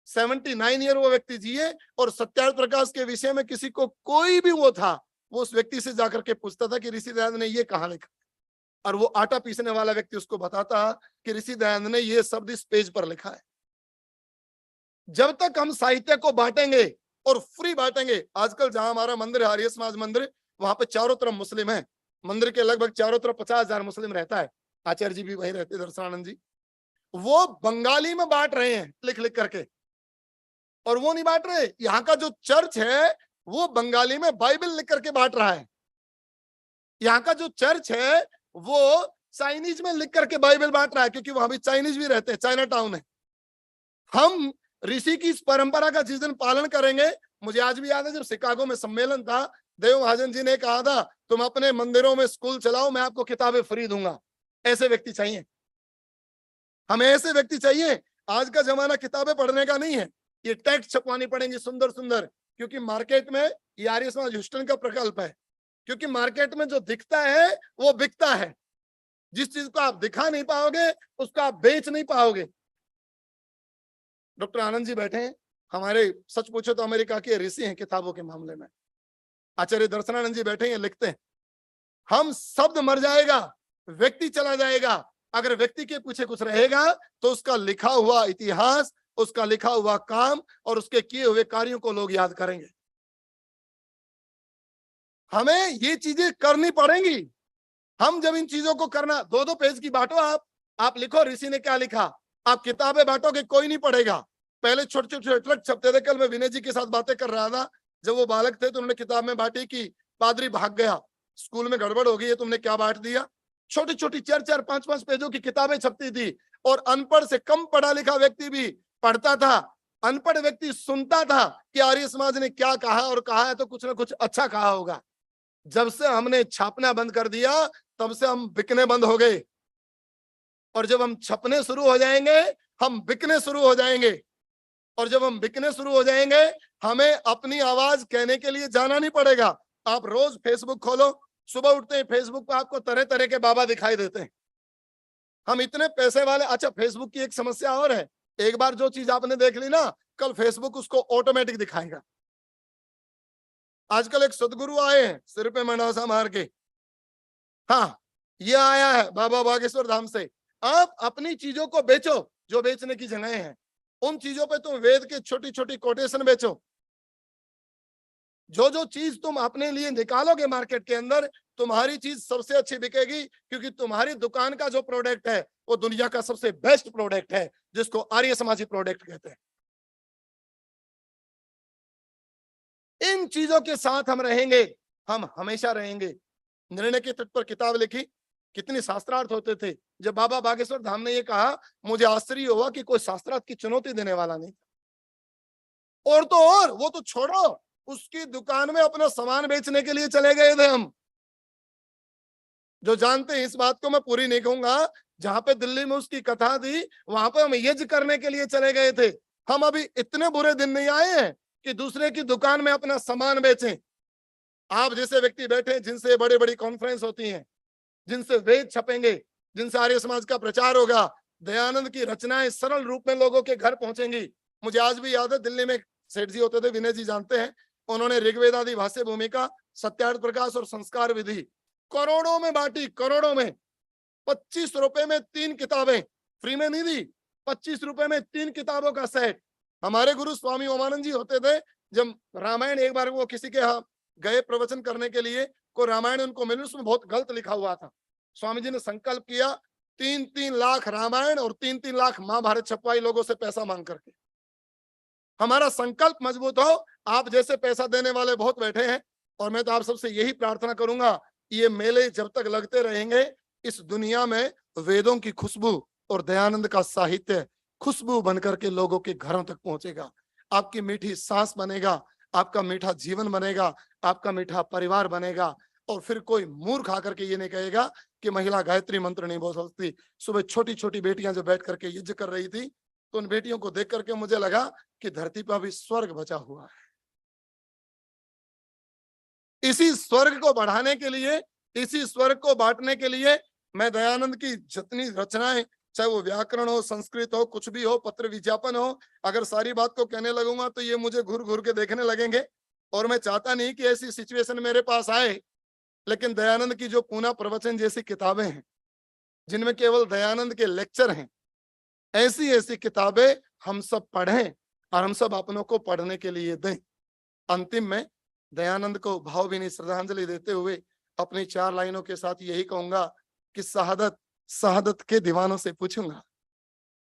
79 ईयर वो व्यक्ति जिए, और सत्यार्थ प्रकाश के विषय में किसी को कोई भी वो था, वो उस व्यक्ति से जाकर के पूछता था कि ऋषि दयानंद ने ये कहाँ लिखा, और वो आटा पीसने वाला व्यक्ति उसको बताता कि ऋषि दयानंद ने ये शब्द इस पेज पर लिखा है। जब तक हम साहित्य को बांटेंगे और फ्री बांटेंगे, आजकल जहां हमारा मंदिर है आर्य समाज मंदिर, वहां पे चारों तरफ मुस्लिम है, मंदिर के लगभग चारों तरफ 50,000 मुस्लिम रहता है, आचार्य जी भी वहीं रहते, दर्शनानंद जी, वो बंगाली में बांट रहे हैं लिख लिख करके, और वो नहीं बांट रहे, यहाँ का जो चर्च है वो बंगाली में बाइबल लिख करके बांट रहा है, यहाँ का जो चर्च है वो चाइनीज में लिख करके बाइबल बांट रहा है, क्योंकि वहां भी चाइनीज भी रहते हैं, चाइना टाउन है। हम ऋषि की इस परंपरा का जिस दिन पालन करेंगे, मुझे आज भी याद है जब शिकागो में सम्मेलन था, देव महाजन जी ने कहा था तुम अपने मंदिरों में स्कूल चलाओ, मैं आपको किताबें फ्री दूंगा। ऐसे व्यक्ति चाहिए, हमें ऐसे व्यक्ति चाहिए। आज का जमाना किताबें पढ़ने का नहीं है, ये टेक्स्ट छपवानी पड़ेंगी सुंदर सुंदर, क्योंकि मार्केट में ये आर्य समाज ह्यूस्टन का प्रकल्प है, क्योंकि मार्केट में जो दिखता है वो बिकता है। जिस चीज को आप दिखा नहीं पाओगे उसको आप बेच नहीं पाओगे। डॉक्टर आनंद जी बैठे हैं, हमारे सच पूछो तो अमेरिका के ऋषि हैं किताबों के मामले में। आचार्य दर्शनानंद जी बैठे हैं, लिखते हैं हम शब्द मर जाएगा, व्यक्ति चला जाएगा, अगर व्यक्ति के पीछे कुछ रहेगा तो उसका लिखा हुआ इतिहास, उसका लिखा हुआ काम और उसके किए हुए कार्यों को लोग याद करेंगे। हमें ये चीजें करनी पड़ेंगी। हम जब इन चीजों को करना, 2-2 पेज की बांटो, आप लिखो ऋषि ने क्या लिखा, आप किताबें बांटोगे कोई नहीं पढ़ेगा। पहले छोटे छोटे छपते थे। कल मैं विनय जी के साथ बातें कर रहा था, जब वो बालक थे तो उन्होंने किताब में बांटी कि पादरी भाग गया, स्कूल में गड़बड़ हो गई है, तुमने क्या बांट दिया। छोटी छोटी 4-4, 5-5 पेजों की किताबें छपती थी, और अनपढ़ से कम पढ़ा लिखा व्यक्ति भी पढ़ता था। अनपढ़ व्यक्ति सुनता था कि आर्य समाज ने क्या कहा, और कहा है तो कुछ ना कुछ अच्छा कहा होगा। जब से हमने छापना बंद कर दिया तब से हम बिकने बंद हो गए, और जब हम छपने शुरू हो जाएंगे हम बिकने शुरू हो जाएंगे, और जब हम बिकने शुरू हो जाएंगे हमें अपनी आवाज कहने के लिए जाना नहीं पड़ेगा। आप रोज फेसबुक खोलो, सुबह उठते हैं फेसबुक पर आपको तरह तरह के बाबा दिखाई देते हैं। हम इतने पैसे वाले। अच्छा, फेसबुक की एक समस्या और है, एक बार जो चीज आपने देख ली ना, कल फेसबुक उसको ऑटोमेटिक दिखाएगा। आजकल एक सदगुरु आए हैं सिर पे मंडासा मार के, हाँ ये आया है बाबा बागेश्वर धाम से। आप अपनी चीजों को बेचो, जो बेचने की जगह है उन चीजों पे तुम वेद के छोटी छोटी कोटेशन बेचो। जो जो चीज तुम अपने लिए निकालोगे मार्केट के अंदर, तुम्हारी चीज सबसे अच्छी बिकेगी, क्योंकि तुम्हारी दुकान का जो प्रोडक्ट है वो दुनिया का सबसे बेस्ट प्रोडक्ट है, जिसको आर्य समाजी प्रोडक्ट कहते हैं। इन चीजों के साथ हम रहेंगे, हम हमेशा रहेंगे। निर्णय के तट पर किताब लिखी, कितने शास्त्रार्थ होते थे। जब बाबा बागेश्वर धाम ने ये कहा, मुझे आश्चर्य हुआ कि कोई शास्त्रार्थ की चुनौती देने वाला नहीं। और तो और, वो तो छोड़ो, उसकी दुकान में अपना सामान बेचने के लिए चले गए थे हम। जो जानते हैं इस बात को मैं पूरी नहीं कहूंगा, जहां पे दिल्ली में उसकी कथा थी वहां पे हम यज्ञ करने के लिए चले गए थे। हम अभी इतने बुरे दिन नहीं आए हैं कि दूसरे की दुकान में अपना सामान बेचें। आप जैसे व्यक्ति बैठे जिनसे बड़ी बड़ी कॉन्फ्रेंस होती हैं, जिनसे वेद छपेंगे, जिनसे आर्य समाज का प्रचार होगा, दयानंद की रचनाएं सरल रूप में लोगों के घर पहुंचेंगी। मुझे आज भी याद है, दिल्ली में सेठ जी होते थे, विनय जी जानते हैं, उन्होंने ऋग्वेदादि भाष्य भूमिका, सत्यार्थ प्रकाश और संस्कार विधि करोड़ों में बांटी, करोड़ों में। 25 रुपए में 3 किताबें, फ्री में नहीं दी, 25 रुपए में 3 किताबों का सेट। हमारे गुरु स्वामी ओमानंद जी होते थे, जब रामायण एक बार वो किसी के यहाँ गए प्रवचन करने के लिए, को रामायण उनको मिली, उसमें बहुत गलत लिखा हुआ था। स्वामी जी ने संकल्प किया 3-3 लाख रामायण और 3-3 लाख महाभारत छपवाई लोगों से पैसा मांग करके। हमारा संकल्प मजबूत हो। आप जैसे पैसा देने वाले बहुत बैठे हैं, और मैं तो आप सबसे यही प्रार्थना करूंगा, ये मेले जब तक लगते रहेंगे, इस दुनिया में वेदों की खुशबू और दयानंद का साहित्य खुशबू बनकर के लोगों के घरों तक पहुंचेगा। आपकी मीठी सांस बनेगा, आपका मीठा जीवन बनेगा, आपका मीठा परिवार बनेगा। और फिर कोई मूर्ख आकर के ये नहीं कहेगा कि महिला गायत्री मंत्र नहीं बोल सकती। सुबह छोटी छोटी बेटियां जो बैठ करके यज्ञ कर रही थी, तो उन बेटियों को देख करके मुझे लगा कि धरती पर अभी स्वर्ग बचा हुआ है। इसी स्वर्ग को बढ़ाने के लिए, इसी स्वर्ग को बांटने के लिए मैं दयानंद की जितनी रचनाएं, चाहे वो व्याकरण हो, संस्कृत हो, कुछ भी हो, पत्र विज्ञापन हो, अगर सारी बात को कहने लगूंगा तो ये मुझे घूर घूर के देखने लगेंगे। और मैं चाहता नहीं कि ऐसी सिचुएशन मेरे पास आए। लेकिन दयानंद की जो पूना प्रवचन जैसी किताबें हैं, जिनमें केवल दयानंद के लेक्चर हैं, ऐसी ऐसी किताबें हम सब पढ़ें और हम सब अपनों को पढ़ने के लिए दें। अंतिम में दयानंद को भावभीनी श्रद्धांजलि देते हुए अपनी 4 लाइनों के साथ यही कहूंगा कि शहादत के दीवानों से पूछूंगा,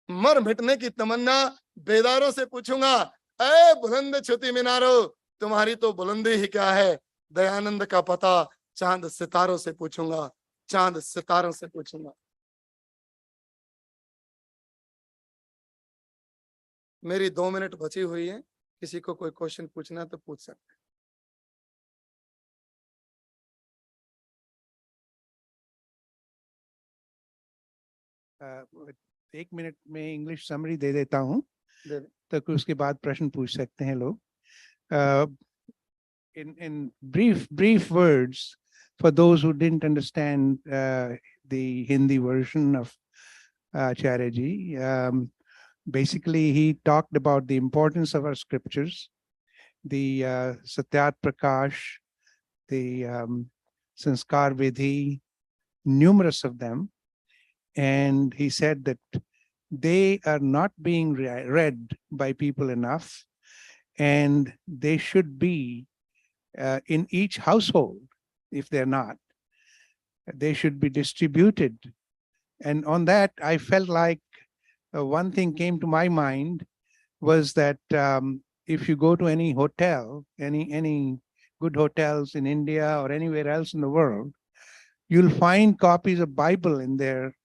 मर मिटने की तमन्ना बेदारों से पूछूंगा, ए बुलंद छुती मीनारो, तुम्हारी तो बुलंदी ही क्या है। दयानंद का पता चांद सितारों से पूछूंगा, चांद सितारों से पूछूंगा। मेरी 2 मिनट बची हुई है, किसी को कोई क्वेश्चन पूछना है तो पूछ सकते हैं। एक मिनट में इंग्लिश समरी दे देता हूँ, तो उसके बाद प्रश्न पूछ सकते हैं लोग। In brief words, for those who didn't understand the Hindi version of Acharya ji, basically he talked about the importance of our scriptures, the Satyat Prakash, the Sanskar Vidhi, numerous of them. And he said that they are not being read by people enough, and they should be in each household. If they're not, they should be distributed. And on that, I felt like one thing came to my mind was that if you go to any hotel, any good hotels in India or anywhere else in the world, you'll find copies of Bible in their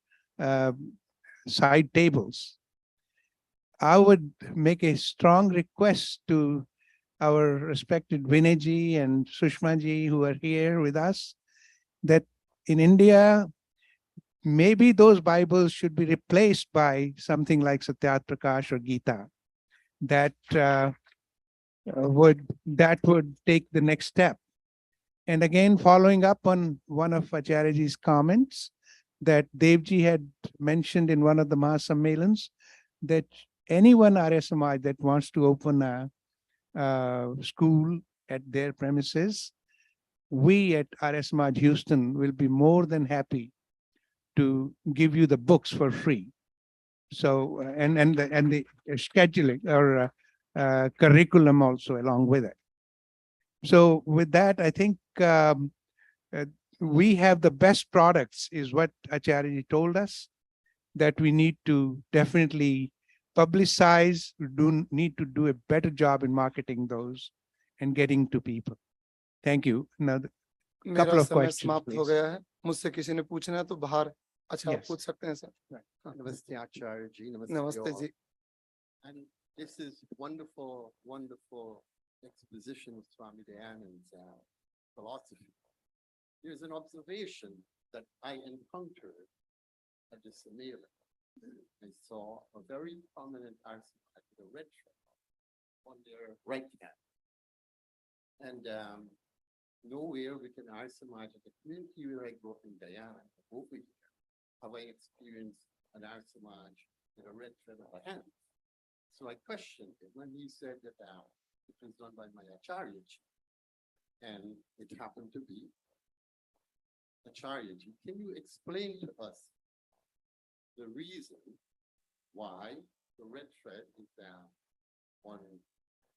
side tables. I would make a strong request to our respected Vinay ji and Sushma ji who are here with us, that in India, maybe those Bibles should be replaced by something like Satyat Prakash or Gita. That would take the next step. And again, following up on one of Acharya ji's comments that Devji had mentioned in one of the Mahasammelans, that anyone Arya Samaj that wants to open a school at their premises, we at Arya Samaj Houston will be more than happy to give you the books for free. So and the scheduling or curriculum also along with it. So with that, I think we have the best products, is what Acharya told us, that we need to definitely publicize, need to do a better job in marketing those and getting to people. Thank you. Now, couple of questions, समाप्त हो गया है। मुझसे किसी ने पूछना है तो बाहर, अच्छा आप Yes. पूछ सकते हैं सर। Namaste Acharya ji. Namaste all. जी। And this is wonderful, wonderful exposition of Swami Dayanand's philosophy. Here's an observation that I encountered at the Sammelan. I saw a very prominent aristocrat with a red shirt on their right hand. And nowhere within our Samaj, the community where I grew up in Guyana, over here, have I experienced an Arya Samaj with a red shirt on the hand. So I questioned him when he said that it was done by my Acharya ji. And it happened to be Acharya ji. Can you explain to us the reason why the red thread is on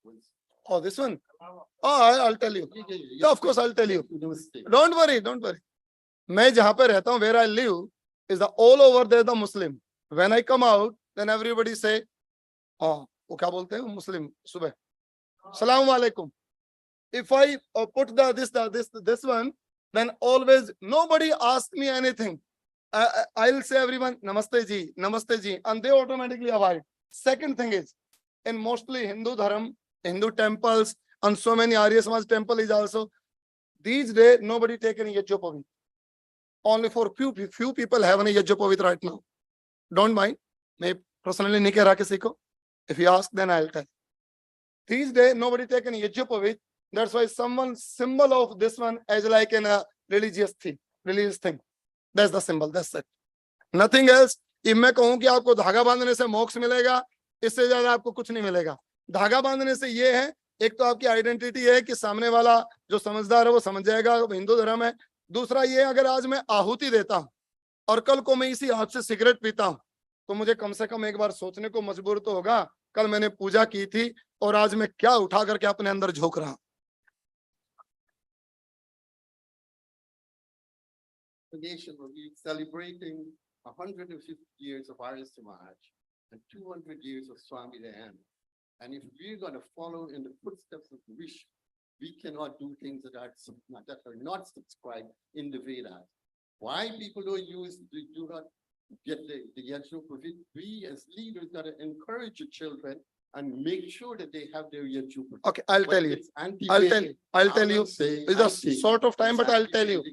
was Oh, this one? Oh, I'll tell you. Yeah, of course, I'll tell you. Don't worry, don't worry. मैं जहाँ पे रहता हूँ, where I live, is the all over there the Muslim. When I come out, then everybody say, oh, वो क्या बोलते हैं मुस्लिम सुबह सलाम वालेकुम. If I put this one, then always nobody asks me anything. I'll say everyone namaste ji, and they automatically avoid. Second thing is, in mostly Hindu dharam, Hindu temples, and so many Arya Samaj temple is also, these days nobody take any yajjopavit. Only for few people have any yajjopavit right now. Don't mind. मैं personally नहीं कह रहा किसी को. If you ask, then I'll tell. These days nobody take any yajjopavit. That's why someone symbol of this one as like in a religious thing. That's the symbol. That's it. Nothing else. If मैं कहूं कि आपको धागा बांधने से मोक्ष मिलेगा, इससे ज्यादा आपको कुछ नहीं मिलेगा. धागा बांधने से ये है, एक तो आपकी आइडेंटिटी है कि सामने वाला जो समझदार है वो समझ जाएगा हिंदू धर्म है. दूसरा ये, अगर आज मैं आहुति देता हूं और कल को मैं इसी हाथ से सिगरेट पीता हूं, तो मुझे कम से कम एक बार सोचने को मजबूर तो होगा, कल मैंने पूजा की थी और आज मैं क्या उठा करके अपने अंदर झोंक रहा हूं. The nation will be celebrating 150 years of Arya Samaj and 200 years of Swami Dayananda. And if we're going to follow in the footsteps of Vishnu, we cannot do things that are not subscribed in the Vedas. Why people do not get the Yajnapavi? We as leaders got to encourage the children and make sure that they have their Yajnapavi. Okay, I'll tell you. I'll tell you. It's a sort of time, but I'll tell you.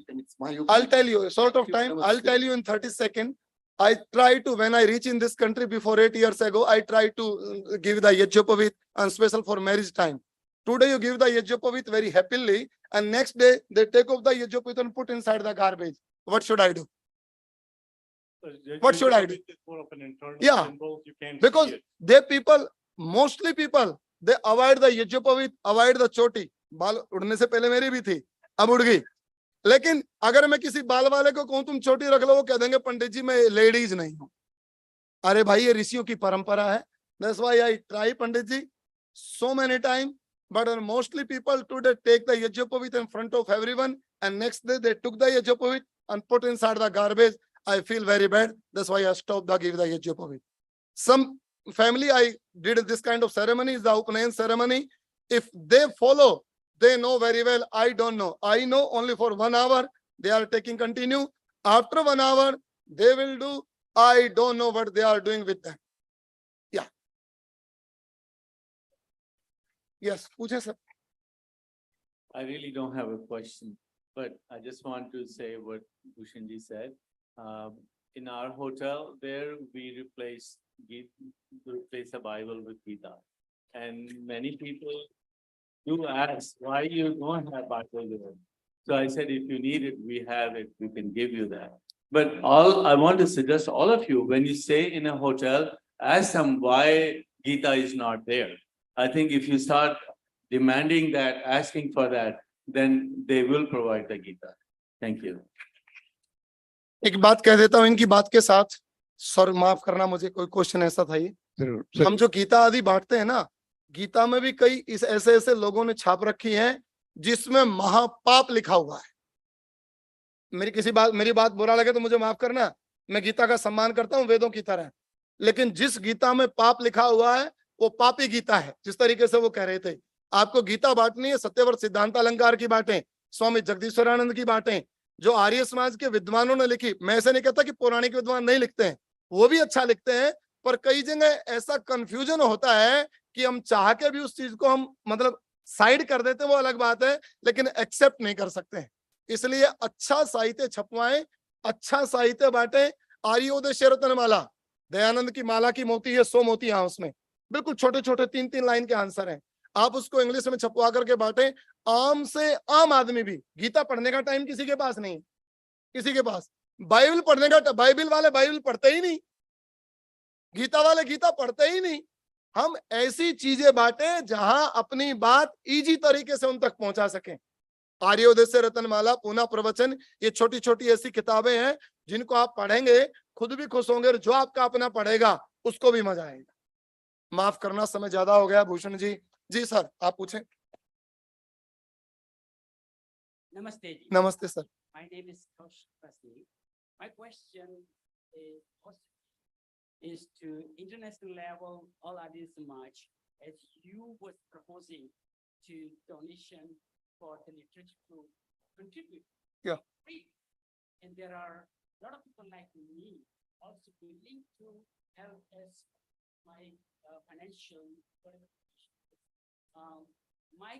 I'll tell you, sort of time. I'll tell you in 30 seconds. I try to, when I reach in this country before 8 years ago, I try to give the Yajnapavi and special for marriage time. Today you give the Yajnapavi very happily, and next day they take off the Yajnapavi and put inside the garbage. What should I do? What should I do? Yeah, because they people, mostly people, they avoid the Yajnapavi, avoid the choti. बाल उड़ने से पहले मेरी भी थी, अब उड़ गई. लेकिन अगर मैं किसी बाल वाले को कहूं तुम छोटी रख लो, वो कह देंगे पंडित जी मैं लेडीज नहीं हूं. अरे भाई ये ऋषियों की परंपरा है. That's why I try Pandit ji so many times, but mostly people today take the Yajnapavi in front of everyone, and next day they took the Yajnapavi and put inside the garbage. I feel very bad. That's why I stopped the give the Yajnapavi. Some family I did this kind of ceremony, is the Upanayan ceremony. If they follow, they know very well. I don't know. I know only for 1 hour they are taking continue. After 1 hour they will do. I don't know what they are doing with them. Yeah. Yes. पूछे sir. I really don't have a question, but I just want to say what Bhushanji said. In our hotel, there we replace the Bible with Gita, and many people do ask why you don't have Bible there. So I said, if you need it, we have it. We can give you that. But I want to suggest all of you, when you stay in a hotel, ask them why Gita is not there. I think if you start demanding that, asking for that, then they will provide the Gita. Thank you. एक बात कह देता हूं इनकी बात के साथ, sir माफ करना, मुझे कोई क्वेश्चन ऐसा था ये. हम जो गीता आदि बांटते हैं ना, गीता में भी कई इस ऐसे लोगों ने छाप रखी है जिसमें महापाप लिखा हुआ है. मेरी बात बुरा लगे तो मुझे माफ करना. मैं गीता का सम्मान करता हूं वेदों की तरह, लेकिन जिस गीता में पाप लिखा हुआ है वो पापी गीता है. जिस तरीके से वो कह रहे थे, आपको गीता बांटनी है, सत्यव्रत सिद्धांत अलंकार की बांटें, स्वामी जगदीश्वरानंद की बांटें, जो आर्य समाज के विद्वानों ने लिखी. मैं ऐसे नहीं कहता कि पौराणिक विद्वान नहीं लिखते हैं, वो भी अच्छा लिखते हैं, पर कई जगह ऐसा कंफ्यूजन होता है कि हम चाह के भी उस चीज को हम मतलब साइड कर देते हैं, वो अलग बात है, लेकिन एक्सेप्ट नहीं कर सकते हैं. इसलिए अच्छा साहित्य छपवाएं, अच्छा साहित्य बांटे. आर्योदय रत्नमाला, दयानंद की माला की मोती है, 100 मोती हैं उसमें, बिल्कुल छोटे छोटे 3-3 लाइन के आंसर हैं. आप उसको इंग्लिश में छपवा करके बांटे. आम से आम आदमी भी, गीता पढ़ने का टाइम किसी के पास नहीं, किसी के पास. बाइबल पढ़ने का, बाइबल वाले बाइबल पढ़ते ही नहीं, गीता वाले गीता पढ़ते ही नहीं. हम ऐसी चीजें बांटे जहां अपनी बात इजी तरीके से उन तक पहुंचा सकें. आर्योदय से रत्नमाला, पुनः प्रवचन, ये छोटी छोटी ऐसी किताबें हैं जिनको आप पढ़ेंगे खुद भी खुश होंगे, और जो आपका अपना पढ़ेगा उसको भी मजा आएगा. माफ करना, समय ज्यादा हो गया. भूषण जी. जी सर, आप पूछें. Namaste ji. नमस्ते sir. My name is Kaushik Pasni. My question is is to international level, all are this much, as you was proposing to donation for the literature to contribute. Yeah. Free. And there are a lot of people like me also willing to help as my financial. My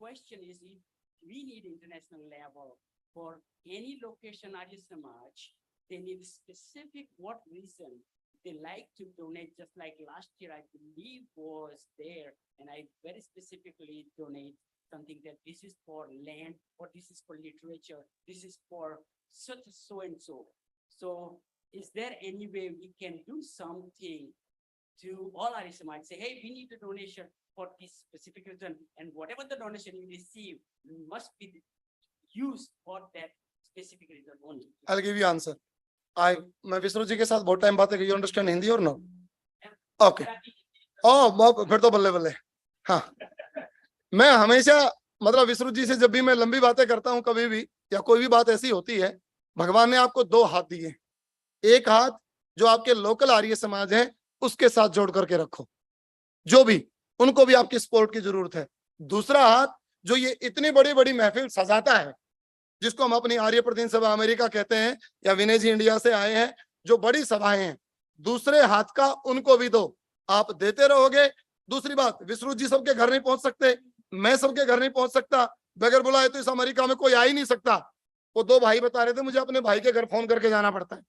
question is, if we need international level for any location Arya Samaj, they need specific what reason they like to donate, just like last year, I believe was there, and I very specifically donate something that this is for land, or this is for literature, this is for such so and so. So is there any way we can do something to all Arya Samaj, say, hey, we need a donation for this specific reason, and whatever the donation you receive must be used for that specific reason only. I'll give you answer. मैं विष्णु जी के साथ बहुत time बातें की. You understand Hindi or no? Okay. Oh, फिर तो बल्ले बल्ले. हाँ. मैं हमेशा मतलब विष्णु जी से जब भी मैं लंबी बातें करता हूँ कभी भी या कोई भी बात ऐसी होती है, भगवान ने आपको दो हाथ दिए. एक हाथ जो आपके लोकल आर्य समाज है उसके साथ जोड़ करके रखो, जो भी उनको भी आपकी सपोर्ट की जरूरत है. दूसरा हाथ जो ये इतनी बड़ी बड़ी महफिल सजाता है, जिसको हम अपनी आर्य प्रतिनिधि सभा अमेरिका कहते हैं, या विनय जी इंडिया से आए हैं, जो बड़ी सभाएं हैं, दूसरे हाथ का उनको भी दो. आप देते रहोगे. दूसरी बात, विष्णु जी सबके घर नहीं पहुंच सकते, मैं सबके घर नहीं पहुंच सकता, बगैर बुलाए तो इस अमेरिका में कोई आ ही नहीं सकता. वो दो भाई बता रहे थे मुझे अपने भाई के घर फोन करके जाना पड़ता है.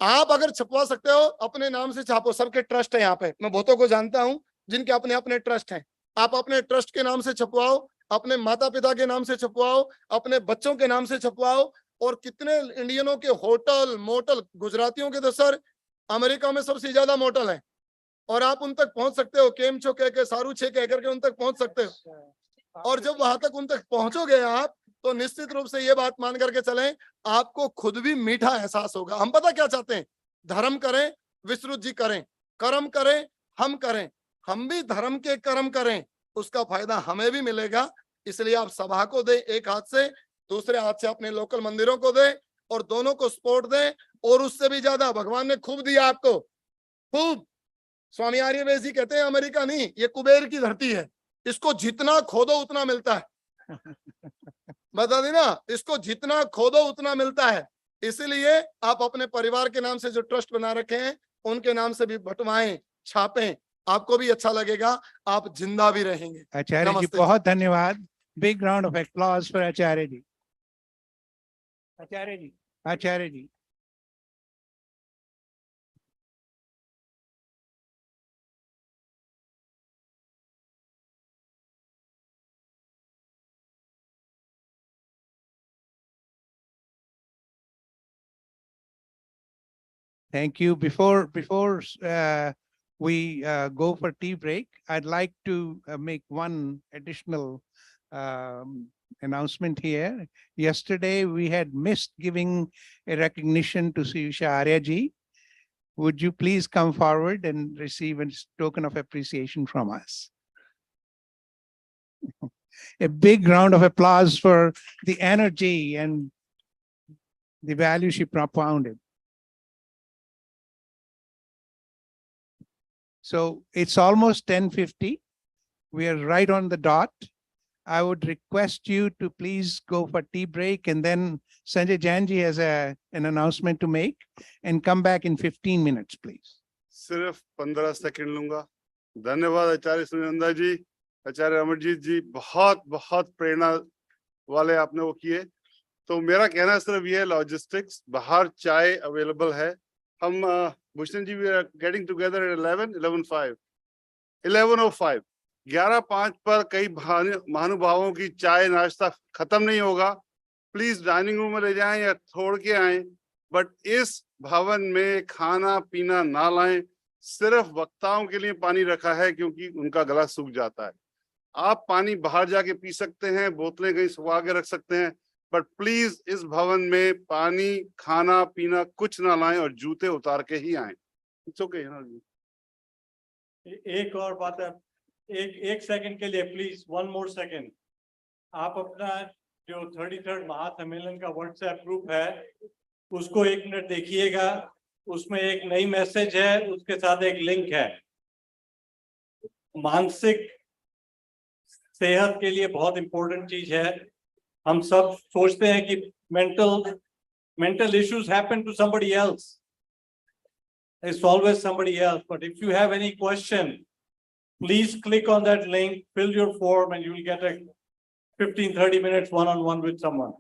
आप अगर छपवा सकते हो अपने नाम से छापो. सबके ट्रस्ट है यहाँ पे, मैं बहुतों को जानता हूं जिनके अपने अपने ट्रस्ट हैं. आप अपने ट्रस्ट के नाम से छपवाओ, अपने माता पिता के नाम से छपवाओ, अपने बच्चों के नाम से छपवाओ. और कितने इंडियनों के होटल मोटल, गुजरातियों के तो सर अमेरिका में सबसे ज्यादा मोटल है, और आप उन तक पहुंच सकते हो. केम छो कह के, सारू छे कह करके उन तक पहुंच सकते हो. और जब वहां तक उन तक पहुंचोगे आप, तो निश्चित रूप से ये बात मान करके चलें, आपको खुद भी मीठा एहसास होगा. हम पता क्या चाहते हैं? धर्म करें, विश्रुत जी करें, कर्म करें, हम करें. हम भी धर्म के कर्म करें, उसका फायदा हमें भी मिलेगा. इसलिए आप सभा को दे एक हाथ से, दूसरे हाथ से अपने लोकल मंदिरों को दे, और दोनों को सपोर्ट दें. और उससे भी ज्यादा भगवान ने खूब दिया आपको, खूब. स्वामी आर्यवेद जी कहते हैं अमेरिका नहीं, ये कुबेर की धरती है, इसको जितना खोदो उतना मिलता है. बता दी ना, इसको जितना खोदो उतना मिलता है. इसलिए आप अपने परिवार के नाम से जो ट्रस्ट बना रखे हैं उनके नाम से भी बंटवाएं, छापें. आपको भी अच्छा लगेगा, आप जिंदा भी रहेंगे. आचार्य जी नमस्ते. बहुत धन्यवाद. Big round of applause for Acharya ji. Acharya ji, Acharya ji. Thank you. Before we go for tea break, I'd like to make one additional announcement here. Yesterday, we had missed giving a recognition to Srisha Arya ji. Would you please come forward and receive a token of appreciation from us? A big round of applause for the energy and the value she propounded. So it's almost 10:50. We are right on the dot. I would request you to please go for tea break, and then Sanjay Janji has an announcement to make, and come back in 15 minutes, please. सिर्फ 15 second लूंगा. धन्यवाद आचार्य सुनंदा जी, आचार्य अमरजीत जी, बहुत बहुत प्रेरणा वाले आपने वो किए. तो मेरा कहना सिर्फ ये है, लॉजिस्टिक्स, बाहर चाय अवेलेबल है. हम Bhushan ji, we are getting together at 11:05 11:05 पर कई महानुभावों की चाय नाश्ता खत्म नहीं होगा. प्लीज डाइनिंग रूम में ले जाएं या छोड़ के आएं, बट इस भवन में खाना पीना ना लाएं. सिर्फ वक्ताओं के लिए पानी रखा है क्योंकि उनका गला सूख जाता है. आप पानी बाहर जाके पी सकते हैं, बोतलें कहीं सुखा के रख सकते हैं, बट प्लीज इस भवन में पानी खाना पीना कुछ ना लाएं और जूते उतार के ही आएं. It's okay. एक और बात है, एक सेकंड के लिए प्लीज, वन मोर सेकंड. आप अपना जो 33rd महासम्मेलन का व्हाट्सएप ग्रुप है उसको 1 मिनट देखिएगा. उसमें एक नई मैसेज है, उसके साथ एक लिंक है। मानसिक सेहत के लिए बहुत इंपॉर्टेंट चीज है। हम सब सोचते हैं कि mental issues happen to somebody else. It's always somebody else. But if you have any question, please click on that link, fill your form, and you will get a 15-30 minutes one-on-one with someone.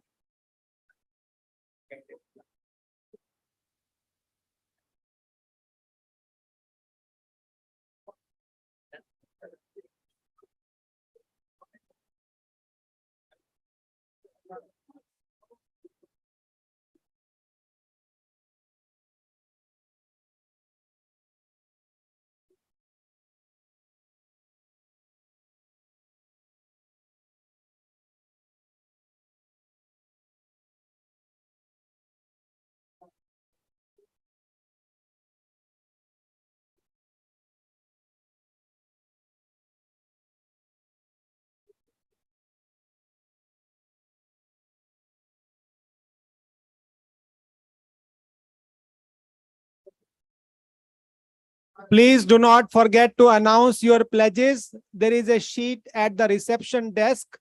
Please do not forget to announce your pledges. There is a sheet at the reception desk.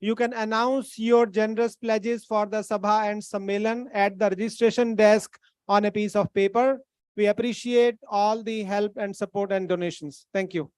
You can announce your generous pledges for the Sabha and Sammelan at the registration desk on a piece of paper. We appreciate all the help and support and donations. Thank you.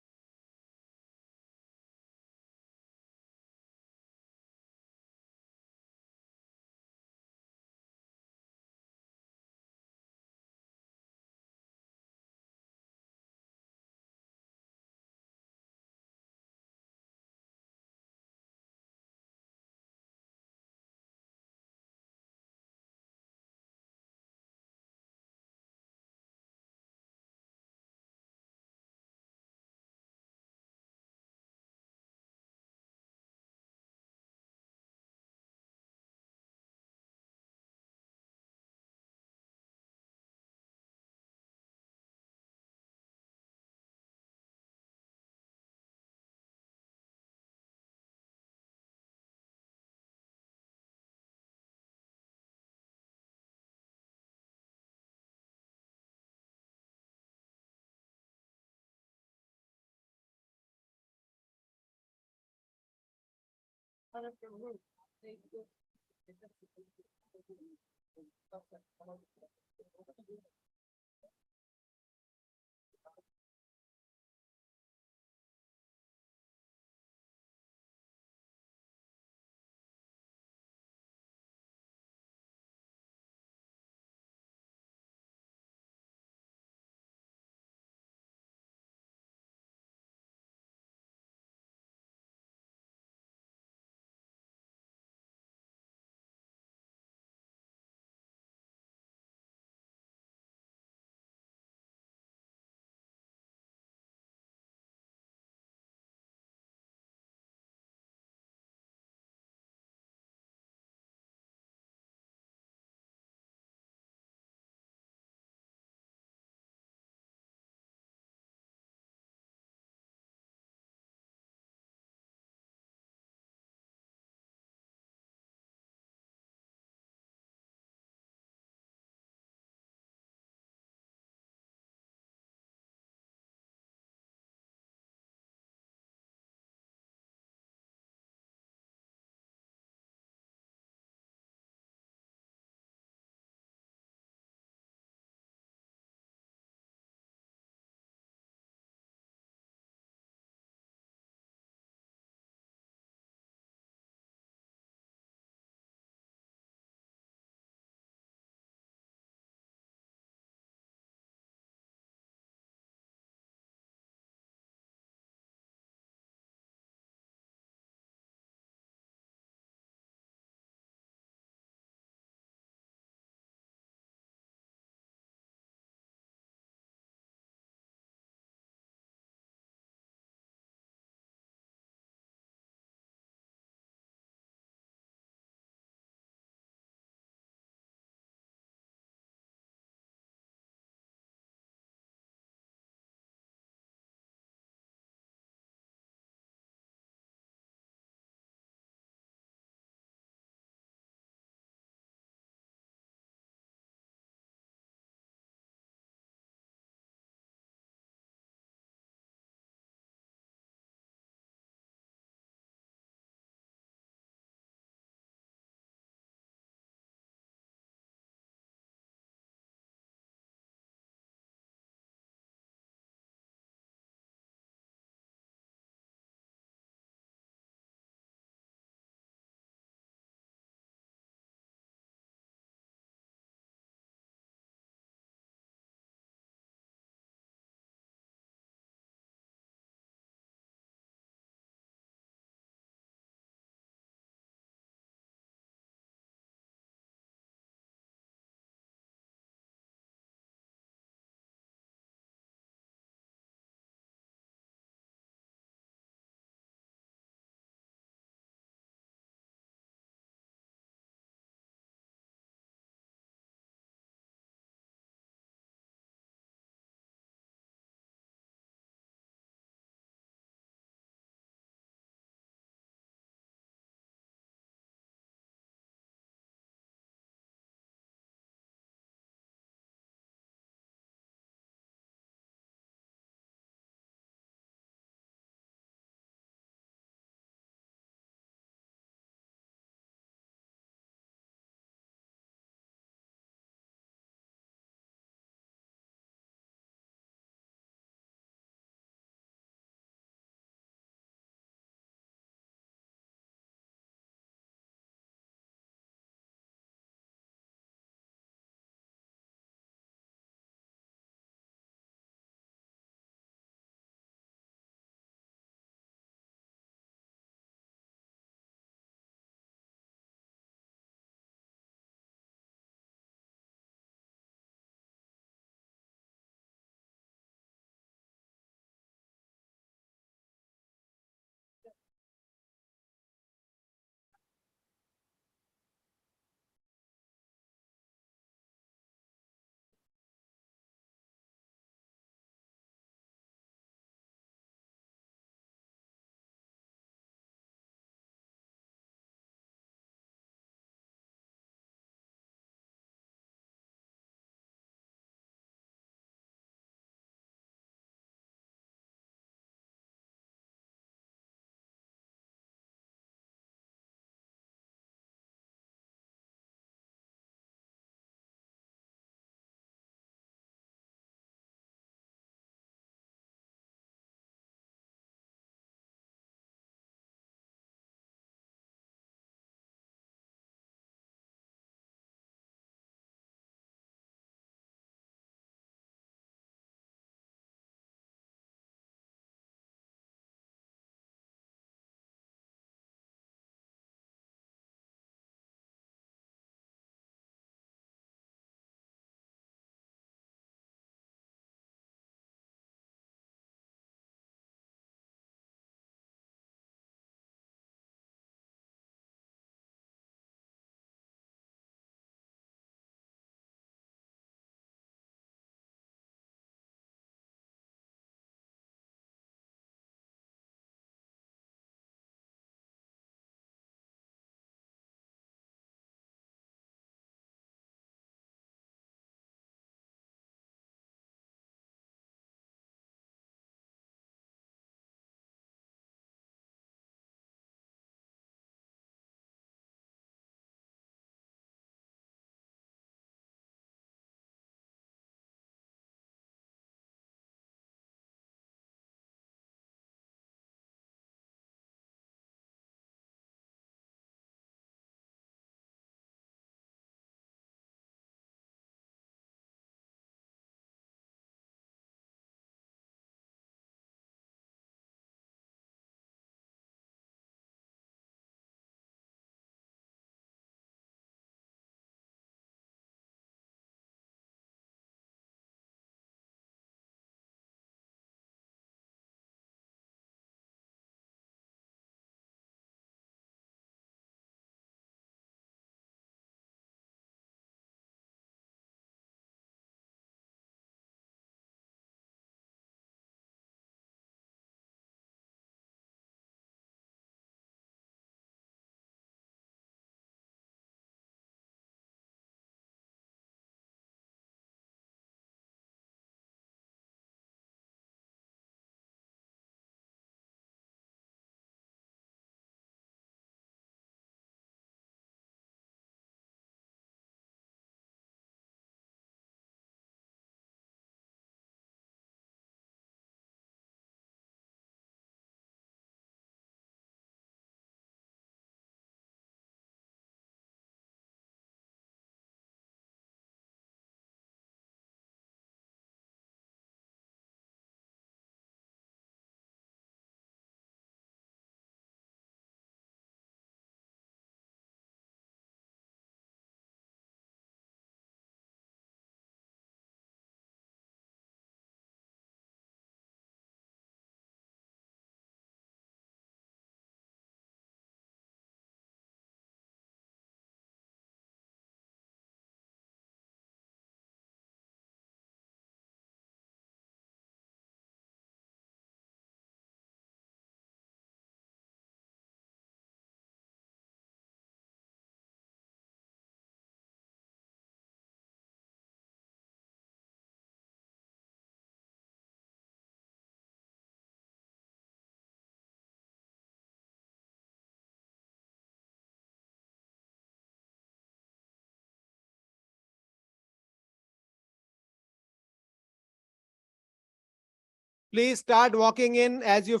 Please start walking in as you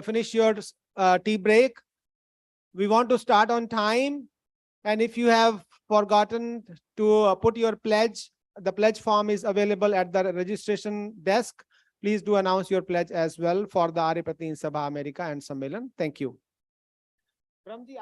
finish your tea break. We want to start on time. And if you have forgotten to put your pledge, the pledge form is available at the registration desk. Please do announce your pledge as well for the Aryapati Sabha America and Sammelan. Thank you. Ramji,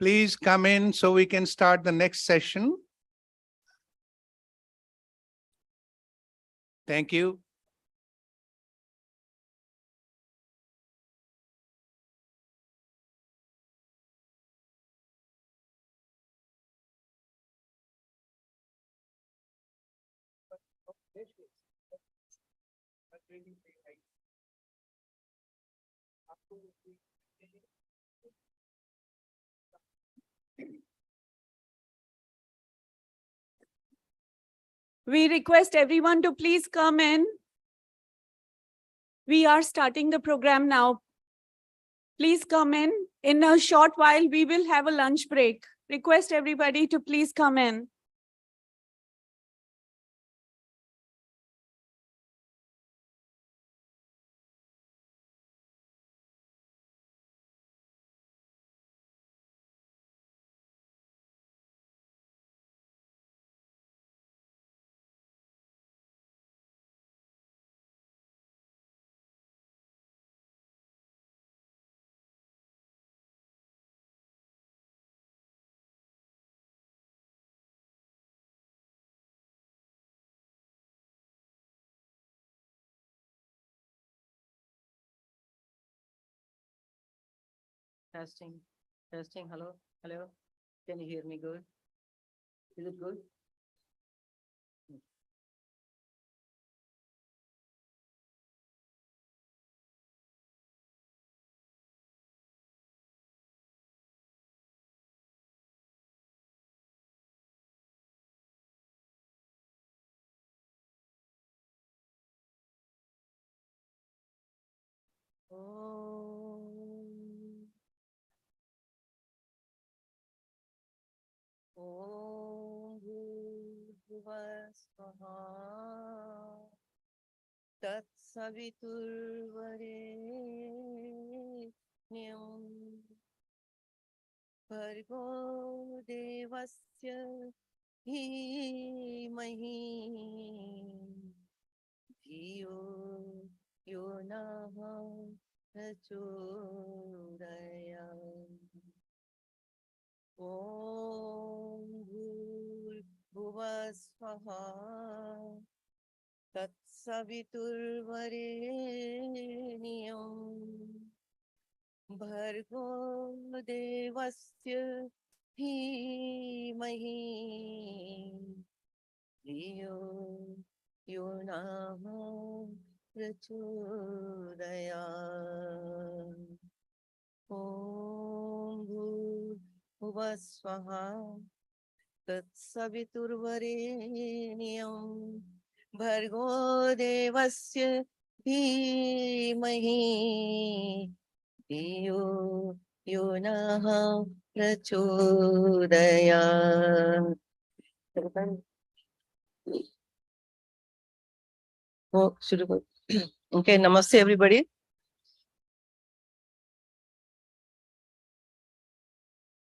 Please come in so we can start the next session. Thank you. We request everyone to please come in. We are starting the program now. Please come in. In a short while, we will have a lunch break. Request everybody to please come in. Testing, testing. Hello, hello. Can you hear me good? Is it good? Om Bhurbhuvah Swaha Tat Saviturvarenyam Bhargo Devasya Dhimahi Dhiyo Yonah Prachodayam Om Bhurbhuvah Swaha Tat Saviturvarenyam Bhargo Devasya Dhimahi Dhiyo Yonah Prachodayam Om Bhurbhuvah Swaha Tat Saviturvarenyam Bhargo Devasya Dhimahi Dhiyo Yonah Prachodayam. Oh, should we? Okay, namaste everybody.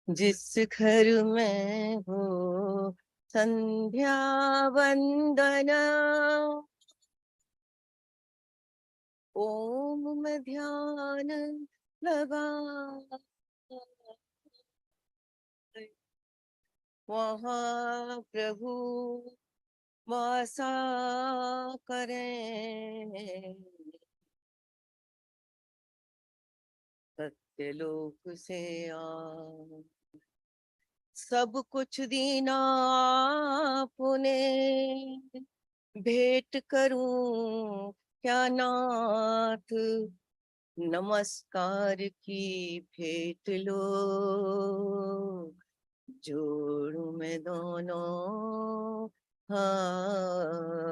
जिस घर में हो संध्या वंदना ओम में ध्यान लगा वहाँ प्रभु वासा करें। सत्यलोक से आ सब कुछ दीना आपने, भेंट करूं क्या नाथ, नमस्कार की भेंट लो, जोड़ू मैं दोनों हाथ,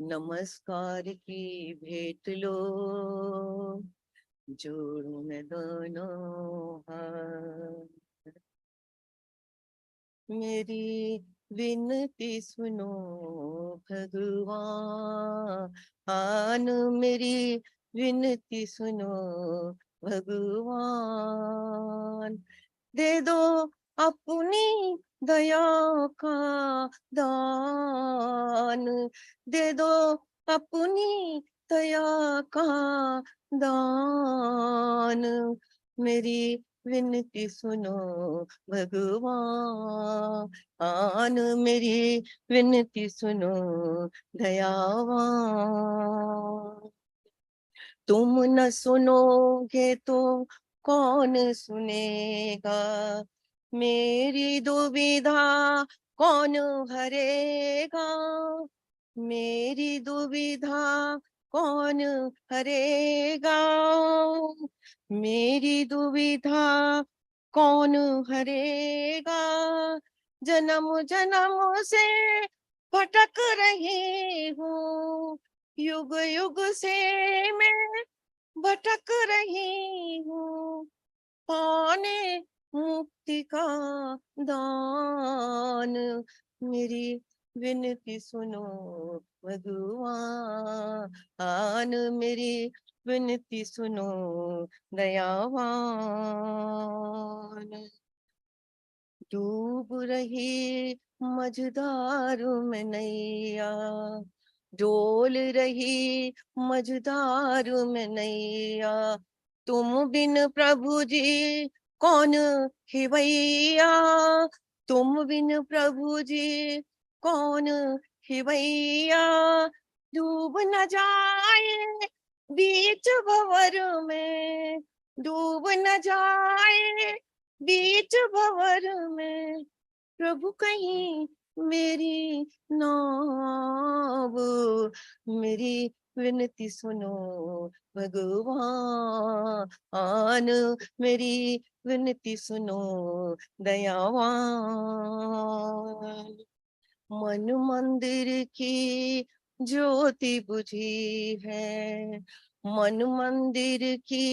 नमस्कार की भेंट लो, जोड़ू मैं दोनों हाथ। मेरी विनती सुनो भगवान, मेरी विनती सुनो भगवान, दे दो अपनी दया का दान, दे दो अपनी दया का दान, मेरी विनती सुनो भगवान, मेरी विनती सुनो दयावान। तुम न सुनोगे तो कौन सुनेगा, मेरी दुविधा कौन हरेगा, मेरी दुविधा कौन हरेगा, मेरी दुविधा कौन हरेगा, जन्म जन्म से भटक रही हूँ, युग युग से मैं भटक रही हूँ, पाने मुक्ति का दान, मेरी विनती सुनो भगवान, मेरी विनती सुनो दयावान। डूब रही मझधार में नैया, डोल रही मझधार में नैया, तुम बिन प्रभु जी कौन खिवैया, तुम बिन प्रभु जी कौन खिवैया, डूब न जाए बीच भंवर में, डूब न जाए बीच भंवर में, प्रभु कहीं मेरी नाव, मेरी विनती सुनो भगवान, मेरी विनती सुनो दयावान। मन मंदिर की ज्योति बुझी है, मन मंदिर की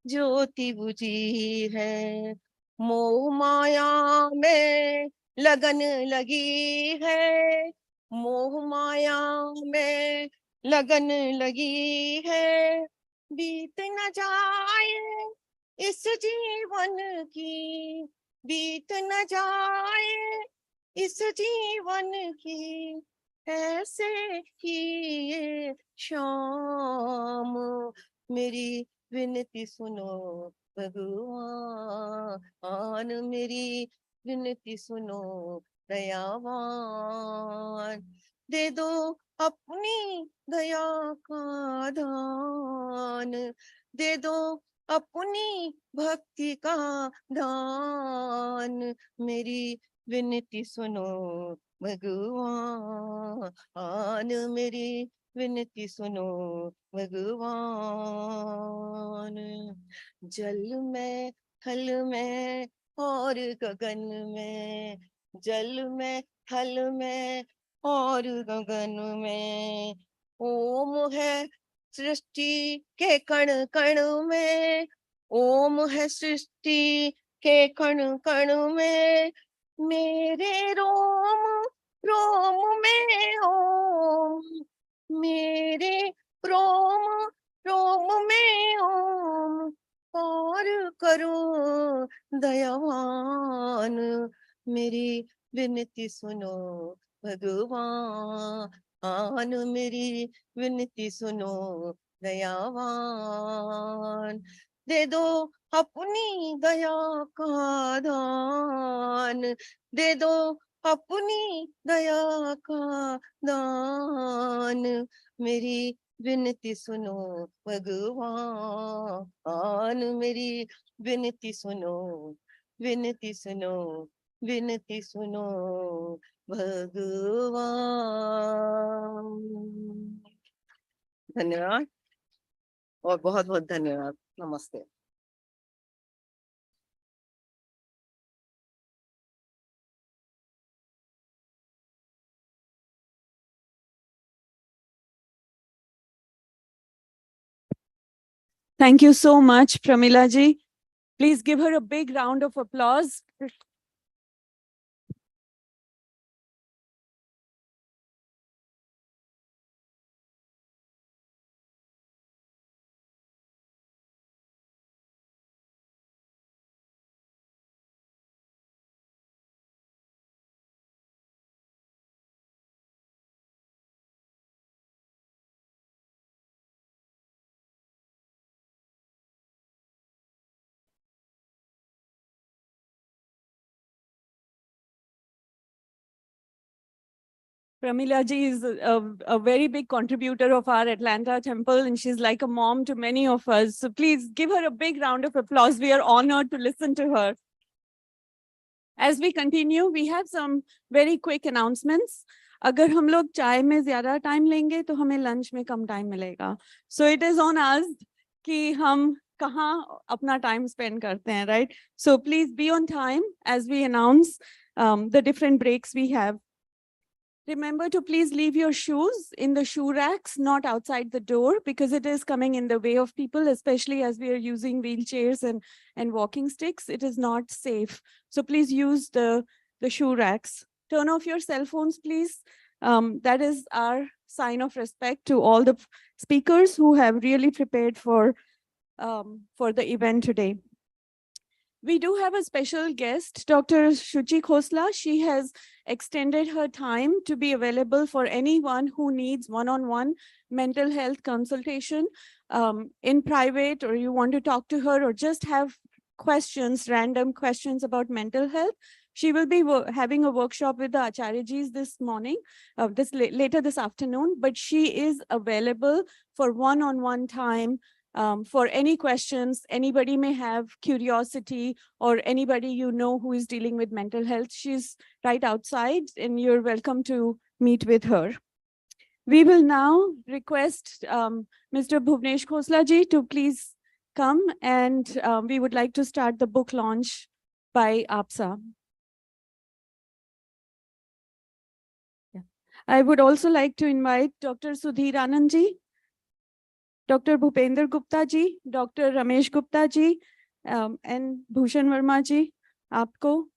ज्योति बुझी है, मोह माया में लगन लगी है, मोह माया में लगन लगी है, बीत न जाए इस जीवन की, बीत न जाए इस जीवन की, ऐसे ही ये शाम, मेरी विनती सुनो भगवान, मेरी विनती सुनो दयावान, दे दो अपनी दया का दान, दे दो अपनी भक्ति का दान, मेरी विनती सुनो भगवान, मेरी विनती सुनो भगवान। जल में थल में और गगन में, जल में थल में और गगन में, ओम है सृष्टि के कण कण में, ओम है सृष्टि के कण कण में, मेरे रोम रोम में ओम, मेरे रोम रोम में ओम, और करो दयावान, मेरी विनती सुनो भगवान, मेरी विनती सुनो दयावान, दे दो अपनी दया का दान दे दो, अपनी दया का दान, मेरी विनती सुनो भगवान, मेरी विनती सुनो, विनती सुनो, विनती सुनो भगवान। धन्यवाद और बहुत बहुत धन्यवाद। नमस्ते। Thank you so much, Pramila ji. Please give her a big round of applause. Pramila ji is a very big contributor of our Atlanta temple, and she's like a mom to many of us. So please give her a big round of applause. We are honored to listen to her. As we continue, we have some very quick announcements. अगर हम लोग चाय में ज़्यादा time लेंगे तो हमें lunch में कम टाइम मिलेगा. So it is on us कि हम कहाँ अपना time spend करते हैं, right? So please be on time as we announce the different breaks we have. Remember to please leave your shoes in the shoe racks, not outside the door, because it is coming in the way of people, especially as we are using wheelchairs and walking sticks. It is not safe. So please use the shoe racks. Turn off your cell phones, please. That is our sign of respect to all the speakers who have really prepared for the event today. We do have a special guest, Dr. Shuchi Khosla. She has extended her time to be available for anyone who needs one-on-one mental health consultation in private, or you want to talk to her or just have questions, random questions about mental health. She will be having a workshop with the Acharyajis this morning, later this afternoon, but she is available for one-on-one time for any questions anybody may have, curiosity, or anybody you know who is dealing with mental health. She's right outside and you're welcome to meet with her. We will now request Mr. Bhuvnesh Khosla ji to please come, and we would like to start the book launch by APSA. Yeah. I would also like to invite Dr. Sudhir Anand ji, Dr. Bhupender Gupta ji, Dr. Ramesh Gupta ji, and Bhushan Verma ji, aapko,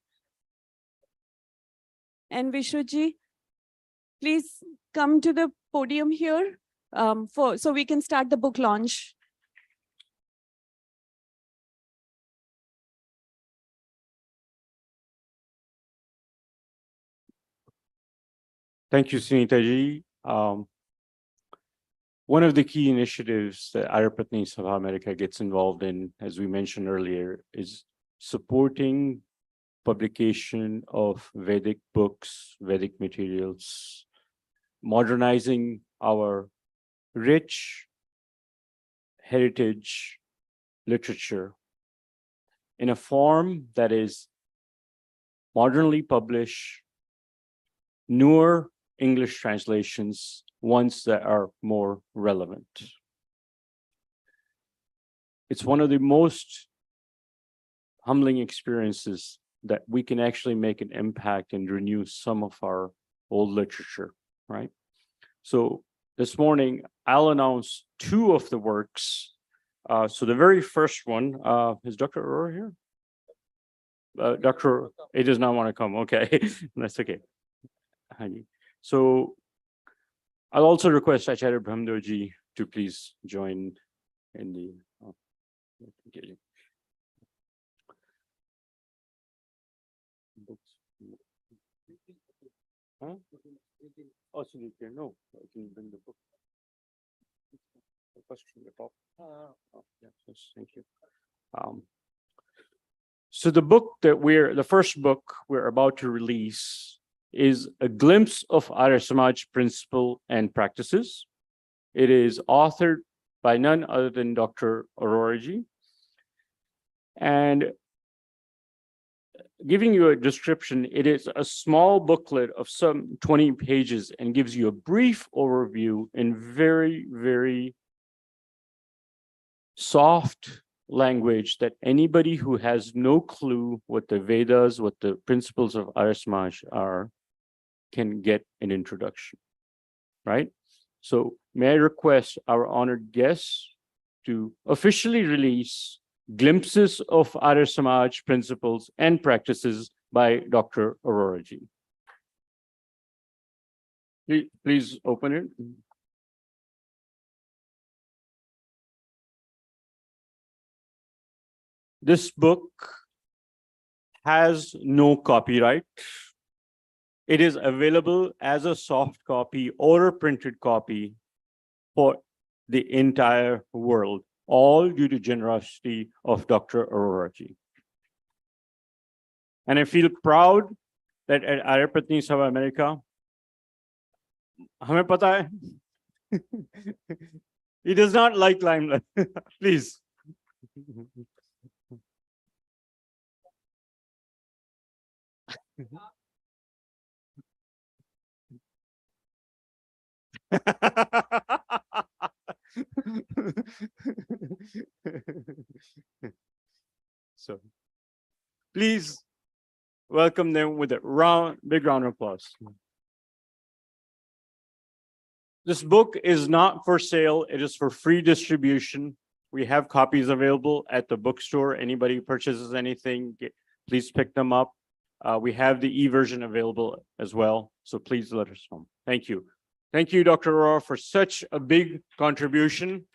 and Vishru ji. Please come to the podium here so we can start the book launch. Thank you, Sunita ji. One of the key initiatives that Arya Patni Sabha America gets involved in, as we mentioned earlier, is supporting publication of Vedic books, Vedic materials, modernizing our rich heritage literature in a form that is modernly published, newer English translations, ones that are more relevant. It's one of the most humbling experiences that we can actually make an impact and renew some of our old literature, right? So this morning, I'll announce two of the works. So the very first one, is Dr. Aurora here? Dr. He does not want to come, okay, that's okay. So I'll also request Acharya Brahmdev to please join in the, okay. Books. Huh? Oh, so you can no, I can bring the book. First from the top. Oh, yeah, yes, thank you. So the first book we're about to release is A Glimpse of Arya Samaj Principle and Practices. It is authored by none other than Dr. Arora ji. And giving you a description, it is a small booklet of some 20 pages and gives you a brief overview in very, very soft language that anybody who has no clue what the Vedas, what the principles of Arya Samaj are, can get an introduction, right? So may I request our honored guests to officially release Glimpses of Arya Samaj Principles and Practices by Dr. Arora ji. Please open it. This book has no copyright. It is available as a soft copy or a printed copy for the entire world, all due to generosity of Dr. Arora ji. And I feel proud that at Arya Patni Sabha America, हमें पता है, he does not like limelight. Please. So please welcome them with a big round of applause. This book is not for sale. It is for free distribution. We have copies available at the bookstore. Anybody who purchases anything, please pick them up. We have the e-version available as well. So please let us know. Thank you. Thank you, Dr. Arora, for such a big contribution.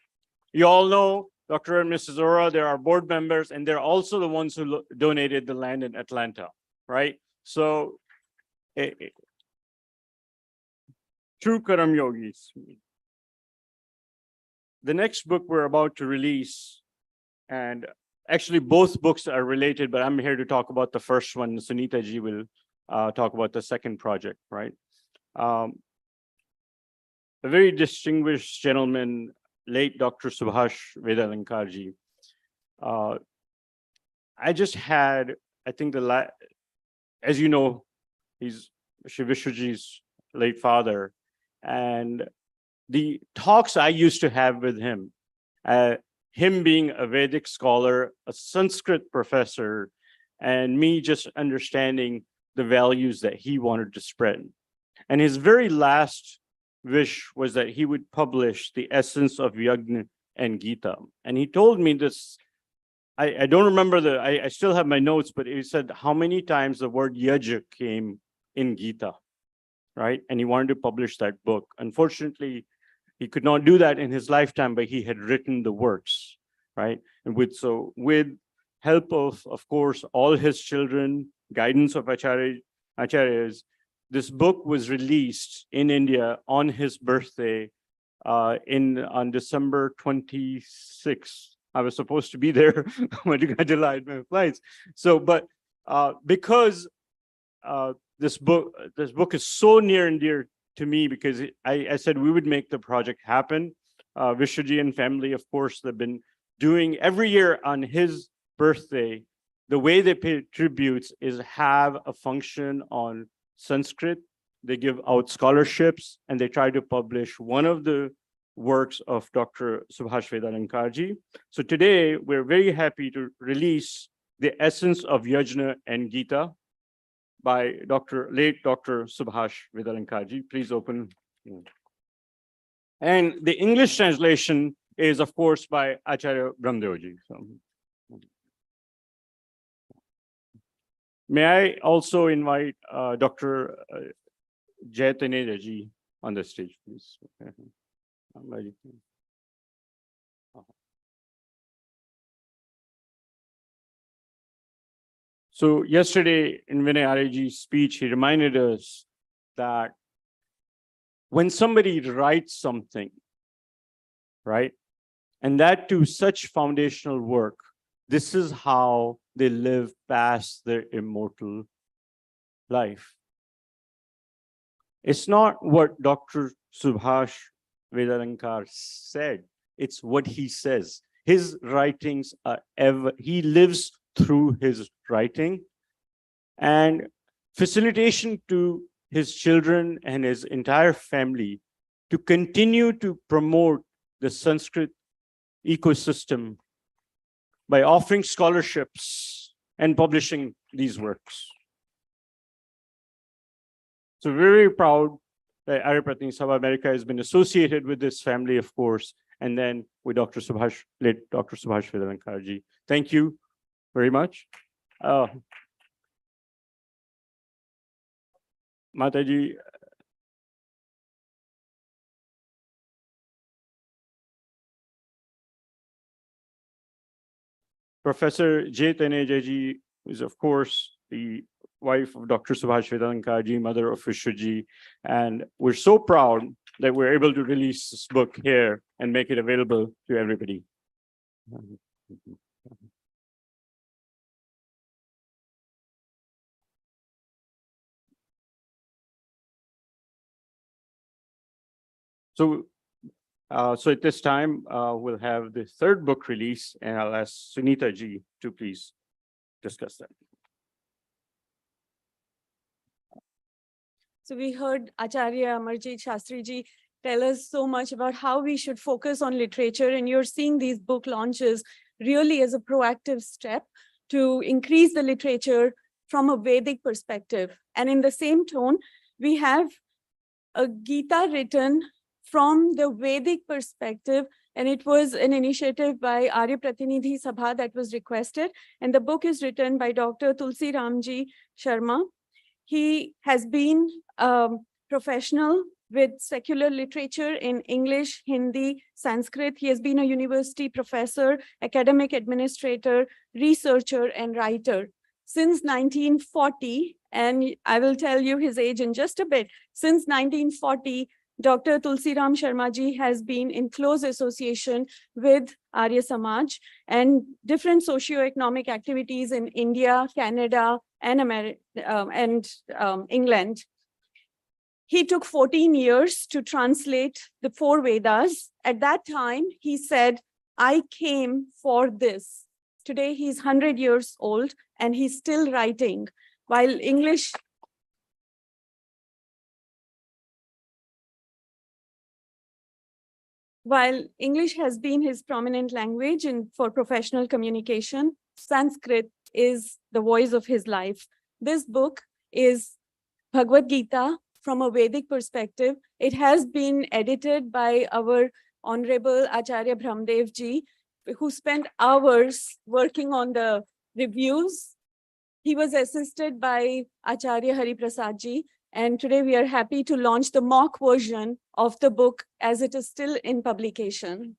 You all know Dr. and Mrs. Arora, they're our board members, and they're also the ones who donated the land in Atlanta, right? So, true Karam Yogis. The next book we're about to release, and actually both books are related, but I'm here to talk about the first one. Sunita ji will talk about the second project, right? A very distinguished gentleman, late Dr. Subhash Vedalankar ji. I just had, I think as you know, he's Shri Vishwaji's late father. And the talks I used to have with him, him being a Vedic scholar, a Sanskrit professor, and me just understanding the values that he wanted to spread. And his very last wish was that he would publish the essence of Yajna and Gita. And he told me this, I don't remember I still have my notes, but he said how many times the word Yajna came in Gita, right? And he wanted to publish that book. Unfortunately, he could not do that in his lifetime, but he had written the works, right? And with help of course, all his children, guidance of Acharyas, this book was released in India on his birthday on December 26th. I was supposed to be there, but I delayed my flights. So, but because this book is so near and dear to me, because I said we would make the project happen. Vishwaji and family, of course, they've been doing every year on his birthday. The way they pay tributes is have a function on Sanskrit. They give out scholarships and they try to publish one of the works of Dr. Subhash Vedalankar ji. So today we're very happy to release The Essence of Yajna and Gita by late Dr. Subhash Vedalankar ji. Please open. And the English translation is, of course, by Acharya Brahmdev ji. So, may I also invite Dr. Jayatanya ji on the stage, please. So yesterday in Vinay Aryaji's speech, he reminded us that when somebody writes something, right, and that to such foundational work, this is how they live past their immortal life. It's not what Dr. Subhash Vedalankar said, it's what he says. His writings are he lives through his writing, and facilitation to his children and his entire family to continue to promote the Sanskrit ecosystem by offering scholarships and publishing these works. So we're very proud that Arya Pratini Sabha America has been associated with this family, of course, and then with late Dr. Subhash Vedalankar ji. Thank you very much. Mataji, Professor J. Taneja is, of course, the wife of Dr. Subhash Vedalankar ji, mother of Vishwaji, and we're so proud that we're able to release this book here and make it available to everybody. So at this time, we'll have the third book release, and I'll ask Sunita ji to please discuss that. So we heard Acharya Amarjit Shastri ji tell us so much about how we should focus on literature, and you're seeing these book launches really as a proactive step to increase the literature from a Vedic perspective. And in the same tone, we have a Gita written from the Vedic perspective, and it was an initiative by Arya Pratinidhi Sabha that was requested, and the book is written by Dr. Tulsi Ramji Sharma. He has been a professional with secular literature in English, Hindi, Sanskrit. He has been a university professor, academic administrator, researcher, and writer. Since 1940, and I will tell you his age in just a bit, since 1940, Dr. Tulsi Ram Sharma ji has been in close association with Arya Samaj and different socioeconomic activities in India, Canada, and England. He took 14 years to translate the 4 Vedas. At that time, he said, I came for this. Today, he's 100 years old and he's still writing. While English has been his prominent language for professional communication, Sanskrit is the voice of his life. This book is Bhagavad Gita from a Vedic perspective. It has been edited by our Honorable Acharya Brahmdev ji, who spent hours working on the reviews. He was assisted by Acharya Hari Prasad ji, and today we are happy to launch the mock version of the book as it is still in publication.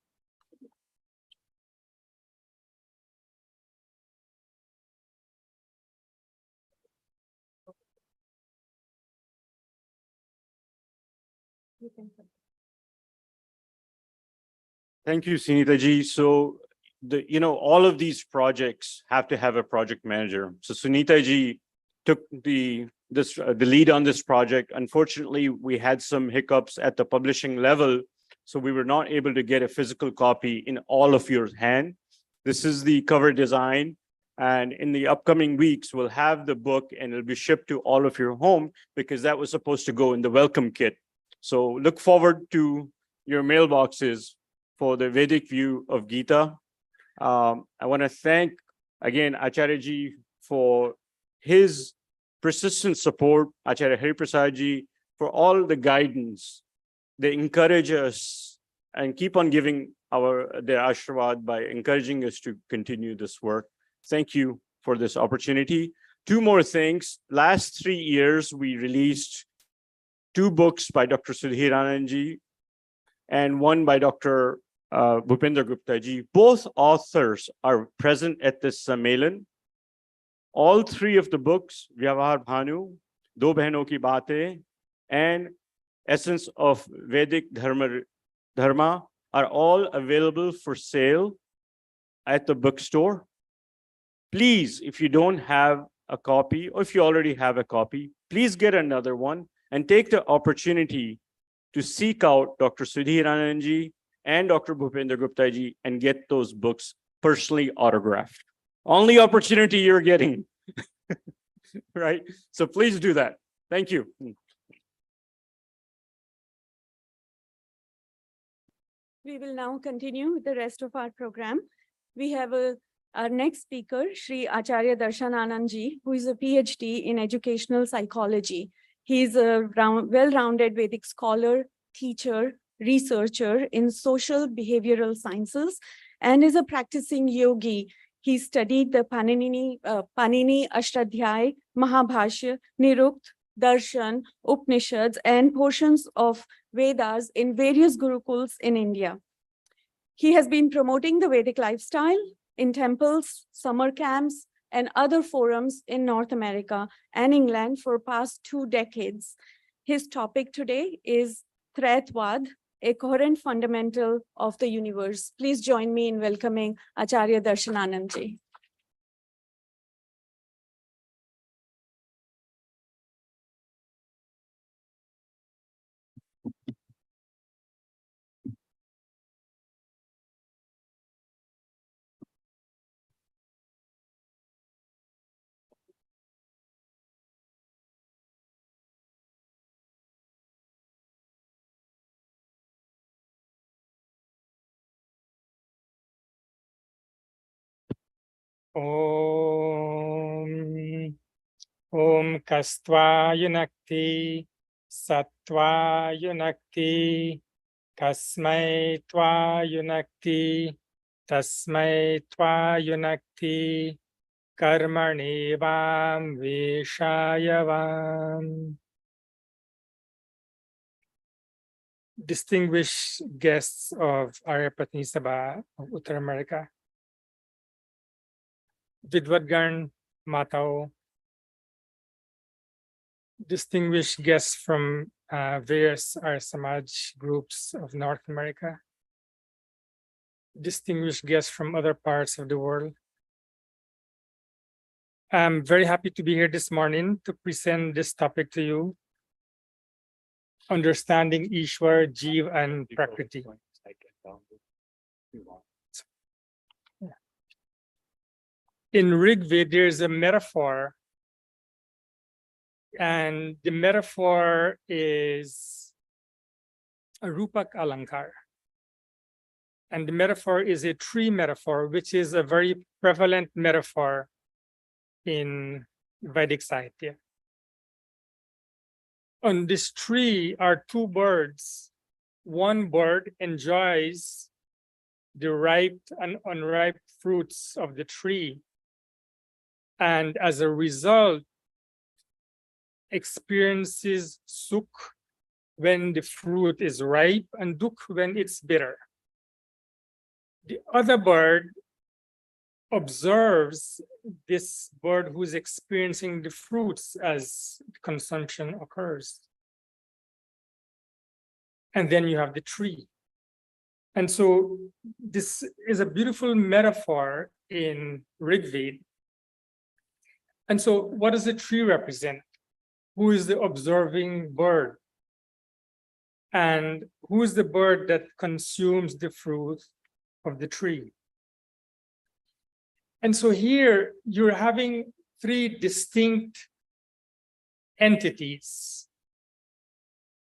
Thank you, Sunita ji. So, all of these projects have to have a project manager. So Sunita ji took the lead on this project. Unfortunately, we had some hiccups at the publishing level, so we were not able to get a physical copy in all of your hand. This is the cover design, and in the upcoming weeks, we'll have the book and it'll be shipped to all of your home because that was supposed to go in the welcome kit. So look forward to your mailboxes for the Vedic view of Gita. I want to thank again Acharya ji for his persistent support, Acharya Hari Prasad ji for all the guidance. They encourage us and keep on giving their ashirwad by encouraging us to continue this work. Thank you for this opportunity. 2 more things. Last 3 years, we released 2 books by Dr. Sudhir Anand ji and 1 by Dr. Bhupendra Gupta ji. Both authors are present at this Sammelan. All 3 of the books, Vyavahar Bhanu, Do Behnon Ki Baatein, and Essence of Vedic Dharma are all available for sale at the bookstore. Please, if you don't have a copy, or if you already have a copy, please get another one and take the opportunity to seek out Dr. Sudhir Anandji and Dr. Bhupendra Gupta ji and get those books personally autographed. Only opportunity you're getting, right? So please do that. Thank you. We will now continue with the rest of our program. We have our next speaker, Shri Acharya Darshan Anandji, who is a PhD in educational psychology. He is a well-rounded Vedic scholar, teacher, researcher in social behavioral sciences, and is a practicing yogi. He studied the Panini Ashtadhyay, Mahabhashya, Nirukt, Darshan, Upanishads, and portions of Vedas in various gurukuls in India. He has been promoting the Vedic lifestyle in temples, summer camps, and other forums in North America and England for past 2 decades. His topic today is Traitvad, a coherent fundamental of the universe. Please join me in welcoming Acharya Darshan Anandji. Om Kastva Yunakti Satva Yunakti Kasmai Tva Yunakti Tasmai Tva Yunakti Karmani Vam Vishayavam. Distinguished guests of Arya Patni Sabha of Uttar America, Vidwadgan Matao, distinguished guests from various Arya Samaj groups of North America, distinguished guests from other parts of the world. I'm very happy to be here this morning to present this topic to you, understanding Ishwar, Jeev, and Prakriti. In Rig Veda, there's a metaphor, and the metaphor is a Rupak Alankar. And the metaphor is a tree metaphor, which is a very prevalent metaphor in Vedic Sahitya. On this tree are 2 birds. One bird enjoys the ripe and unripe fruits of the tree, and as a result, experiences sukh when the fruit is ripe and dukh when it's bitter. The other bird observes this bird who's experiencing the fruits as consumption occurs. And then you have the tree. And so this is a beautiful metaphor in Rig Veda. And so what does the tree represent? Who is the observing bird? And who is the bird that consumes the fruit of the tree? And so here you're having 3 distinct entities.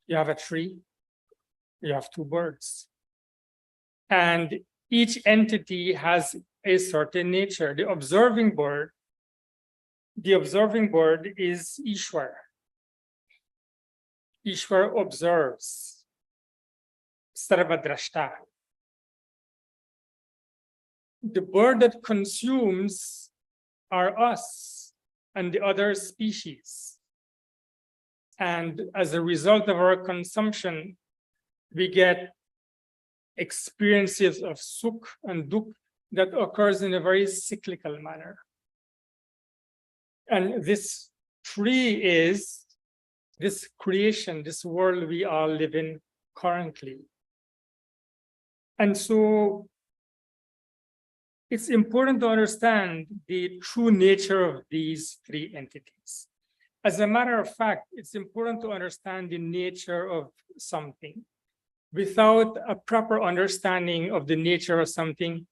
You have a tree, you have 2 birds. And each entity has a certain nature. The observing bird is Ishwar. Ishwar observes, Sarvadrashta. The bird that consumes are us and the other species. And as a result of our consumption, we get experiences of sukh and dukh that occurs in a very cyclical manner. And this tree is this creation, this world we all live in currently. And so it's important to understand the true nature of these three entities. As a matter of fact, it's important to understand the nature of something. Without a proper understanding of the nature of something,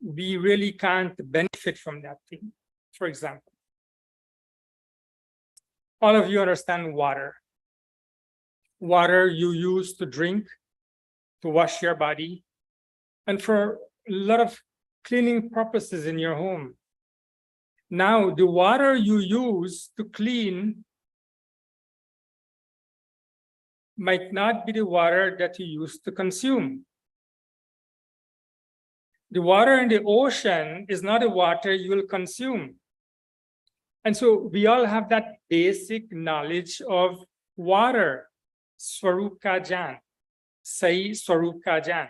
we really can't benefit from that thing. For example, all of you understand water. Water you use to drink, to wash your body, and for a lot of cleaning purposes in your home. Now, the water you use to clean might not be the water that you use to consume. The water in the ocean is not the water you will consume. And so we all have that basic knowledge of water, Swarup ka Jan, Sahi Swarup ka Jan.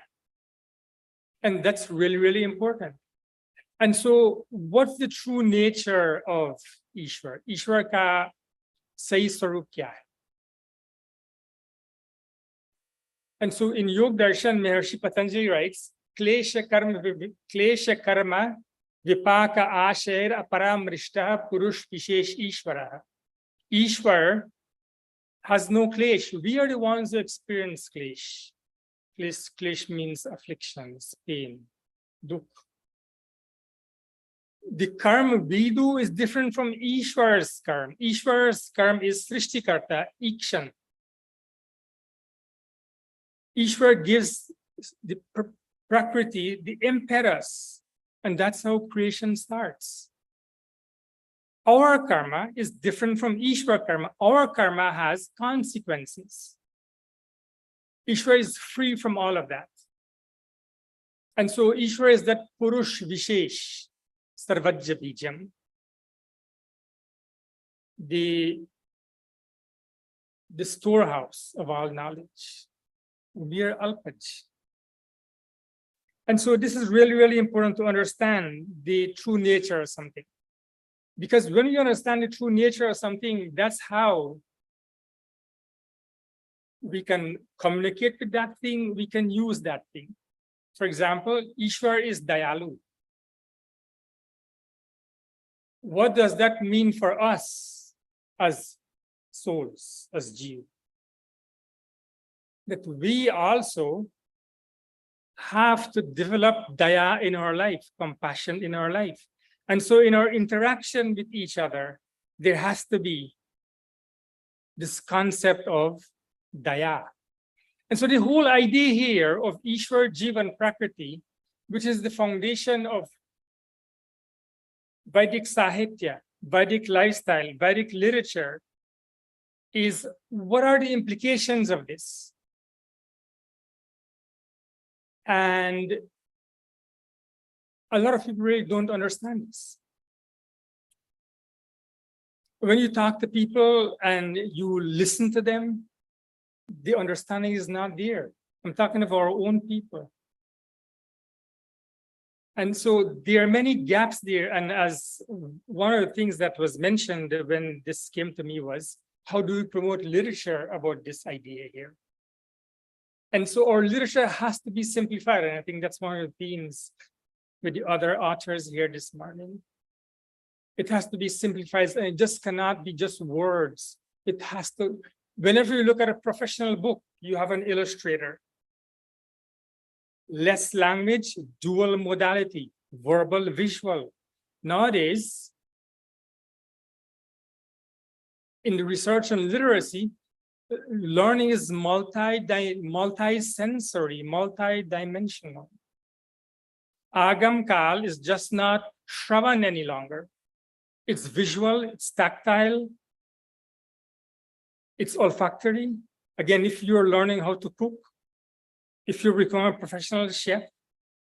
And that's really, really important. And so what's the true nature of Ishwar? Ishwar ka Sahi Swarup kya hai? And so in Yog Darshan, Maharshi Patanjali writes, Klesha karma vipaka asher aparamrishta purush vishesh Ishvara. Ishwar has no klesh. We are the ones who experience klesh. Klesh means afflictions, pain, dukh. The karma we do is different from Ishwar's karma. Ishwar's karma is Srishtikarta, Ikshan. Ishwar gives the Prakriti, the impetus, and that's how creation starts. Our karma is different from Ishwar karma. Our karma has consequences. Ishwar is free from all of that. And so Ishwar is that Purush Vishesh, Sarvajya Bijam, the storehouse of all knowledge. We are Alpaj. And so this is really, really important to understand the true nature of something. Because when you understand the true nature of something, that's how we can communicate with that thing, we can use that thing. For example, Ishwar is Dayalu. What does that mean for us as souls, as Jeev? That we also have to develop daya in our life, compassion in our life. And so in our interaction with each other, there has to be this concept of daya. And so the whole idea here of Ishwar, Jiva, and Prakriti, which is the foundation of Vedic Sahitya, Vedic lifestyle, Vedic literature, is what are the implications of this? And a lot of people really don't understand this. When you talk to people and you listen to them, the understanding is not there. I'm talking of our own people. And so there are many gaps there. And as one of the things that was mentioned when this came to me was, how do we promote literature about this idea here? And so our literature has to be simplified. And I think that's one of the themes with the other authors here this morning. It has to be simplified, and it just cannot be just words. It has to, whenever you look at a professional book, you have an illustrator. Less language, dual modality, verbal, visual. Nowadays, in the research on literacy, learning is multi-sensory, multi-dimensional. Agam Kal is just not Shravan any longer. It's visual, it's tactile, it's olfactory. Again, if you're learning how to cook, if you become a professional chef.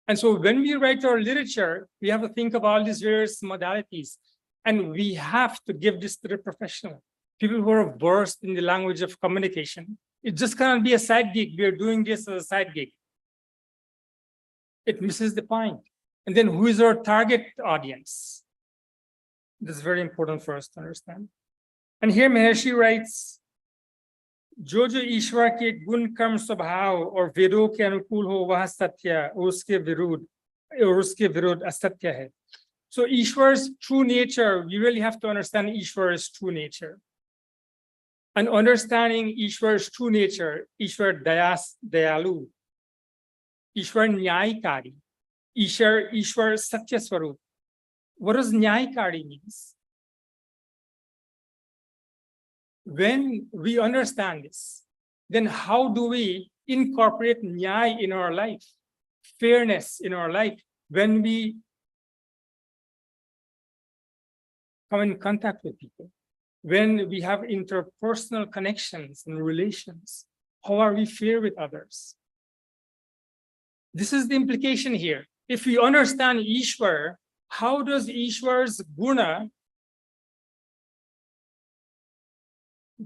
And so when we write our literature, we have to think of all these various modalities. And we have to give this to the professional. People who are versed in the language of communication. It just cannot be a side gig. We are doing this as a side gig. It misses the point. And then who is our target audience? This is very important for us to understand. And here Maharshi writes, जो जो ईश्वर के गुण कर्म स्वभाव और वेदों के अनुकूल हो वह सत्य, उसके विरुद्ध और उसके विरुद्ध असत्य है. So Ishwar's true nature, we really have to understand Ishwar's true nature. And understanding Ishwar's true nature, Ishwar Dayalu, Ishwar Nyayakari, Ishwar Satya Swarup. What does Nyayakari means? When we understand this, then how do we incorporate Nyay in our life, fairness in our life, when we come in contact with people, when we have interpersonal connections and relations? How are we fair with others? This is the implication here. If we understand Ishwar, how does Ishwar's guna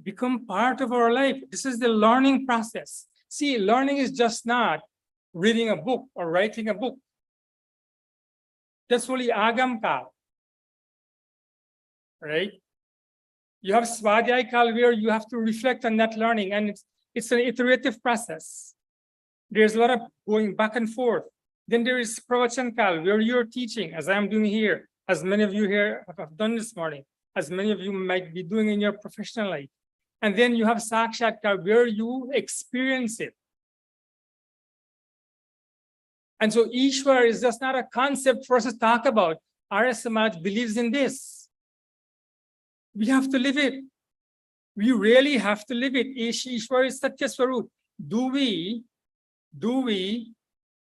become part of our life? This is the learning process. See, learning is just not reading a book or writing a book. That's only Agam Kal, right? You have Svadhyay Kal where you have to reflect on that learning, and it's an iterative process. There's a lot of going back and forth. Then there is Pravachan Kal where you're teaching, as I'm doing here, as many of you here have done this morning, as many of you might be doing in your professional life. And then you have Sakshat Kal where you experience it. And so Ishwar is just not a concept for us to talk about. Arya Samaj believes in this. We have to live it. We really have to live it. Ishwar is Satya Swarup. Do we,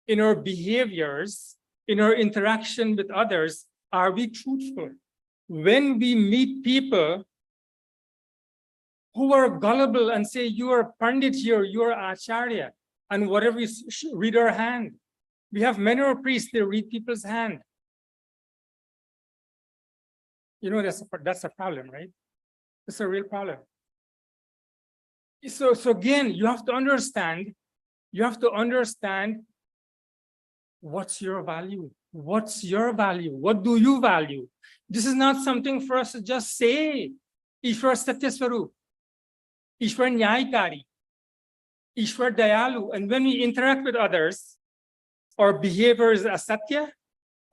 in our behaviors, in our interaction with others, are we truthful? When we meet people who are gullible and say, you are Pandit here, you are Acharya, and whatever we read our hand. We have many priests, they read people's hand. You know, that's a problem, right? It's a real problem. So again, you have to understand what's your value? What's your value? What do you value? This is not something for us to just say. Ishwar Satya Swarup, Ishwar Nyayakari, Ishwar Dayalu. And when we interact with others, our behavior is asatya,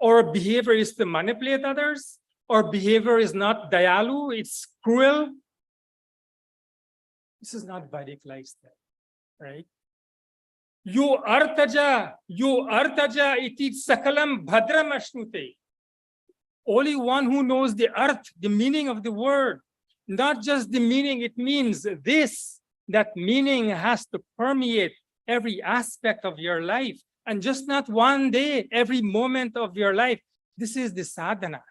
or behavior is to manipulate others, or behavior is not dayalu, it's cruel. This is not Vedic lifestyle, right? You artaja iti sakalam bhadram ashnute. Only one who knows the arth, the meaning of the word, not just the meaning, it means this. That meaning has to permeate every aspect of your life, and just not one day, every moment of your life. This is the sadhana.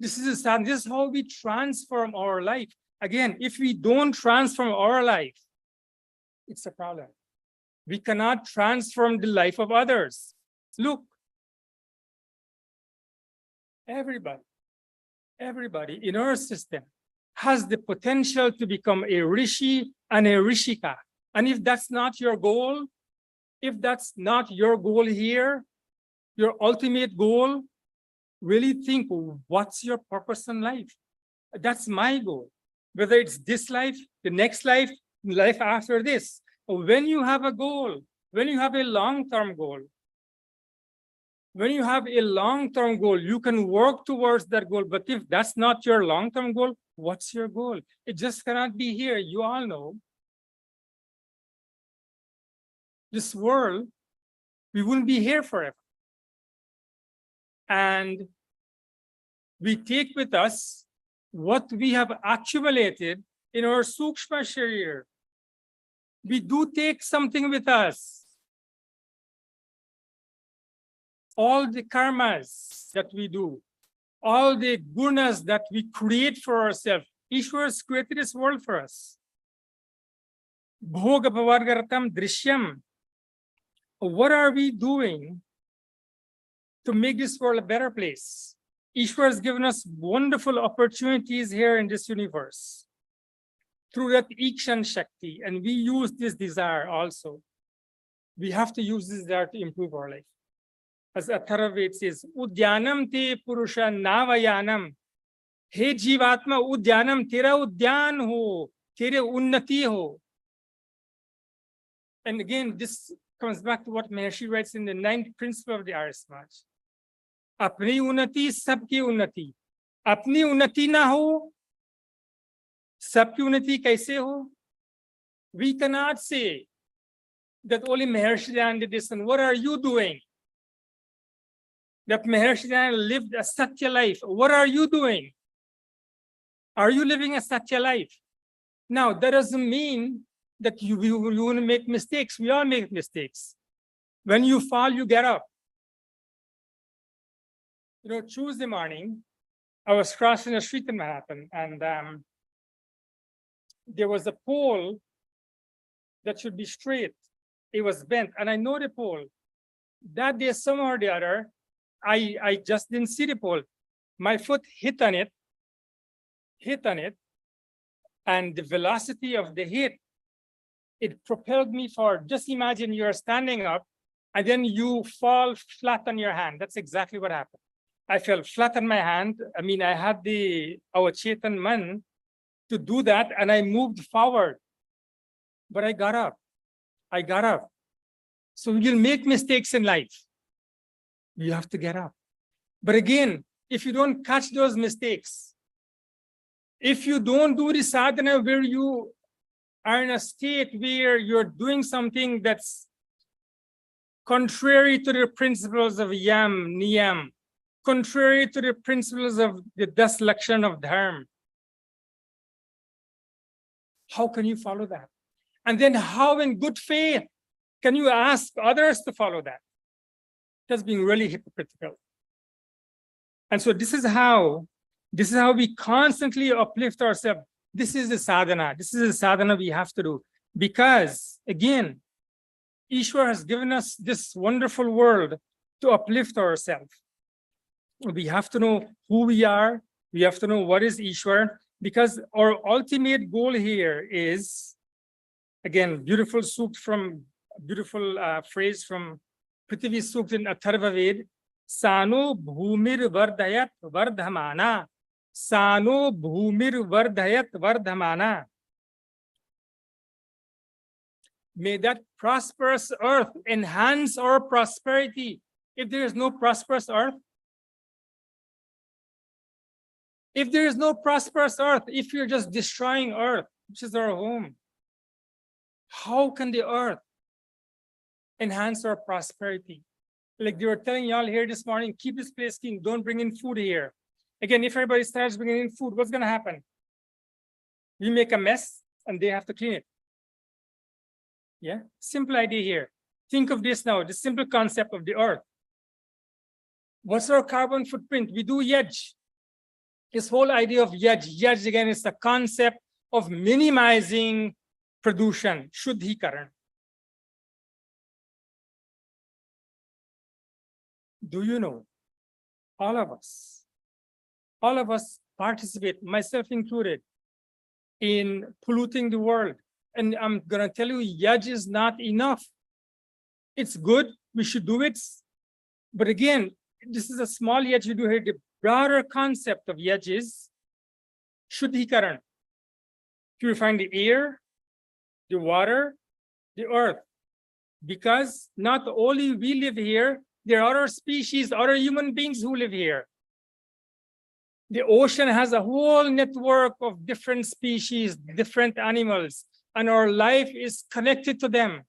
This is the sadhana. This is how we transform our life. Again, if we don't transform our life, it's a problem. We cannot transform the life of others. Look, everybody in our system has the potential to become a rishi and a rishika. And if that's not your goal, if that's not your goal here, your ultimate goal, really think, what's your purpose in life? That's my goal. Whether it's this life, the next life, life after this. When you have a goal, when you have a long-term goal, you can work towards that goal. But if that's not your long-term goal, what's your goal? It just cannot be here. You all know. This world, we wouldn't be here forever. And we take with us what we have accumulated in our Sukshma Sharir. We do take something with us. All the karmas that we do, all the gunas that we create for ourselves. Ishwar has created this world for us. Bhoga bhavargaratam drishyam. What are we doing to make this world a better place? Ishwar has given us wonderful opportunities here in this universe through that Ikshan Shakti, and we use this desire also. We have to use this desire to improve our life. As Atharva says, Udyanam te purusha navayanam. He jivatma udyanam, tera udyan ho, tere unnati ho. And again, this comes back to what Maharshi writes in the 9th principle of the Arya Samaj. Apni unnati sabki unnati. Apni unnati na ho, sabki unnati kaise ho? We cannot say that only Maharshi Dayananda did this, and what are you doing? That Maharshi Dayananda lived a Satya life. What are you doing? Are you living a Satya life? Now, that doesn't mean that you want to make mistakes. We all make mistakes. When you fall, you get up. You know, Tuesday morning, I was crossing the street in Manhattan, and there was a pole that should be straight. It was bent, and I know the pole. That day, somehow or the other, I just didn't see the pole. My foot hit on it, and the velocity of the hit, it propelled me forward. Just imagine you're standing up, and then you fall flat on your hand. That's exactly what happened. I fell flat on my hand. I mean, I had our Chetan man to do that, and I moved forward. But I got up. So you'll make mistakes in life. You have to get up. But again, if you don't catch those mistakes, if you don't do the sadhana where you are in a state where you're doing something that's contrary to the principles of yam, niyam, contrary to the principles of the 10 Lakshana of Dharma, how can you follow that? And then how in good faith can you ask others to follow that? That's being really hypocritical. And so this is how we constantly uplift ourselves. This is the sadhana. This is the sadhana we have to do. Because again, Ishwar has given us this wonderful world to uplift ourselves. We have to know who we are. We have to know what is Ishwar, because our ultimate goal here is, again, beautiful phrase from Prithvi Sukt in Atharva Ved, Sano Bhumir Vardhayat Vardhamana. Sano Bhumir Vardhayat Vardhamana. May that prosperous earth enhance our prosperity. If there is no prosperous earth, if you're just destroying earth, which is our home, how can the earth enhance our prosperity? Like they were telling y'all here this morning, keep this place clean, don't bring in food here. Again, if everybody starts bringing in food, what's gonna happen? We make a mess and they have to clean it. Yeah, simple idea here. Think of this now, the simple concept of the earth. What's our carbon footprint? We do yaj. This whole idea of yaj again is the concept of minimizing production, shuddhikaran. Do you know, all of us participate, myself included, in polluting the world. And I'm gonna tell you, yaj is not enough. It's good, we should do it. But again, this is a small yaj you do here. The broader concept of yaj is shuddhikaran, purifying the air, the water, the earth. Because not only we live here, there are other species, other human beings who live here. The ocean has a whole network of different species, different animals, and our life is connected to them.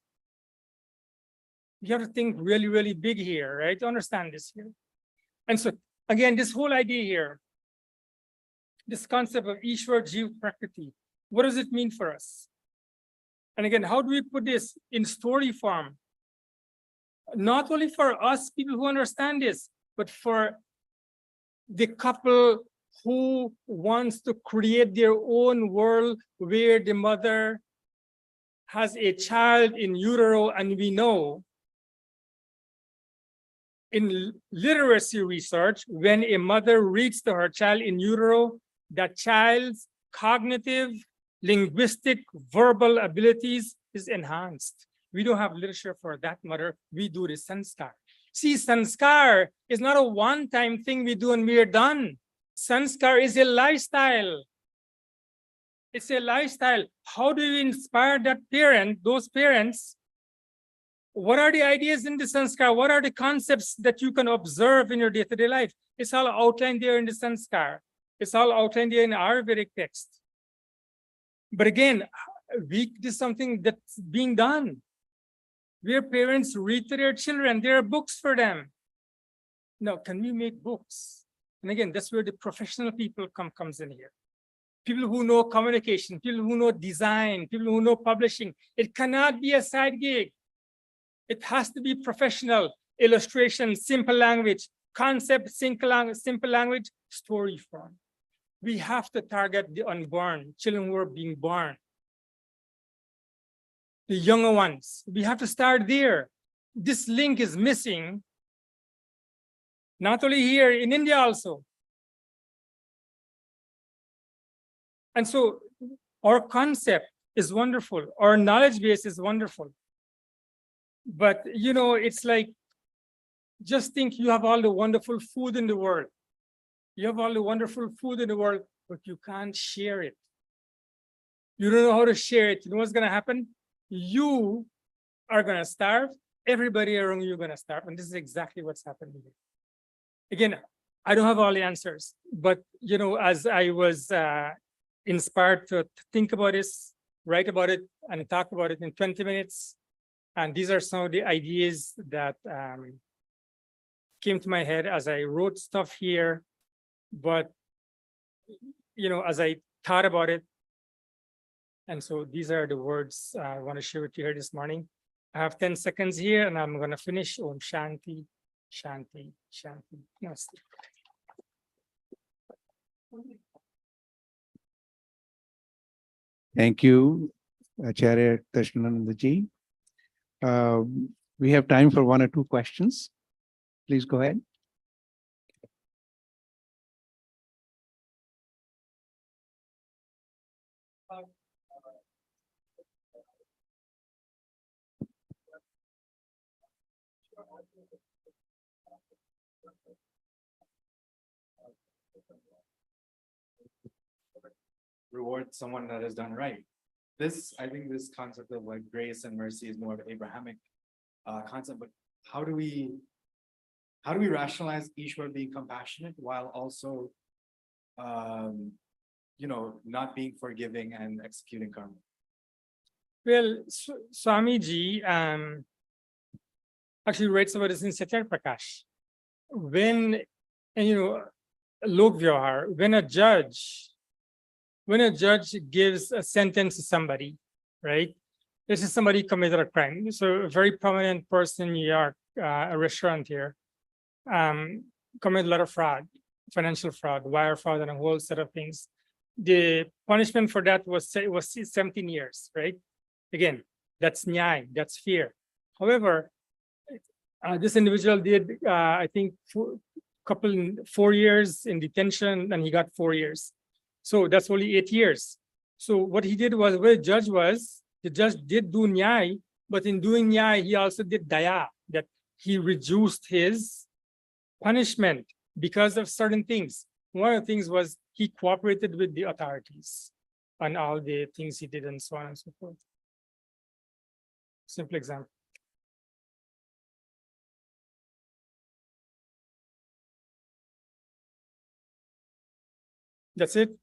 You have to think really, really big here, right? To understand this here. And so, again, this whole idea here, this concept of Ishwar Jeev Prakriti, what does it mean for us? And again, how do we put this in story form? Not only for us, people who understand this, but for the couple who wants to create their own world where the mother has a child in utero, and we know in literacy research, when a mother reads to her child in utero, that child's cognitive, linguistic, verbal abilities is enhanced. We don't have literature for that mother. We do the sanskar. See, sanskar is not a one-time thing we do and we are done. Sanskar is a lifestyle. It's a lifestyle. How do you inspire that parent, those parents, What are the ideas in the sanskar? What are the concepts that you can observe in your day-to-day life? It's all outlined there in the sanskar. It's all outlined there in our Vedic text. But again, this is something that's being done. Where parents read to their children, there are books for them. Now, can we make books? And again, that's where the professional people comes in here. People who know communication, people who know design, people who know publishing. It cannot be a side gig. It has to be professional, illustration, simple language, concept, simple language, story form. We have to target the unborn, children who are being born. The younger ones, we have to start there. This link is missing, not only here, in India also. And so our concept is wonderful. Our knowledge base is wonderful. But, you know, it's like, just think you have all the wonderful food in the world. You have all the wonderful food in the world, but you can't share it. You don't know how to share it. You know what's going to happen? You are going to starve. Everybody around you are going to starve. And this is exactly what's happening here. Again, I don't have all the answers, but, you know, as I was inspired to think about this, write about it, and talk about it in 20 minutes. And these are some of the ideas that came to my head as I wrote stuff here. But, you know, as I thought about it, and so these are the words I want to share with you here this morning. I have 10 seconds here and I'm going to finish. Om Shanti, Shanti, Shanti. Namaste. Thank you, Acharya Darshananandaji. We have time for one or two questions. Please go ahead. Reward someone that has done right. I think this concept of like grace and mercy is more of an Abrahamic concept, but how do we rationalize Ishwar being compassionate while also, you know, not being forgiving and executing karma? Well, Swamiji actually writes about this in Satyar Prakash. When, and you know, Lok Vyavahar, when a judge gives a sentence to somebody, right? This is somebody committed a crime. So a very prominent person in New York, a restaurant here, committed a lot of fraud, financial fraud, wire fraud, and a whole set of things. The punishment for that was 17 years, right? Again, that's nyay, that's fair. However, this individual did, I think, 4 years in detention, and he got 4 years. So that's only 8 years. So what he did was, where the judge did do nyay, but in doing nyay, he also did daya, that he reduced his punishment because of certain things. One of the things was he cooperated with the authorities on all the things he did and so on and so forth. Simple example. That's it.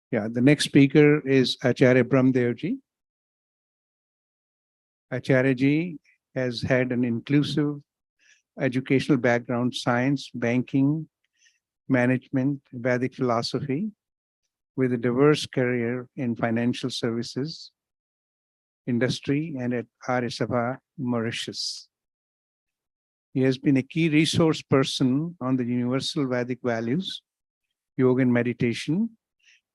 Yeah, the next speaker is Acharya Brahmdevji. Acharya-ji has had an inclusive educational background, science, banking, management, Vedic philosophy, with a diverse career in financial services, industry, and at Arya Mauritius. He has been a key resource person on the universal Vedic values, yoga and meditation,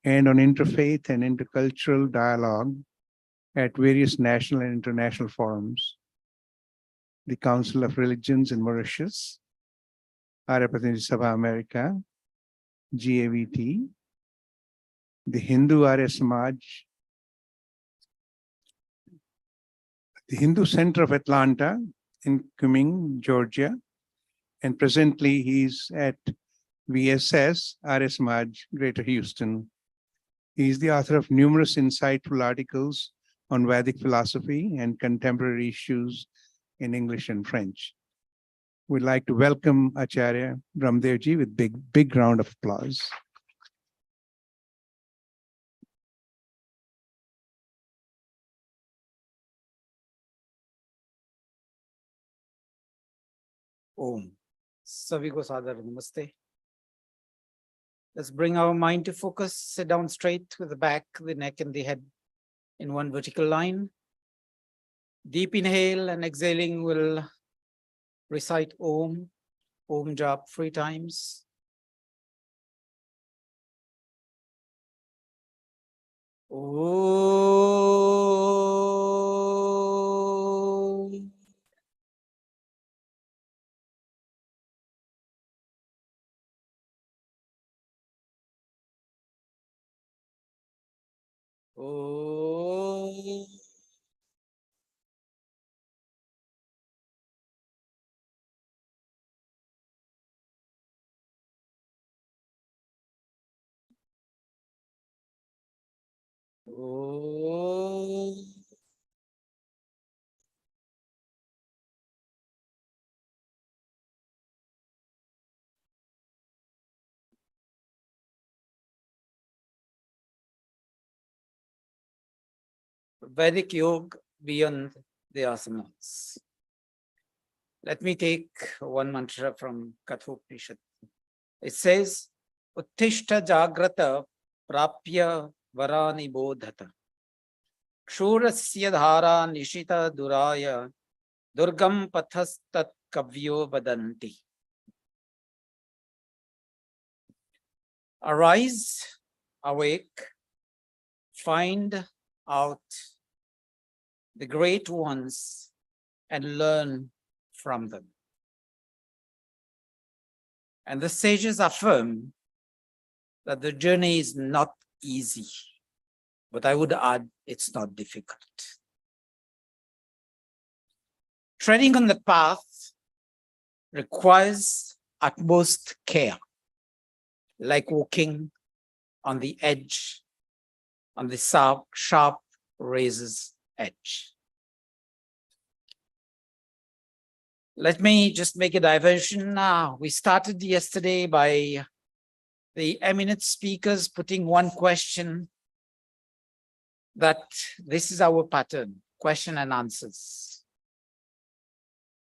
and on interfaith and intercultural dialogue at various national and international forums. The Council of Religions in Mauritius, Arya Sabha America, GAVT, the Hindu Arya Samaj, the Hindu Center of Atlanta in Cumming, Georgia, and presently he's at VSS Arya Samaj, Greater Houston. He is the author of numerous insightful articles on Vedic philosophy and contemporary issues in English and French. We'd like to welcome Acharya Ramdevji with big round of applause. Om. Savi ko sadar namaste. Let's bring our mind to focus. Sit down straight with the back, the neck, and the head in one vertical line. Deep inhale and exhaling will recite Om. Om jap 3 times. Om. Om. Om. Vedic Yoga beyond the asanas. Let me take one mantra from Kathopanishad. It says, Uttishta Jagrata Prapya Varani Bodhata. Kshurasya Dhara Nishita Duraya Durgam Pathastat Kavyo Vadanti. Arise, awake, find out the great ones and learn from them. And the sages affirm that the journey is not easy, but I would add it's not difficult. Treading on the path requires utmost care, like walking on the edge, on the sharp razor's edge. Let me just make a diversion now. We started yesterday by the eminent speakers putting one question, that this is our pattern, question and answers.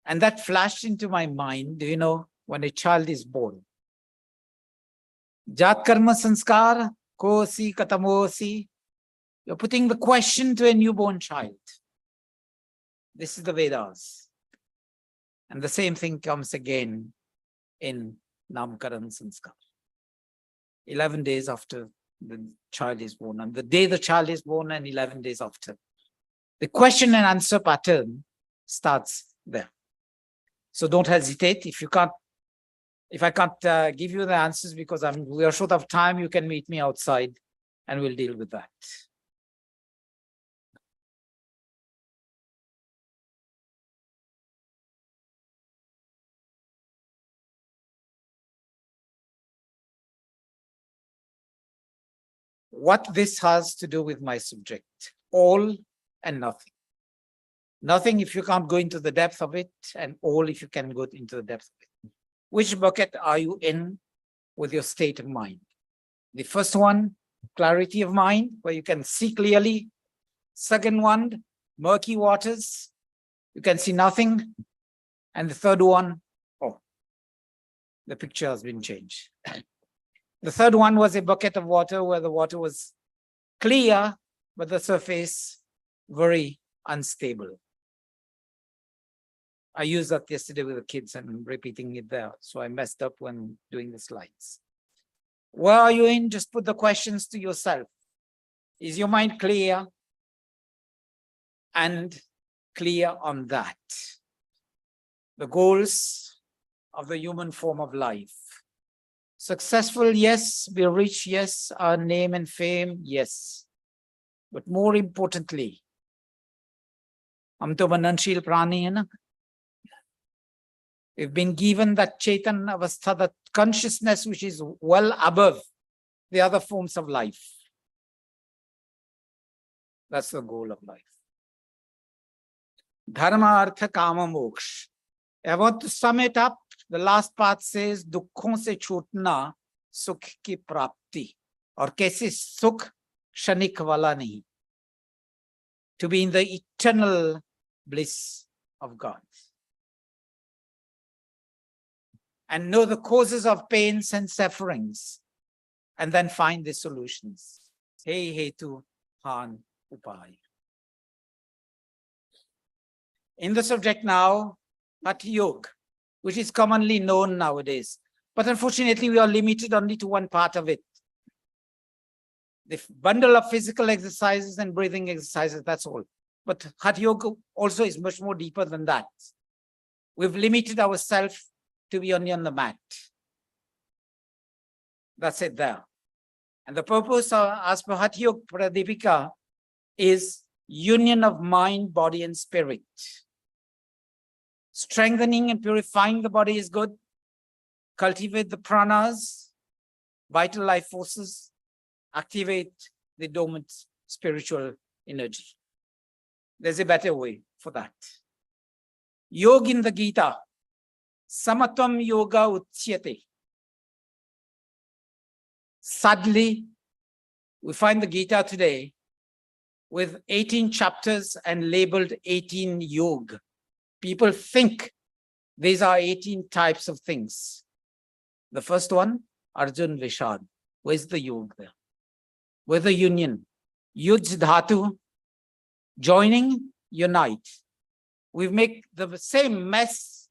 And that flashed into my mind, do you know, when a child is born. Jat karma sanskar kosi katamosi. You're putting the question to a newborn child. This is the Vedas. And the same thing comes again in Namkaran Sanskar. 11 days after the child is born, and the day the child is born and 11 days after. The question and answer pattern starts there. So don't hesitate. If I can't give you the answers because we are short of time, you can meet me outside and we'll deal with that. What this has to do with my subject, all and nothing. Nothing if you can't go into the depth of it, and all if you can go into the depth of it. Which bucket are you in with your state of mind? The first one, clarity of mind, where you can see clearly. Second one, murky waters, you can see nothing. And the third one, oh, the picture has been changed. The third one was a bucket of water where the water was clear, but the surface very unstable. I used that yesterday with the kids and I'm repeating it there. So I messed up when doing the slides. Where are you in? Just put the questions to yourself. Is your mind clear? And clear on that. The goals of the human form of life. Successful, yes. Be rich, yes. Our name and fame, yes. But more importantly, हम तो बननशील प्राणी है ना. We've been given that Chaitan Avastha, that consciousness which is well above the other forms of life. That's the goal of life. Dharma, Artha, Kama, Moksha. I want to sum it up. The last part says, दुखों से छूटना सुख की प्राप्ति. और कैसे सुख क्षणिक वाला नहीं. To be in the eternal bliss of God. And know the causes of pains and sufferings. And then find the solutions. Hey hetu han upay. In the subject now, Hatha Yoga, which is commonly known nowadays. But unfortunately, we are limited only to one part of it. The bundle of physical exercises and breathing exercises, that's all. But Hatha Yoga also is much more deeper than that. We've limited ourselves to be only on the mat. That's it there. And the purpose of, as per Hatha Yoga Pradipika, is union of mind, body, and spirit. Strengthening and purifying the body is good. Cultivate the pranas, vital life forces. Activate the dormant spiritual energy. There's a better way for that. Yoga in the Gita. Samatvam yoga uchyate. Sadly, we find the Gita today with 18 chapters and labeled 18 yoga. People think these are 18 types of things. The first one, Arjun Vishad. Where's the yoga there? Where's the union? Yuj Dhatu, joining, unite. We make the same mess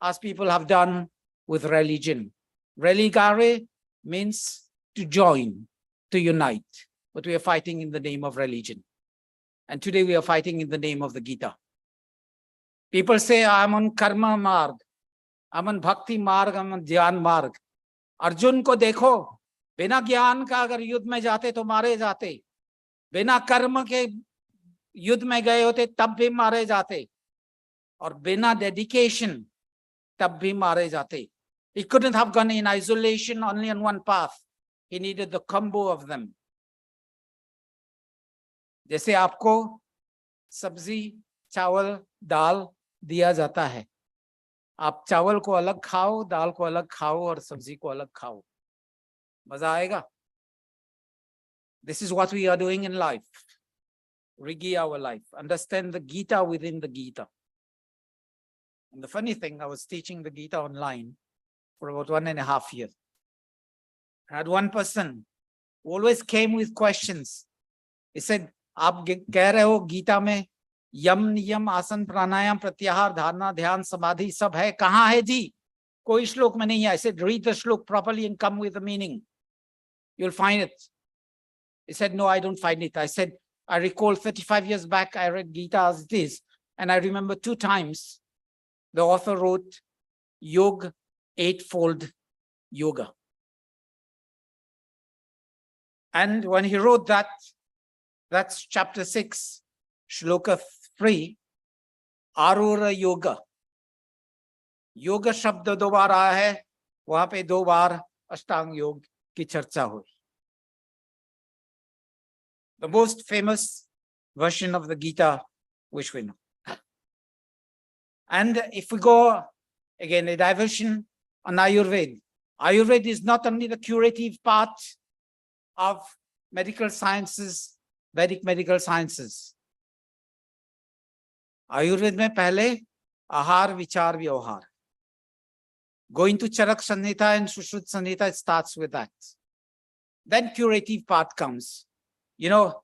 as people have done with religion. Religare means to join, to unite. But we are fighting in the name of religion. And today we are fighting in the name of the Gita. People say, I'm on karma marg, I'm on bhakti marg, I'm on dhyan marg. Arjun ko dekho, बिना ज्ञान का अगर युद्ध में जाते तो मारे जाते. बिना कर्म के युद्ध में गए होते तब भी मारे जाते. और बिना dedication तब भी मारे जाते. He couldn't have gone in isolation only on one path. He needed the combo of them. जैसे आपको सब्जी, चावल, दाल दिया जाता है. आप चावल को अलग खाओ, दाल को अलग खाओ और सब्जी को अलग खाओ. मजा आएगा. This is what we are doing in life. Rigi our life. Understand the Gita within the Gita. And the funny thing, I was teaching the Gita online for about 1.5 years. I had one person who always came with questions. He said, आप कह रहे हो गीता में यम नियम आसन प्राणायाम प्रत्याहार धारणा ध्यान समाधि सब है, कहाँ है जी? कोई श्लोक में नहीं है. I said, read the श्लोक properly and come with the meaning. You'll find it. He said, no, I don't find it. I said, I recall 35 years back, I read Gita as it is. And I remember 2 times the author wrote Yoga, Eightfold Yoga. And when he wrote that, that's chapter 6, shloka 3, Arura Yoga. Yoga शब्द 2 बार आया है, वहां पे 2 बार अष्टांग योग की चर्चा हुई. The most famous version of the Gita, which we know. And if we go, again, a diversion on Ayurveda. Ayurveda is not only the curative part of medical sciences, Vedic medical sciences. Ayurveda में पहले आहार, विचार, व्यवहार. Going to Charak Samhita and Sushruta Samhita, it starts with that. Then curative part comes. You know,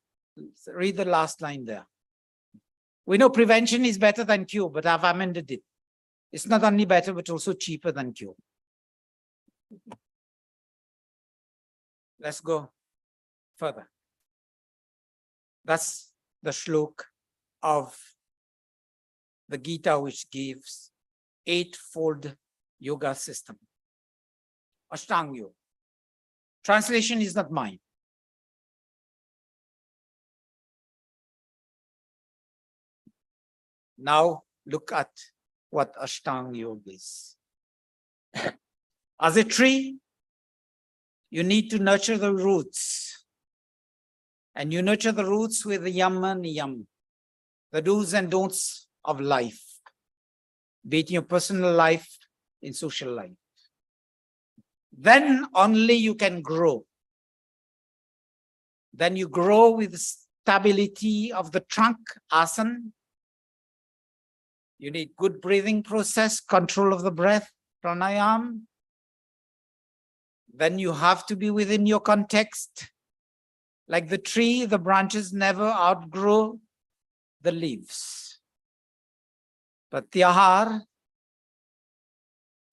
read the last line there. We know prevention is better than cure, but I've amended it. It's not only better, but also cheaper than cure. Let's go further. That's the shlok of the Gita, which gives eightfold yoga system. Ashtanga Yoga. Translation is not mine. Now look at what Ashtanga Yoga is. As a tree, you need to nurture the roots. And you nurture the roots with the yama niyam, the do's and don'ts of life, be it in your personal life, in social life. Then only you can grow. Then you grow with stability of the trunk, asana. You need good breathing process, control of the breath, pranayam. Then you have to be within your context. Like the tree, the branches never outgrow the leaves. Pratyahar,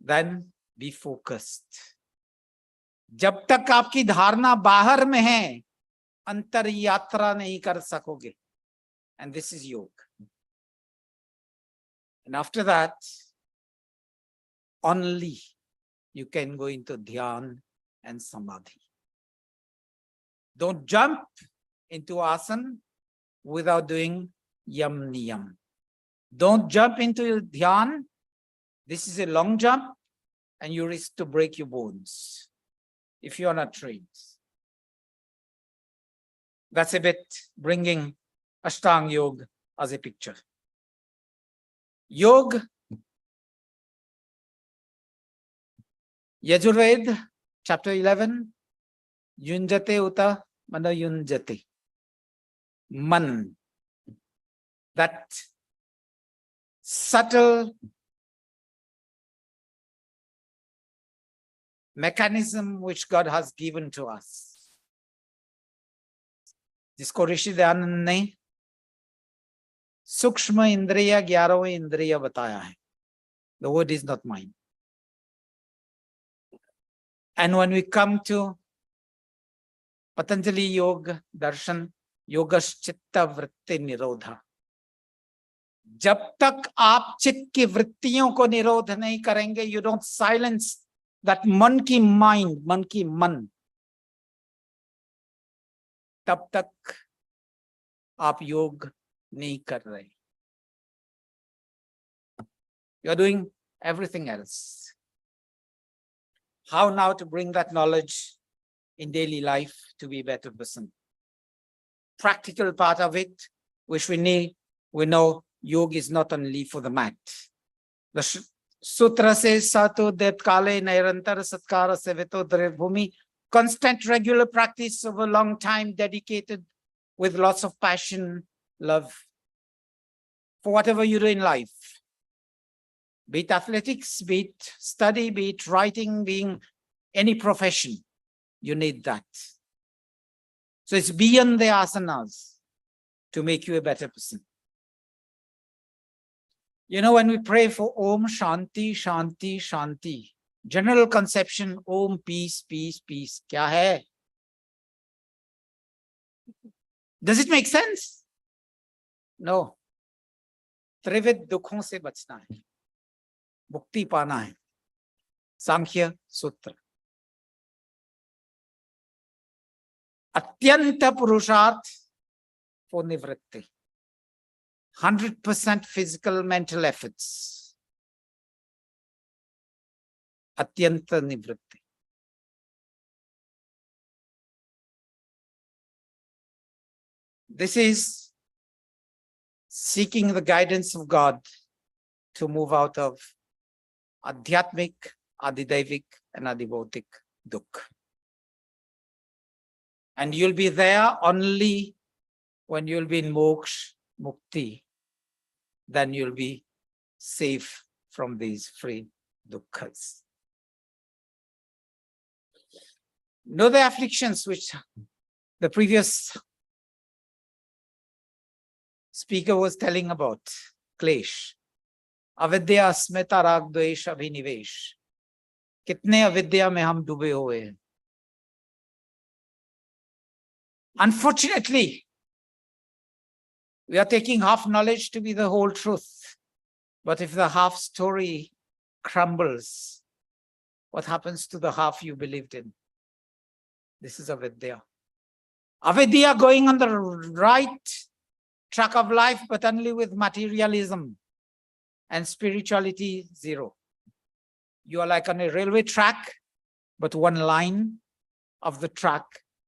then be focused. जब तक आपकी धारणा बाहर में है, अंतर यात्रा नहीं कर सकोगे. And this is yoga. And after that, only you can go into dhyan and samadhi. Don't jump into asana without doing yam niyam. Don't jump into dhyan. This is a long jump and you risk to break your bones if you are not trained. That's a bit bringing Ashtanga Yoga as a picture. Yoga, Yajurved, chapter 11, Yunjate uta mana yunjate. Man, that subtle mechanism which God has given to us. जिसको ऋषि दयानंद ने सूक्ष्म इंद्रिय 11वें इंद्रिय बताया है. The word is not mine. And when we come to Patanjali Yoga Darshan, Yogaschitta Vritti Nirodha. जब तक आप चित्त की वृत्तियों को निरोध नहीं करेंगे, you don't silence that monkey mind, monkey मन, तब तक आप योग नहीं कर रहे. You are doing everything else. How now to bring that knowledge in daily life to be a better person? Practical part of it, which we need, we know yoga is not only for the mat. The sutra says, Sato Detkale Nairantar Satkara Seveto Drevbhumi, constant regular practice of a long time dedicated with lots of passion, love for whatever you do in life. Be it athletics, be it study, be it writing, being any profession, you need that. So it's beyond the asanas to make you a better person. You know, when we pray for Om Shanti, Shanti, Shanti, general conception, Om peace, peace, peace. Kya hai? Does it make sense? No. त्रिविध दुखों से बचना है, मुक्ति पाना है. सांख्य सूत्र. अत्यंत पुरुषार्थ for nivritti. 100% physical mental efforts. Atyanta nivritti. This is seeking the guidance of God to move out of adhyatmic, adidevik, and adibautik dukh. And you'll be there only when you'll be in moksha, mukti. Then you'll be safe from these free dukkhas. Know the afflictions which the previous speaker was telling about, klesh. अविद्या अस्मिता राग द्वेष अभिनिवेश, कितने अविद्या में हम डूबे हुए हैं. Unfortunately, we are taking half knowledge to be the whole truth. But if the half story crumbles, what happens to the half you believed in? This is avidya. Avidya going on the right track of life, but only with materialism and spirituality zero. You are like on a railway track, but one line of the track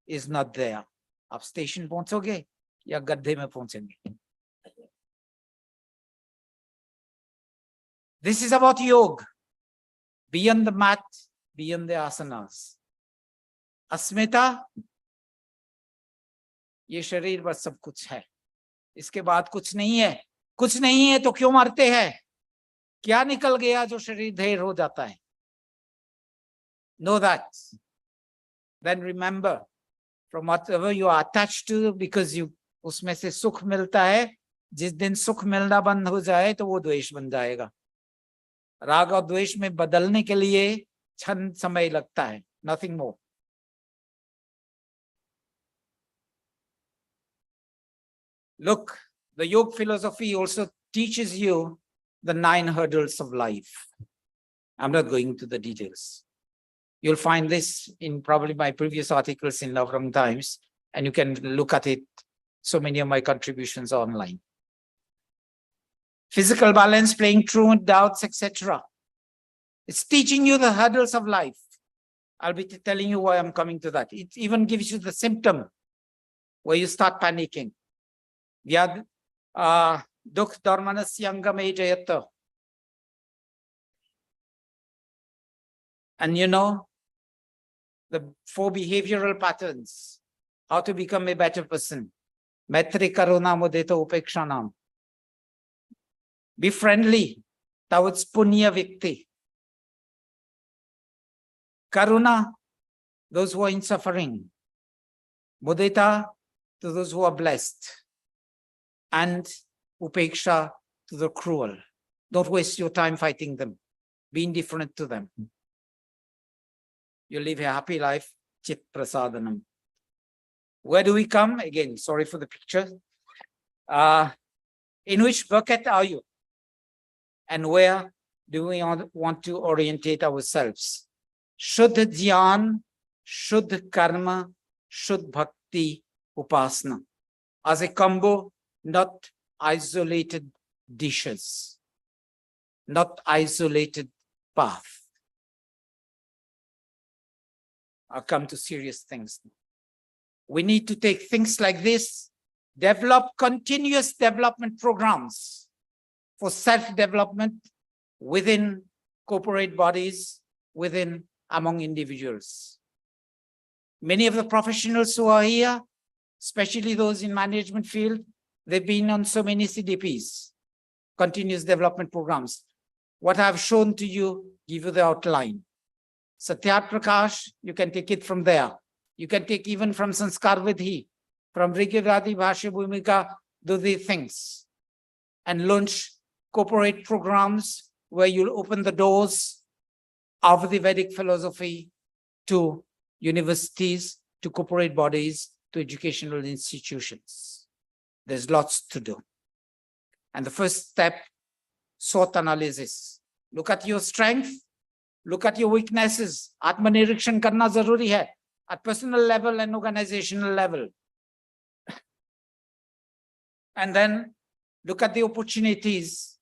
is not there. आप station पहुंचोगे या गड्ढे में पहुंचेंगे. This is about yoga, beyond the mat, beyond the asanas. अस्मिता, ये शरीर बस सब कुछ है, इसके बाद कुछ नहीं है. कुछ नहीं है तो क्यों मरते हैं? क्या निकल गया जो शरीर ढेर हो जाता है? Know that. Then remember, from whatever you are attached to, because you उसमें से सुख मिलता है, जिस दिन सुख मिलना बंद हो जाए तो वो द्वेष बन जाएगा. राग और द्वेष में बदलने के लिए क्षण समय लगता है, nothing more. Look, the yoga philosophy also teaches you the 9 hurdles of life. I'm not going into the details. You'll find this in probably my previous articles in Navram Times, and you can look at it. So many of my contributions are online. Physical balance, playing truant, doubts, etc. It's teaching you the hurdles of life. I'll be telling you why I'm coming to that. It even gives you the symptom where you start panicking. Vyad dukh dharmanasya me jayata. And you know, the 4 behavioral patterns, how to become a better person. Maitri karuna mudita upekshanam. Be friendly towards punya vikti. Karuna, those who are in suffering. Mudita, to those who are blessed. And upeksha, to the cruel. Don't waste your time fighting them. Be indifferent to them. You live a happy life, chit prasadanam. Where do we come? Again, sorry for the picture. In which bucket are you? And where do we want to orientate ourselves? Shuddha dhyan, Shuddha karma, Shuddha bhakti, upasana. As a combo, not isolated dishes, not isolated path. I'll come to serious things. We need to take things like this, develop continuous development programs for self-development within corporate bodies, within among individuals. Many of the professionals who are here, especially those in management field, they've been on so many CDPs, continuous development programs. What I've shown to you, give you the outline. Satyat Prakash, you can take it from there. You can take even from Sanskar Vidhi, from Rigivadi Bhashya Bhumika, do these things. And launch corporate programs where you'll open the doors of the Vedic philosophy to universities, to corporate bodies, to educational institutions. There's lots to do. And the first step, SWOT analysis. Look at your strength, look at your weaknesses. Atmanirikshan karna zaruri hai at personal level and organizational level. And then look at the opportunities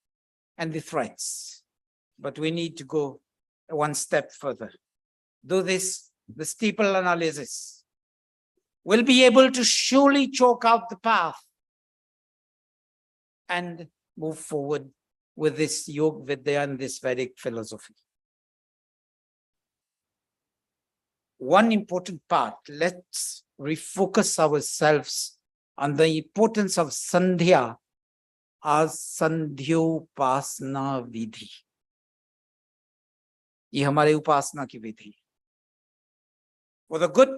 and the threats. But we need to go one step further. Do this, the steeple analysis. We'll be able to surely chalk out the path and move forward with this Yoga Vidya and this Vedic philosophy. One important part, let's refocus ourselves on the importance of Sandhya as Sandhyopasana Vidhi. ये हमारे उपासना की विधि. For the good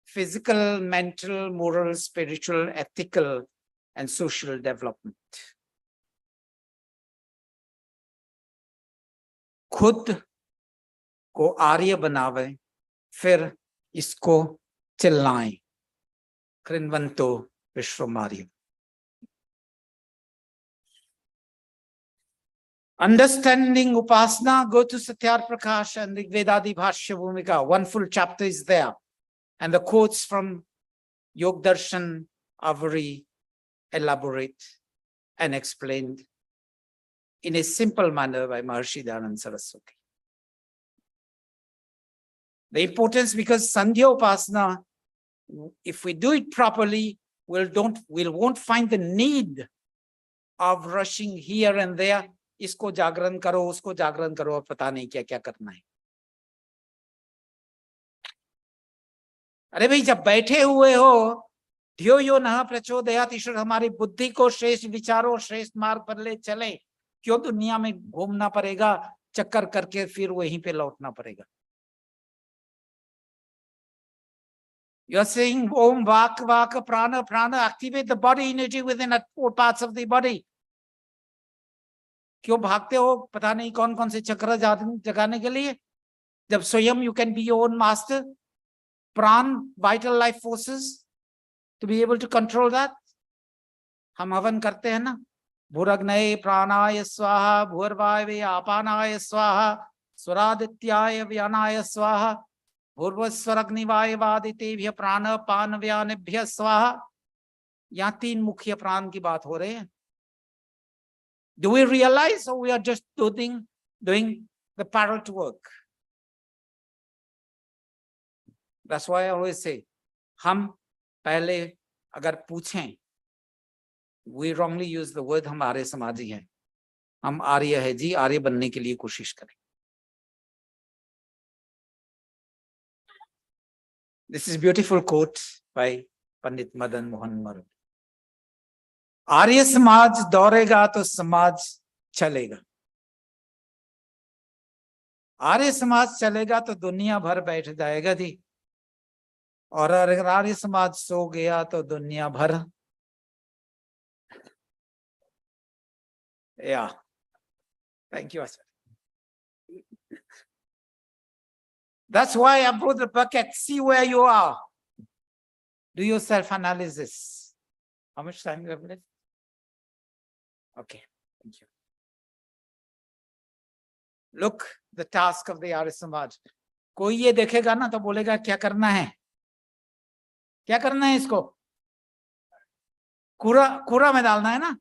physical, mental, moral, spiritual, ethical, and social development. खुद को आर्य बनावे, फिर इसको चिल्लाएं, कृण्वन्तो विश्वमार्य। Understanding Upasana, go to Satyar Prakash and Rigvedadi Bhashya Bhumika. One full chapter is there. And the quotes from Yog Darshan are very elaborate and explained in a simple manner by Maharshi Dayananda Saraswati. The importance, because Sandhya Upasana, if we do it properly, we won't find the need of rushing here and there. इसको जागरण करो, उसको जागरण करो, और पता नहीं क्या क्या करना है। अरे भाई, जब बैठे हुए हो, धियो यो नः प्रचोदयात्, ईश्वर हमारी बुद्धि को श्रेष्ठ विचारों, श्रेष्ठ मार्ग पर ले चले, क्यों दुनिया में घूमना पड़ेगा, चक्कर करके फिर वहीं पे लौटना पड़ेगा। You are saying Om, Vak, Vak, Prana, Prana, activate the body energy within all parts of the body. क्यों भागते हो पता नहीं कौन कौन से चक्र जगाने के लिए, जब स्वयं you can be your own master, प्राण, vital life forces, to be able to control that. हम हवन करते हैं ना, भूरग्नये प्राणाय स्वाहा, भूर्वायवे आपानाय स्वाहा, स्वरादित्याय व्यानाय स्वाहा, भूर्भुवस्वरग्निवायवादितेभ्यः प्राणपानव्यानेभ्यः स्वाहा। यहाँ 3 मुख्य प्राण की बात हो रही है। Do we realize, or we are just doing the parrot work? That's why I always say, हम पहले अगर पूछें, we wrongly use the word हम आर्य समाजी हैं, हम आर्य है जी, आर्य बनने के लिए कोशिश करें। This is beautiful quote by Pandit Madan Mohan Maru. Arya Samaj दौड़ेगा तो समाज चलेगा, आर्य समाज चलेगा तो दुनिया भर बैठ जाएगा जी, और अगर आर्य समाज सो गया तो दुनिया भर। Yeah, thank you, sir. That's why I brought the bucket. See where you are. Do your self-analysis. How much time do you have left? Okay, thank you. Look, the task of the Arya Samaj. कोई ये देखेगा ना तो बोलेगा क्या करना है, क्या करना है, इसको कूड़ा में डालना है ना,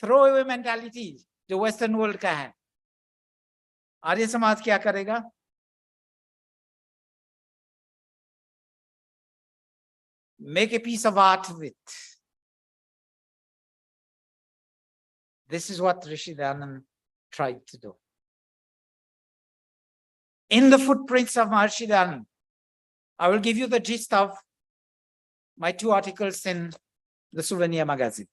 थ्रो अवे मेंटालिटी जो वेस्टर्न वर्ल्ड का है। आर्य समाज क्या करेगा? Make a piece of art of it. This is what Rishi Dayananda tried to do. In the footprints of Maharshi Dayananda, I will give you the gist of my 2 articles in the Souvenir magazine.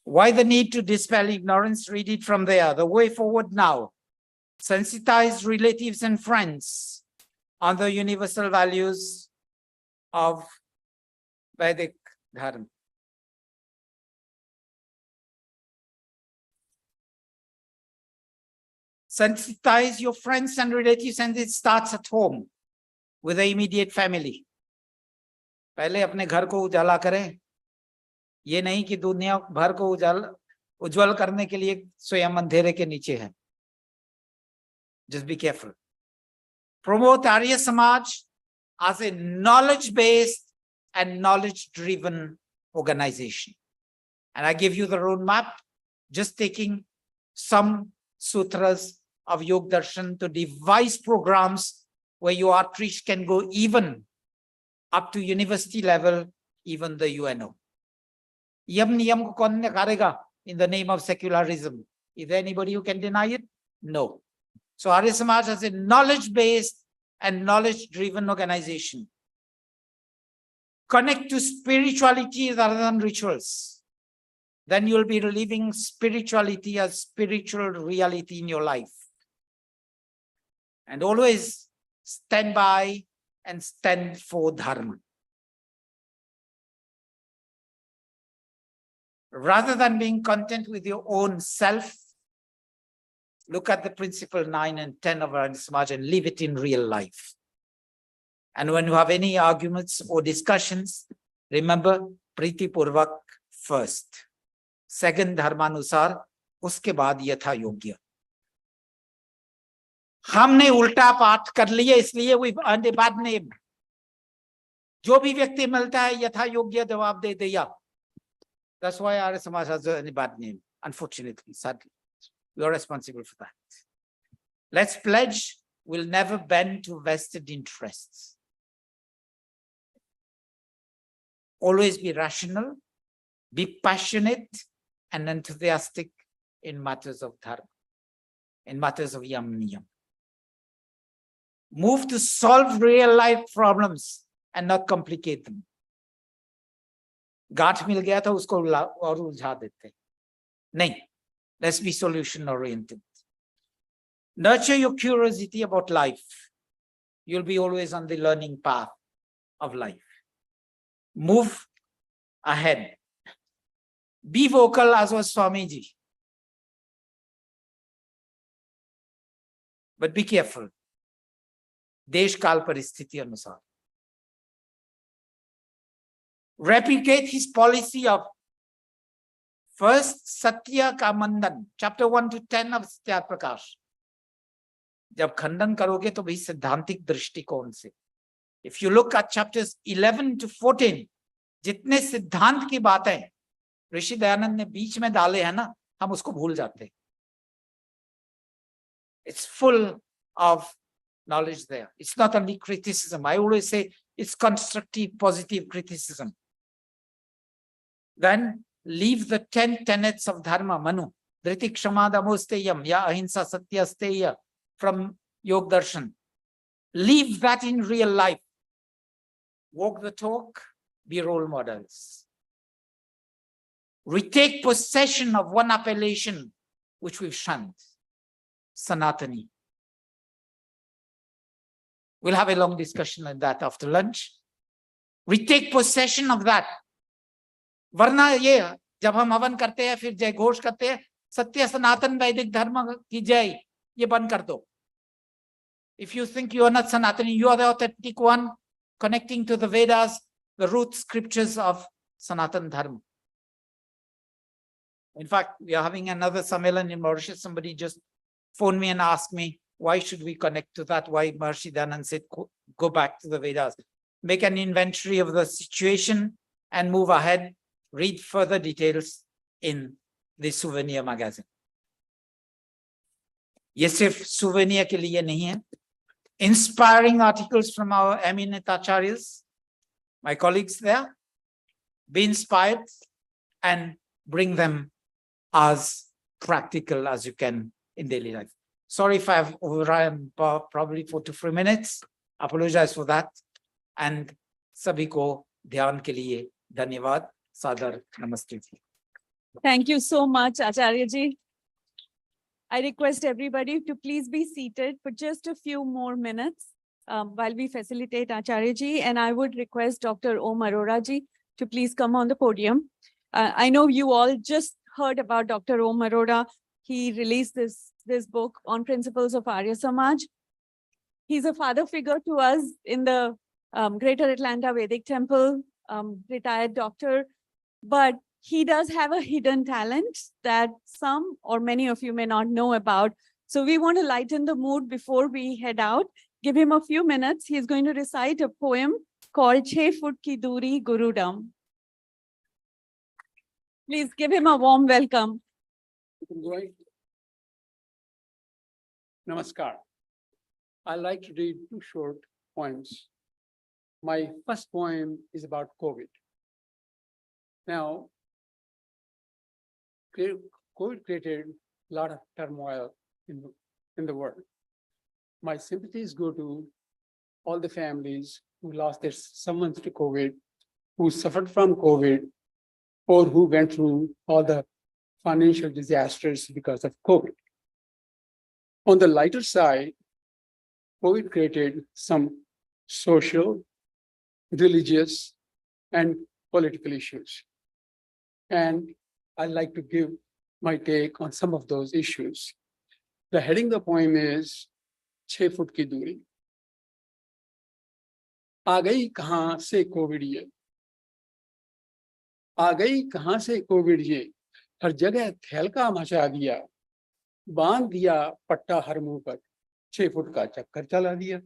Why the need to dispel ignorance? Read it from there. The way forward now. Sensitize relatives and friends on the universal values of Vedic Dharma. Sensitize your friends and relatives, and it starts at home with the immediate family. पहले अपने घर को उजाला करें, ये नहीं कि दुनिया भर को उज्जवल करने के लिए स्वयं अंधेरे के नीचे है। Just be careful. Promote Arya Samaj as a knowledge-based and knowledge-driven organization. And I give you the roadmap, just taking some sutras of Yog Darshan to devise programs where your outreach can go even up to university level, even the UNO. Yam niyam ko kaun nikarega in the name of secularism? Is there anybody who can deny it? No. So Arya Samaj is a knowledge-based and knowledge-driven organization. Connect to spirituality rather than rituals. Then you'll be living spirituality as spiritual reality in your life. And always stand by and stand for Dharma. Rather than being content with your own self, Look at the principle 9 and 10 of Arya Samaj and live it in real life. And when you have any arguments or discussions, remember Priti Purvak first. Second, Dharmanusar, uske baad yatha yogya. हमने उल्टा पाठ कर लिया इसलिए we earned a bad name. जो भी व्यक्ति मिलता है यथा योग्य जवाब दे दिया. That's why Arya Samaj has a bad name, unfortunately, sadly. We are responsible for that. Let's pledge we'll never bend to vested interests. Always be rational, be passionate and enthusiastic in matters of dharma, in matters of yam niyam. Move to solve real life problems and not complicate them. गांठ मिल गया था उसको और उलझा देते. नहीं, let's be solution oriented. Nurture your curiosity about life. You'll be always on the learning path of life. Move ahead. Be vocal as was Swamiji. But be careful. देश काल परिस्थिति अनुसार. Replicate his policy of first Satya ka Mandan, chapter 1 to 10 of Satya Prakash. जब खंडन करोगे तो भी सिद्धांतिक दृष्टिकोण से. If you look at chapters 11 to 14, जितने सिद्धांत की बातें ऋषि दयानंद ने बीच में डाले हैं ना, हम उसको भूल जाते. It's full of knowledge there. It's not only criticism. I always say it's constructive, positive criticism. Then leave the 10 tenets of dharma, Manu, Dhriti Kshama Damosteyam, Ya Ahimsa Satya Steya from Yog Darshan. Leave that in real life. Walk the talk, be role models. Retake possession of one appellation which we've shunned, Sanatani. We'll have a long discussion on that after lunch. Retake possession of that. वरना ये जब हम हवन करते हैं फिर जय घोष करते हैं सत्य सनातन वैदिक धर्म की जय, ये बंद कर दो. If you think you are not Sanatani, you are the authentic one connecting to the Vedas, the root scriptures of Sanatan Dharma. In fact, we are having another Sammelan in Mauritius. Somebody just phoned me and asked me, why should we connect to that? Why Maharishi Dayanand said, go back to the Vedas. Make an inventory of the situation and move ahead. Read further details in the souvenir magazine. ये सिर्फ souvenir के लिए नहीं है. Inspiring articles from our eminent acharyas, my colleagues there. Be inspired and bring them as practical as you can in daily life. Sorry if I've overrun probably 4 to 3 minutes. Apologize for that. And sabhi ko dhyan ke liye dhanyavad. Sadar namaste. Thank you so much, Acharya ji. I request everybody to please be seated for just a few more minutes while we facilitate Acharya ji. And I would request Dr. Om Arora ji to please come on the podium. I know you all just heard about Dr. Om Arora. He released this book on principles of Arya Samaj. He's a father figure to us in the Greater Atlanta Vedic Temple, retired doctor. But he does have a hidden talent that some or many of you may not know about. So we want to lighten the mood before we head out. Give him a few minutes. He's going to recite a poem called 6 Foot Ki Duri Gurudam. Please give him a warm welcome. Namaskar. I'd like to read 2 short poems. My first poem is about COVID. Now, COVID created a lot of turmoil in the world. My sympathies go to all the families who lost their someone to COVID, who suffered from COVID, or who went through all the financial disasters because of COVID. On the lighter side, COVID created some social, religious, and political issues. And I'd like to give my take on some of those issues. The heading the poem is 6 foot की दूरी। आ गई कहां से Covid ये, आ गई कहां से Covid ये, हर जगह थैलका मचा दिया, बांध दिया पट्टा हर मुंह पर, 6 फुट का चक्कर चला दिया।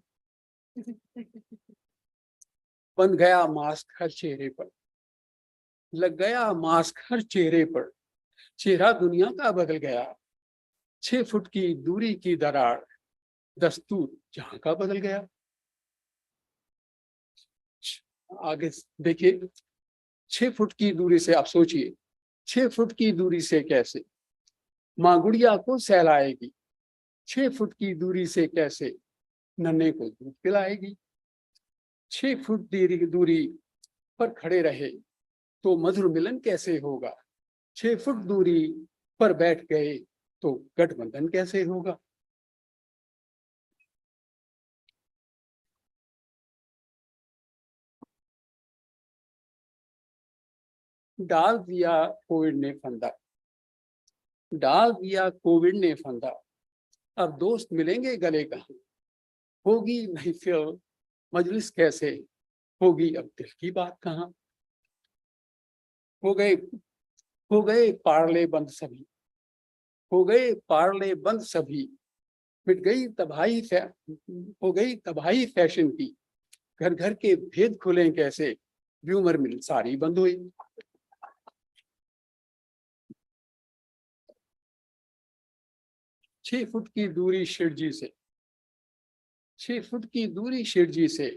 बंध गया मास्क हर चेहरे पर, लग गया मास्क हर चेहरे पर, चेहरा दुनिया का बदल गया, 6 फुट की दूरी की दरार, दस्तूर जहां का बदल गया। आगे देखिए, 6 फुट की दूरी से आप सोचिए, 6 फुट की दूरी से कैसे माँ गुड़िया को सहलाएगी, 6 फुट की दूरी से कैसे नन्हे को दूध पिलाएगी, 6 फुट दूरी पर खड़े रहे तो मधुर मिलन कैसे होगा, 6 फुट दूरी पर बैठ गए तो गठबंधन कैसे होगा। डाल दिया कोविड ने फंदा, डाल दिया कोविड ने फंदा, अब दोस्त मिलेंगे गले कहाँ, होगी महफिल मजलिस कैसे, होगी अब दिल की बात कहाँ। हो गए पार्ले बंद सभी, हो गए पार्ले बंद सभी, मिट गई तबाही हो गई तबाही फैशन की, घर घर के भेद खुले कैसे, ह्यूमर मिल सारी बंद हुई। छह फुट की दूरी शिवजी से, 6 फुट की दूरी शिवजी से,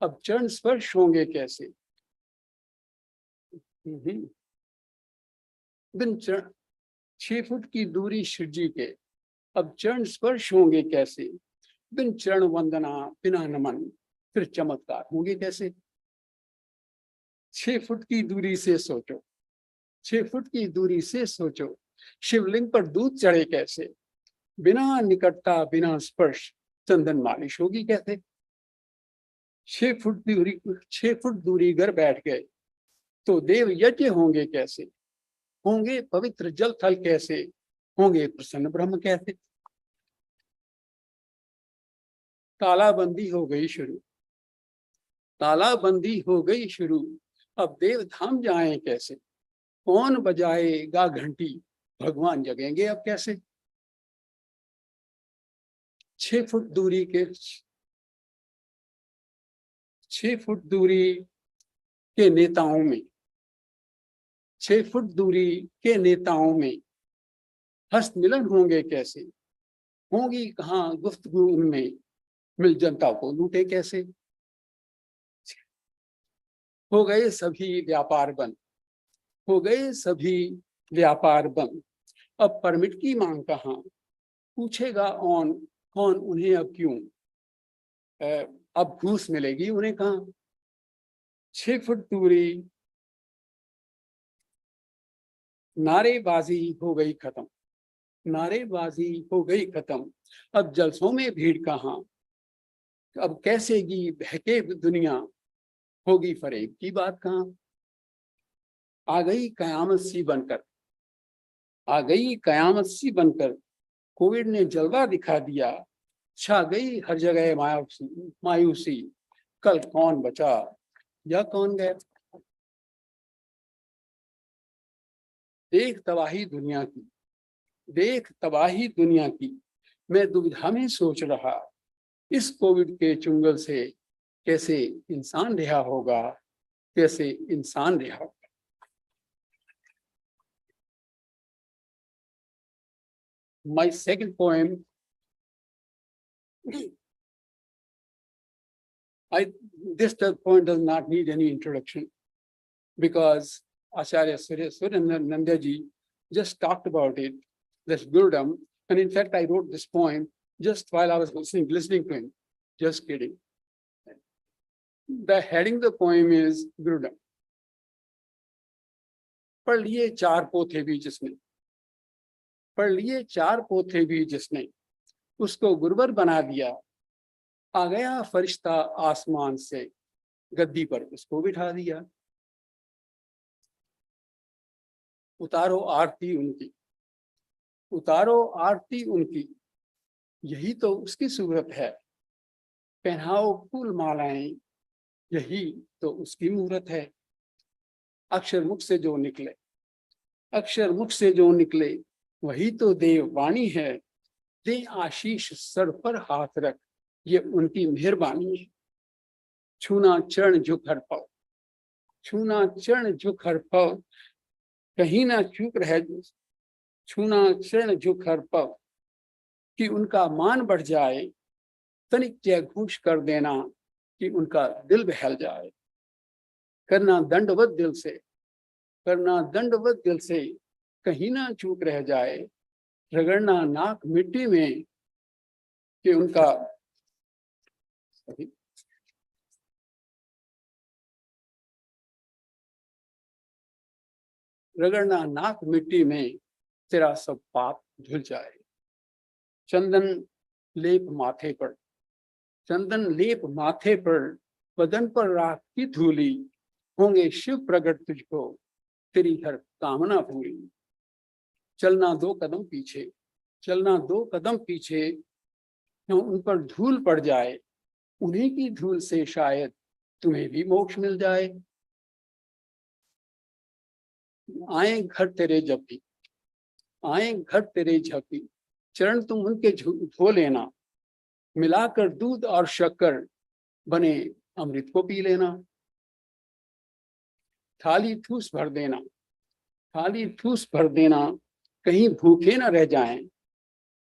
अब चरण स्पर्श होंगे कैसे। बिन चरण 6 फुट की दूरी शिवजी के, अब चरण स्पर्श होंगे कैसे, बिन चरण वंदना बिना नमन फिर चमत्कार होंगे कैसे। 6 फुट की दूरी से सोचो, 6 फुट की दूरी से सोचो, शिवलिंग पर दूध चढ़े कैसे, बिना निकटता बिना स्पर्श चंदन मालिश होगी कैसे। 6 फुट दूरी घर बैठ गए तो देव यज्ञ होंगे कैसे, होंगे पवित्र जल थल कैसे, होंगे प्रसन्न ब्रह्म कैसे। तालाबंदी हो गई शुरू, तालाबंदी हो गई शुरू, अब देव धाम जाएं कैसे, कौन बजाएगा घंटी, भगवान जगेंगे अब कैसे। 6 फुट दूरी के 6 फुट दूरी के नेताओं में, 6 फुट दूरी के नेताओं में हस्त मिलन होंगे कैसे, होंगी कहाँ गुफ्तगू उनमें, मिल जनता को लूटे कैसे। हो गए सभी व्यापार बंद, हो गए सभी व्यापार बंद, अब परमिट की मांग कहाँ, पूछेगा कौन उन्हें अब क्यों, अब घूस मिलेगी उन्हें कहाँ। 6 फुट दूरी, नारेबाजी हो गई खत्म, नारेबाजी हो गई खत्म, अब जलसों में भीड़ कहाँ, अब कैसेगी बहके दुनिया, होगी फरेब की बात कहाँ। आ गई कयामत सी बनकर, आ गई कयामत सी बनकर, कोविड ने जलवा दिखा दिया, छा गई हर जगह मायूसी, कल कौन बचा या कौन गया। देख तबाही दुनिया की, देख तबाही दुनिया की, मैं दुविधा में सोच रहा, इस कोविड के चुंगल से कैसे इंसान रिहा होगा, कैसे इंसान रिहा होगा। My second poem, this point does not need any introduction because Acharya Suryananda ji just talked about it, this Gurudam, and in fact I wrote this poem just while I was listening to him. Just kidding. The heading of the poem is Gurudam. पढ़ लिए 4 पोथे भी जिसने, पढ़ लिए 4 पोथे भी जिसने, उसको गुरबर बना दिया, आ गया फरिश्ता आसमान से, गद्दी पर उसको बिठा दिया। उतारो आरती उनकी, उतारो आरती उनकी, यही तो उसकी सूरत है। पहनाओ फूल मालाएं, यही तो उसकी मूरत है। अक्षर मुख से जो निकले, अक्षर मुख से जो निकले, वही तो देव वाणी है। दे आशीष सर पर हाथ रख, ये उनकी मेहरबानी है। छूना चरण झुक हर पव, छूना चरण झुक हर पव, कहीं ना चूक रह। छूना चरण झुक हर पव, कि उनका मान बढ़ जाए। तनिक जय घूस कर देना, कि उनका दिल बहल जाए। करना दंडवत दिल से, करना दंडवत दिल से, कहीं ना चूक रह जाए। रगड़ना नाक मिट्टी में, कि उनका रगड़ना नाक मिट्टी में, तेरा सब पाप धुल जाए। चंदन लेप माथे पर, चंदन लेप माथे पर, बदन पर राख की धूली। होंगे शिव प्रगट तुझको, तेरी हर कामना पूरी। चलना दो कदम पीछे, चलना दो कदम पीछे, क्यों उन पर धूल पड़ जाए। उन्हीं की धूल से शायद तुम्हें भी मोक्ष मिल जाए। आए घर तेरे जब भी, आए घर तेरे जब भी, चरण तुम उनके धो लेना। मिलाकर दूध और शक्कर, बने अमृत को पी लेना। थाली ठूस भर देना, थाली ठूस भर देना, कहीं भूखे न रह जाएं।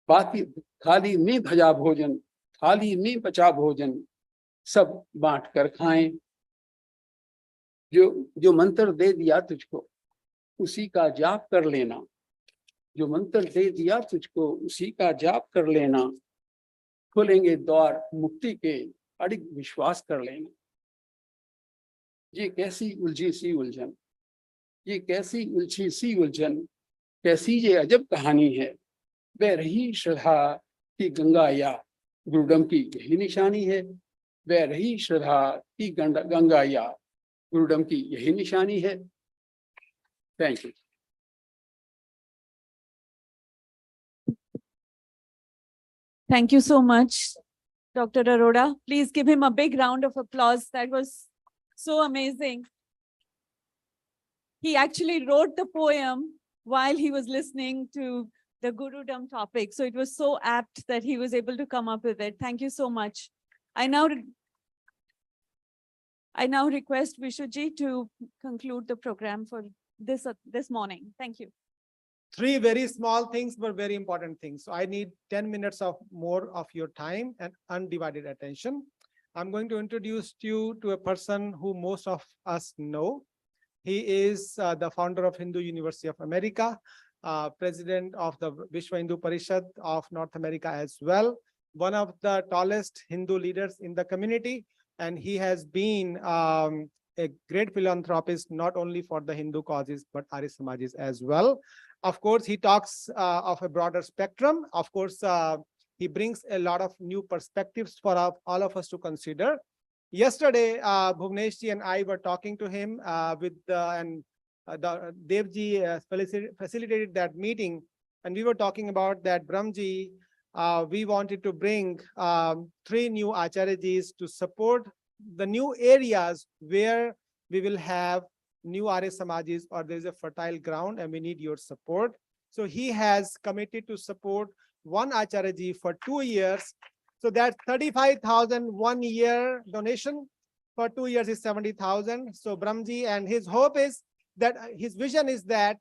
बाकी थाली में भजा भोजन, थाली में बचा भोजन, सब बांट कर खाएं। जो जो मंत्र दे दिया तुझको, उसी का जाप कर लेना। जो मंत्र दे दिया तुझको, उसी का जाप कर लेना। खोलेंगे द्वार मुक्ति के, अडिग विश्वास कर लेना। ये कैसी उलझी सी उलझन, ये कैसी उलझी सी उलझन, कैसी ये अजब कहानी है। बह रही श्रद्धा की गंगा या गुरुडम की यही निशानी है। बह रही श्रद्धा की गंगा या गुरुडम की यही निशानी है। Thank you. Thank you so much, Dr. Arora. Please give him a big round of applause. That was so amazing. He actually wrote the poem while he was listening to the Gurudom topic. So it was so apt that he was able to come up with it. Thank you so much. I now request Vishuji to conclude the program for this morning. Thank you. Three very small things, but very important things. So I need 10 minutes of more of your time and undivided attention. I'm going to introduce you to a person who most of us know. He is the founder of Hindu University of America, president of the Vishwa Hindu Parishad of North America as well, one of the tallest Hindu leaders in the community. And he has been a great philanthropist, not only for the Hindu causes, but Arya Samajis as well. Of course, he talks of a broader spectrum. Of course, he brings a lot of new perspectives for all of us to consider. Yesterday, Bhuvneshji and I were talking to him and Devji facilitated that meeting. And we were talking about that Brahmji, we wanted to bring 3 new Acharyajis to support the new areas where we will have new Arya Samajis, or there is a fertile ground and we need your support. So he has committed to support 1 Acharyaji for 2 years. So that's 35,000 1 year donation. For 2 years is 70,000. So Brahmji, and his hope is that his vision is that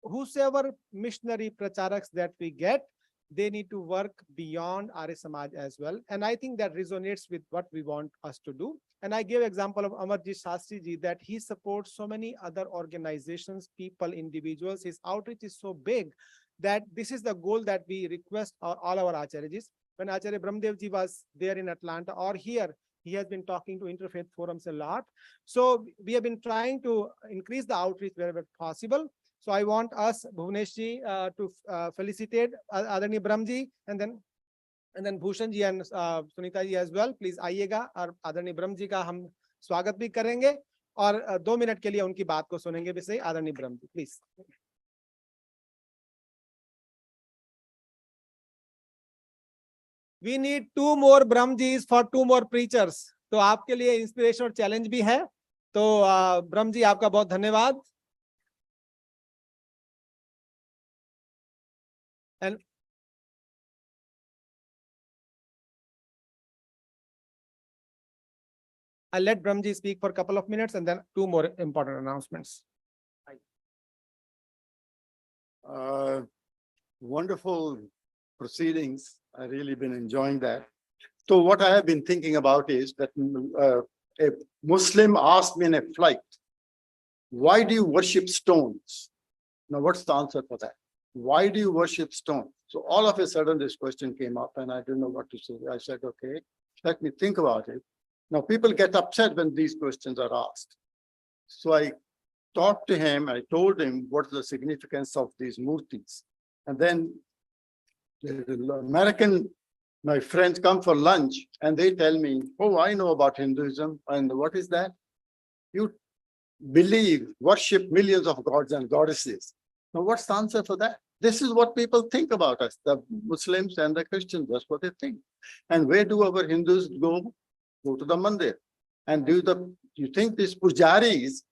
whosoever missionary pracharaks that we get, they need to work beyond Arya Samaj as well. And I think that resonates with what we want us to do. And I gave example of Amarji Shastri ji, that he supports so many other organizations, people, individuals. His outreach is so big that this is the goal that we request all our Acharyajis. When Acharya Brahmdev ji was there in Atlanta or here, he has been talking to interfaith forums a lot. So we have been trying to increase the outreach wherever possible. So I want us, Bhuvneshji, to felicitate Adani Brahmji, and then Bhushan ji and Sunita ji as well. Please आइएगा और आदरणीय ब्रह्म जी का हम स्वागत भी करेंगे और 2 minute के लिए उनकी बात को सुनेंगे विषय आदरणीय ब्रह्म जी, please. We need 2 more Brahmjis for 2 more preachers. तो आपके लिए इंस्पिरेशन और चैलेंज भी है. तो ब्रह्म जी आपका बहुत धन्यवाद. And I'll let Brahmji speak for a couple of minutes and then 2 more important announcements. Wonderful proceedings. I really been enjoying that. So what I have been thinking about is that a Muslim asked me in a flight, why do you worship stones? Now, what's the answer for that? Why do you worship stones? So all of a sudden this question came up and I didn't know what to say. I said, okay, let me think about it. Now people get upset when these questions are asked. So I talked to him, I told him what's the significance of these murtis. And then the American, my friends come for lunch and they tell me, oh, I know about Hinduism. And what is that? You believe, worship millions of gods and goddesses. Now what's the answer for that? This is what people think about us, the Muslims and the Christians, that's what they think. And where do our Hindus go? Go to the mandir. And you think these pujaris,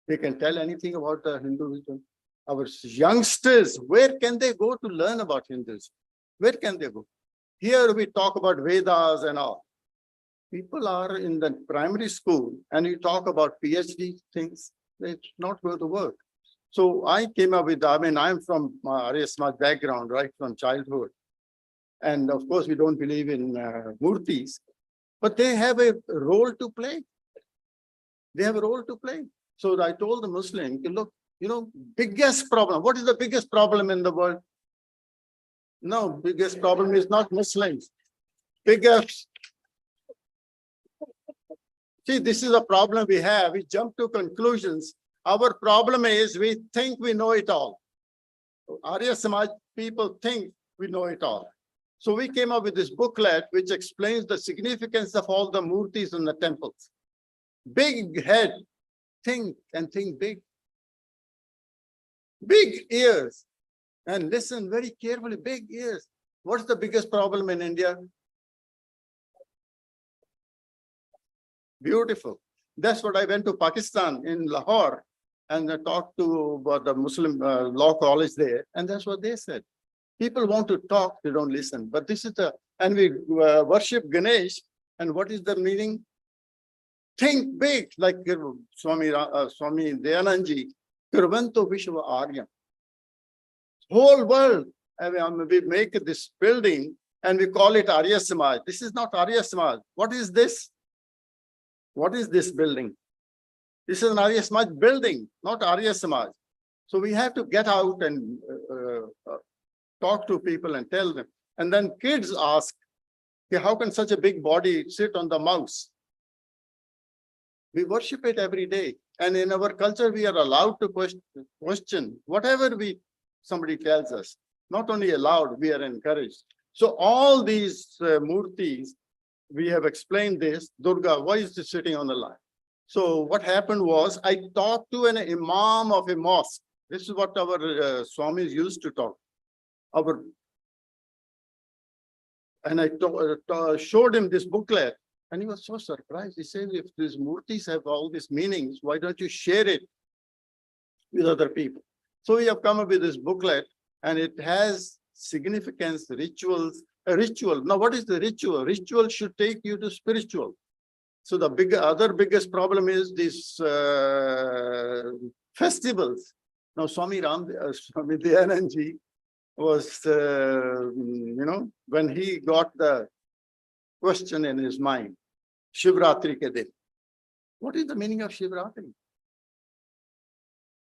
they can tell anything about the Hinduism? Our youngsters, where can they go to learn about Hinduism? Where can they go? Here we talk about Vedas and all. People are in the primary school and you talk about PhD things, it's not going to work. So I came up with, I'm from Arya Samaj background, right from childhood. And of course, we don't believe in murtis, but they have a role to play. They have a role to play. So I told the Muslim, look, biggest problem. What is the biggest problem in the world? No, biggest problem is not Muslims. Biggest. See, this is a problem we have. We jump to conclusions. Our problem is we think we know it all. Arya Samaj people think we know it all. So we came up with this booklet which explains the significance of all the murtis in the temples. Big head, think and think big. Big ears, and listen very carefully, big ears. What's the biggest problem in India? Beautiful. That's what I went to Pakistan in Lahore and I talked to the Muslim law college there. And that's what they said. People want to talk, they don't listen. But this is and we worship Ganesh. And what is the meaning? Think big, like Swami Dayanandji, Kurvanto Vishwa Arya. Whole world, we make this building and we call it Arya Samaj. This is not Arya Samaj. What is this? What is this building? This is an Arya Samaj building, not Arya Samaj. So we have to get out and talk to people and tell them. And then kids ask, okay, how can such a big body sit on the mouse? We worship it every day. And in our culture, we are allowed to question whatever somebody tells us. Not only allowed, we are encouraged. So all these murtis, we have explained this. Durga, why is this sitting on the line? So what happened was I talked to an imam of a mosque. This is what our Swamis used to talk. And I showed him this booklet and he was so surprised. He said, if these murtis have all these meanings, why don't you share it with other people? So we have come up with this booklet and it has significance, rituals, a ritual. Now, what is the ritual? Ritual should take you to spiritual. So the other biggest problem is these festivals. Now, Swami Dayanandji was, when he got the question in his mind, Shivratri ke din. What is the meaning of Shivratri?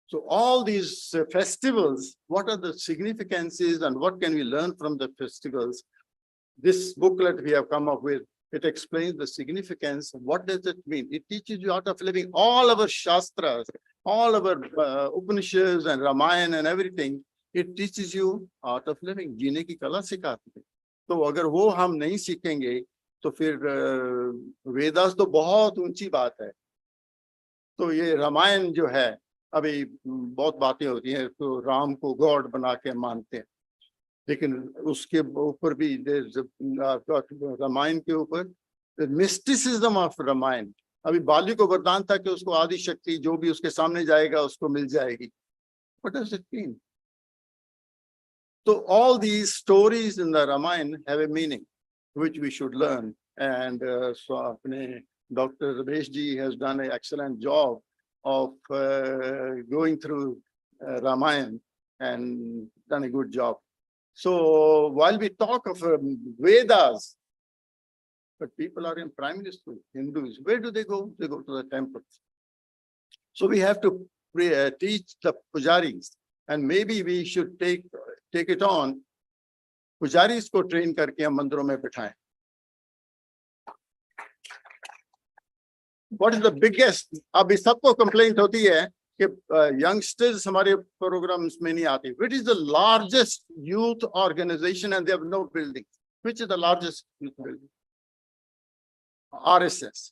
So all these festivals, what are the significances and what can we learn from the festivals? This booklet we have come up with, it explains the significance. What does it mean? It teaches you art of living. All our Shastras, all our Upanishads and Ramayana and everything, it teaches you art of living. जीने की कला सिखाती है. तो अगर वो हम नहीं सीखेंगे, तो फिर वेदास तो बहुत ऊंची बात है. तो ये रामायण जो है, अभी बहुत बातें होती हैं, तो राम को गॉड बना के मानते हैं. लेकिन उसके ऊपर भी रामायण के ऊपर मिस्टिसिज्म ऑफ रामायण, अभी बाली को वरदान था कि उसको आदि शक्ति जो भी उसके सामने जाएगा उसको मिल जाएगी. What does it mean? So all these stories in the Ramayana have a meaning which we should learn, and so apne Dr. Ramesh ji has done an excellent job of going through Ramayana and done a good job. So while we talk of Vedas, but people are in primary school, Hindus, where do they go? They go to the temples. So we have to teach the pujaris, and maybe we should take it on. Pujaris को train करके हम मंदिरों में बिठाएं. What is the biggest? अभी सबको complaint होती है कि youngsters हमारे programs में नहीं आते. Which is the largest youth organization and they have no building? Which is the largest youth building? RSS.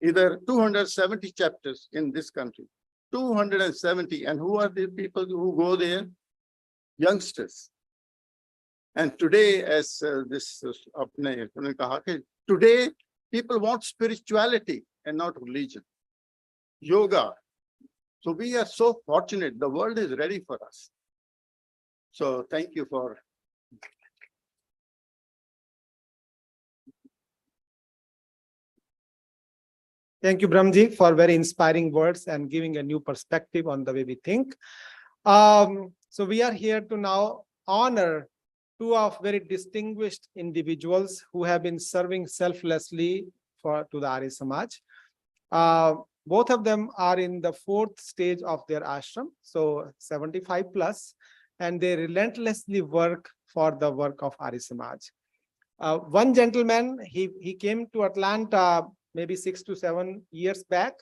Either 270 chapters in this country. 270. And who are the people who go there? Youngsters. And today, as today people want spirituality and not religion. Yoga. So we are so fortunate. The world is ready for us. So thank you for. Thank you, Brahmji, for very inspiring words and giving a new perspective on the way we think. So we are here to now honor two of very distinguished individuals who have been serving selflessly to the Arya Samaj. Both of them are in the 4th stage of their ashram, so 75 plus, and they relentlessly work for the work of Arya Samaj. One gentleman, he came to Atlanta maybe 6 to 7 years back,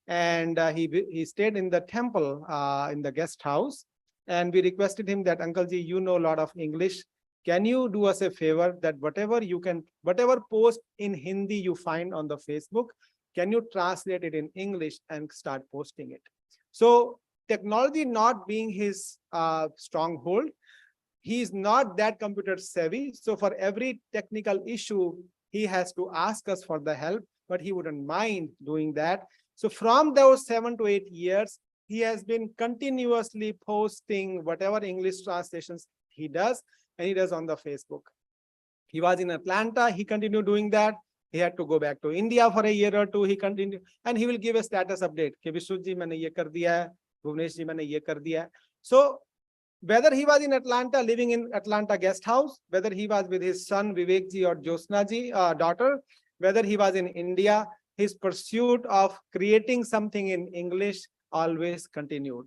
and he stayed in the temple in the guest house, and we requested him that, Uncle Ji, you know a lot of English. Can you do us a favor that whatever post in Hindi you find on the Facebook, can you translate it in English and start posting it? So technology not being his stronghold, he is not that computer savvy. So for every technical issue, he has to ask us for the help, but he wouldn't mind doing that. So from those 7 to 8 years, he has been continuously posting whatever English translations he does, and he does on the Facebook. He was in Atlanta, he continued doing that. He had to go back to India for a year or two. He continued, and he will give a status update. Ke Vishnu ji, maine ye kar diya hai. Bhuvnesh ji, maine ye kar diya hai. So whether he was in Atlanta, living in Atlanta guest house, whether he was with his son Vivek ji or Josna ji, daughter, whether he was in India, his pursuit of creating something in English always continued.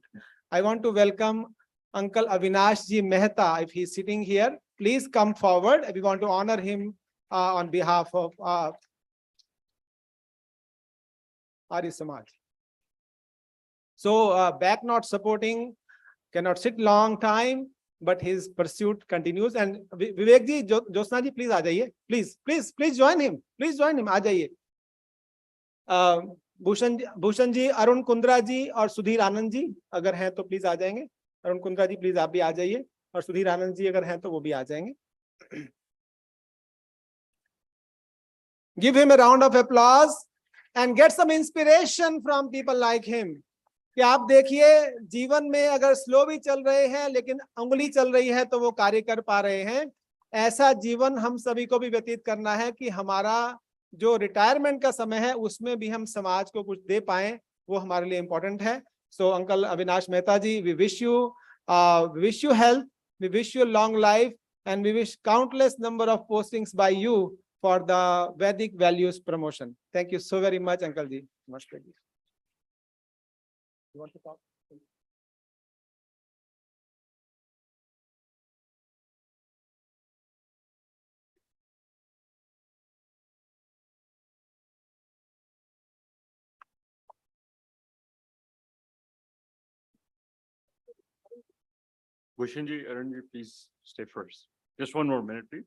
I want to welcome Uncle Avinash ji Mehta, if he's sitting here, please come forward. We want to honor him on behalf of Arya Samaj. So back not supporting, cannot sit long time, but his pursuit continues. And Vivek ji, Josna ji, please aa jaiye. Please join him. Please join him. Aa jaiye. Bhushan ji, Arun Kundra ji और सुधीर आनंद जी अगर हैं तो please आ जाएंगे. अरुण कुंद्रा जी please आप भी आ जाइए, और सुधीर आनंद जी अगर हैं तो वो भी आ जाएंगे. Give him a round of applause and get some inspiration from people like him. कि आप देखिए जीवन में अगर स्लो भी चल रहे हैं लेकिन उंगली चल रही है तो वो कार्य कर पा रहे हैं. ऐसा जीवन हम सभी को भी व्यतीत करना है कि हमारा जो रिटायरमेंट का समय है उसमें भी हम समाज को कुछ दे पाएं, वो हमारे लिए इम्पोर्टेंट है. So Uncle Avinash Mehta ji, we wish you health, we wish you long life, and we wish countless number of postings by you for the Vedic values promotion. Thank you so very much, Uncle ji. Namaste. You want to talk? Bhushanji, Arunji, please stay first. Just one more minute, please.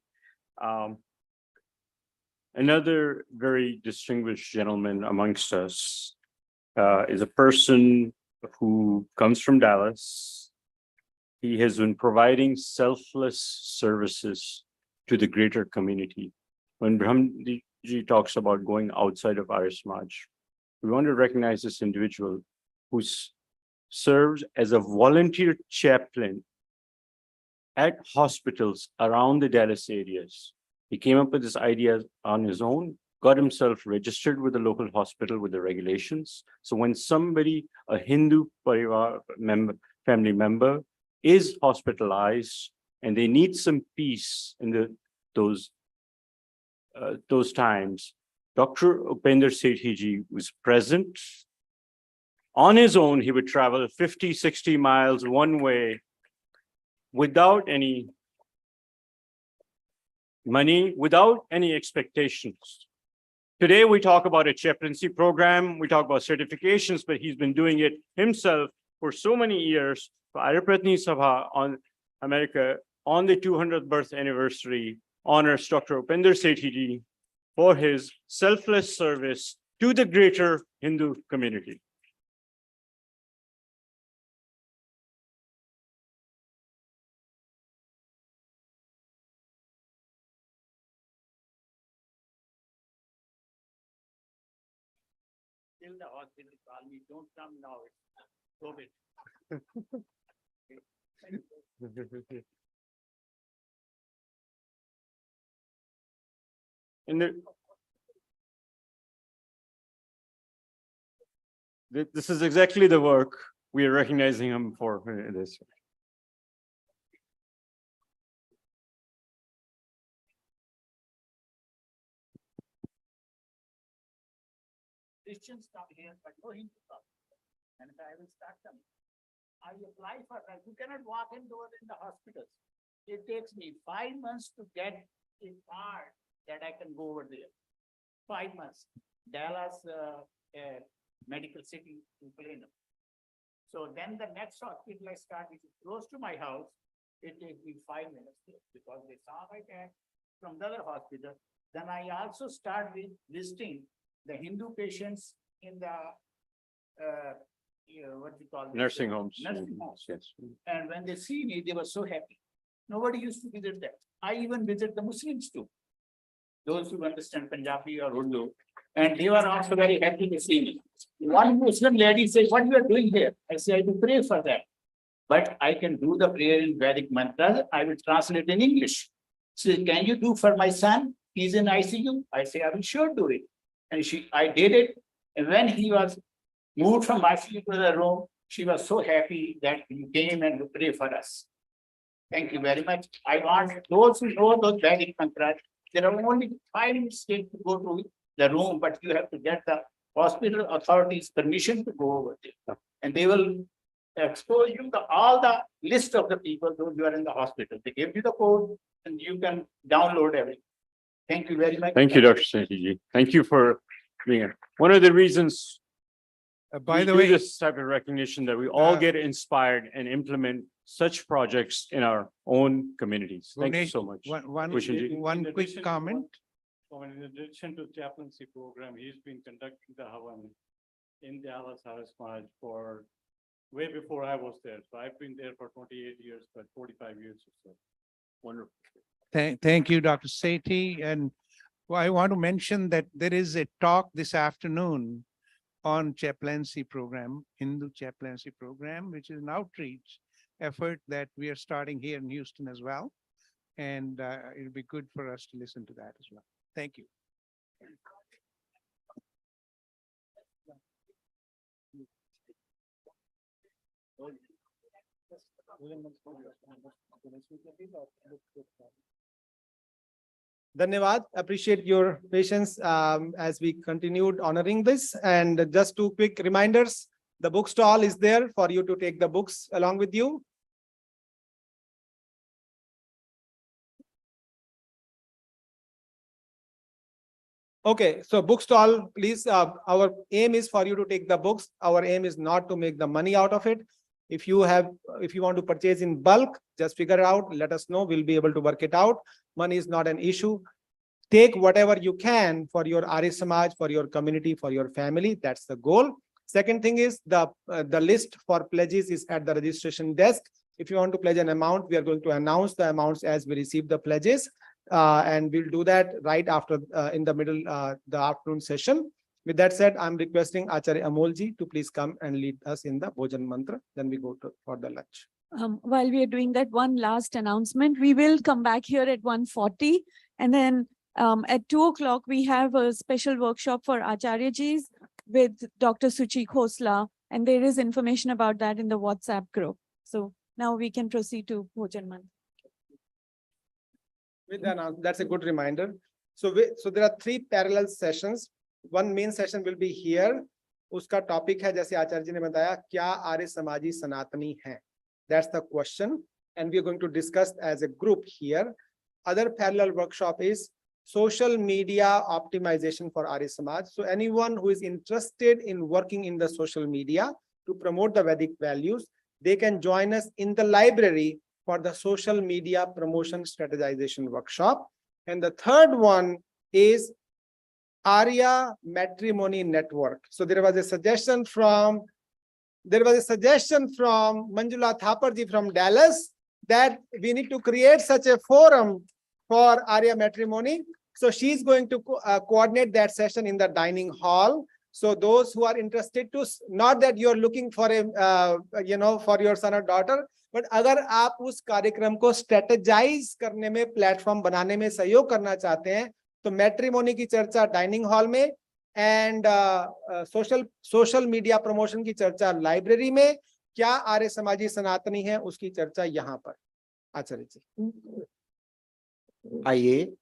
Another very distinguished gentleman amongst us is a person who comes from Dallas. he has been providing selfless services to the greater community. When Brahmji talks about going outside of Arya Samaj, we want to recognize this individual who serves as a volunteer chaplain at hospitals around the Dallas areas. He came up with this idea on his own, got himself registered with the local hospital with the regulations. So when somebody, a Hindu family member, is hospitalized and they need some peace in those times, Dr. Upender Sethi was present. On his own, he would travel 50, 60 miles one way without any money, without any expectations. Today, we talk about a chaplaincy program, we talk about certifications, but he's been doing it himself for so many years. For Arya Pratni Sabha on America, on the 200th birth anniversary, honors Dr. Upender Sethi for his selfless service to the greater Hindu community. Till the hospital call me, don't come now, it's COVID. This is exactly the work we are recognizing him for this. Christians come here, but no Hindu come. And I will start them. I apply for that. You cannot walk indoors in the hospitals. It takes me 5 months to get a card that I can go over there. 5 months. Dallas Medical City in Plano. So then the next hospital I start, which is close to my house, it takes me 5 minutes there because they saw my tag from the other hospital. Then I also start with visiting the Hindu patients in the what we call Nursing homes. Nursing homes. Yes. And when they see me, they were so happy. Nobody used to visit that. I even visit the Muslims too. Those who understand Punjabi or Urdu, and they were also very happy to see me. One Muslim lady said, "What you are doing here?" I say, "I do pray for them, but I can do the prayer in Vedic mantras. I will translate in English." She said, "Can you do for my son? He's in ICU." I say, "I will sure do it." And I did it. And when he was moved from ICU to the room, she was so happy that he came and to pray for us. Thank you very much. I want those who know those Vedic mantras. There are only 5 mistakes to go to the room, but you have to get the hospital authorities permission to go over there. And they will expose you to all the list of the people, those who are in the hospital. They give you the code and you can download everything. Thank you very much. Thank you, Dr. Sethi. Thank you for being here. One of the reasons by we the do way, this type of recognition that we all get inspired and implement such projects in our own communities. Thank you Gunesh, so much. one Bhushanji. quick comment. In addition to chaplaincy program, he's been conducting the Havan in Dallas Arya Samaj for way before I was there. So I've been there for 28 years, but 45 years or so. Wonderful. Thank you, Dr. Sethi. And I want to mention that there is a talk this afternoon on chaplaincy program, Hindu chaplaincy program, which is an outreach effort that we are starting here in Houston as well. And it'll be good for us to listen to that as well. Thank you. Dhanyavad. Appreciate your patience as we continued honoring this. And just 2 quick reminders. The book stall is there for you to take the books along with you. Okay, so book stall, please. Our aim is for you to take the books. Our aim is not to make the money out of it. If you want to purchase in bulk, just figure out, let us know. We'll be able to work it out. Money is not an issue. Take whatever you can for your Arya Samaj, for your community, for your family. That's the goal. Second thing is the list for pledges is at the registration desk. If you want to pledge an amount, we are going to announce the amounts as we receive the pledges. And we'll do that right after in the middle the afternoon session. With that said, I'm requesting Acharya Amolji to please come and lead us in the Bhojan Mantra. Then we go for the lunch. While we are doing that, one last announcement. We will come back here at 1:40, and then at 2 o'clock, we have a special workshop for Acharyajis with Dr. Suchi Khosla, and there is information about that in the WhatsApp group. So now we can proceed to Bhojan Mantra. With the that's a good reminder. So there are 3 parallel sessions. One main session will be here. उसका topic है जैसे आचार्य जी ने बताया, क्या आर्य समाजी सनातनी हैं? That's the question, and we are going to discuss as a group here. Other parallel workshop is social media optimization for Arya Samaj. So anyone who is interested in working in the social media to promote the Vedic values, they can join us in the library for the social media promotion strategization workshop. And the third one is Arya Matrimony Network. So there was a suggestion from Manjula Thaparji from Dallas that we need to create such a forum for Arya Matrimony. So she's going to coordinate that session in the dining hall. So those who are interested to, not that you're looking for a, for your son or daughter, but अगर आप उस कार्यक्रम को strategize करने में, platform बनाने में सहयोग करना चाहते हैं, तो matrimony की चर्चा dining hall में, and social media promotion की चर्चा library में, क्या आर्य समाजी सनातनी है उसकी चर्चा यहाँ पर। आचार्य जी। आइए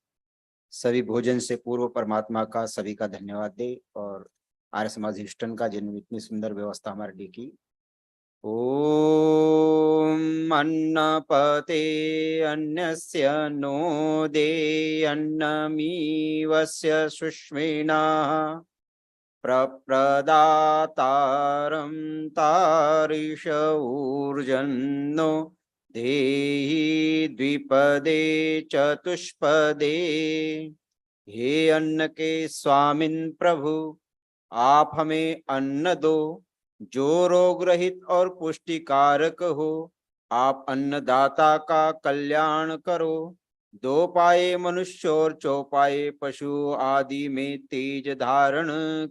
सभी भोजन से पूर्व परमात्मा का सभी का धन्यवाद दे और आर्य समाज ह्यूस्टन का जिन्होंने इतनी सुंदर व्यवस्था हमारे लिए की। ओम अन्नपते अन्यस्य नो दे अन्नमीवस्य सुष्मिना प्रप्रदातारं तारिष ऊर्जन्नो देहि द्विपदे चतुष्पदे। हे अन्न के स्वामिन प्रभु, आप हमें अन्न दो जो रोग रहित और पुष्टिकारक हो। आप अन्नदाता का कल्याण करो। 2 पाए मनुष्य और चौपाए पशु आदि में तेज धारण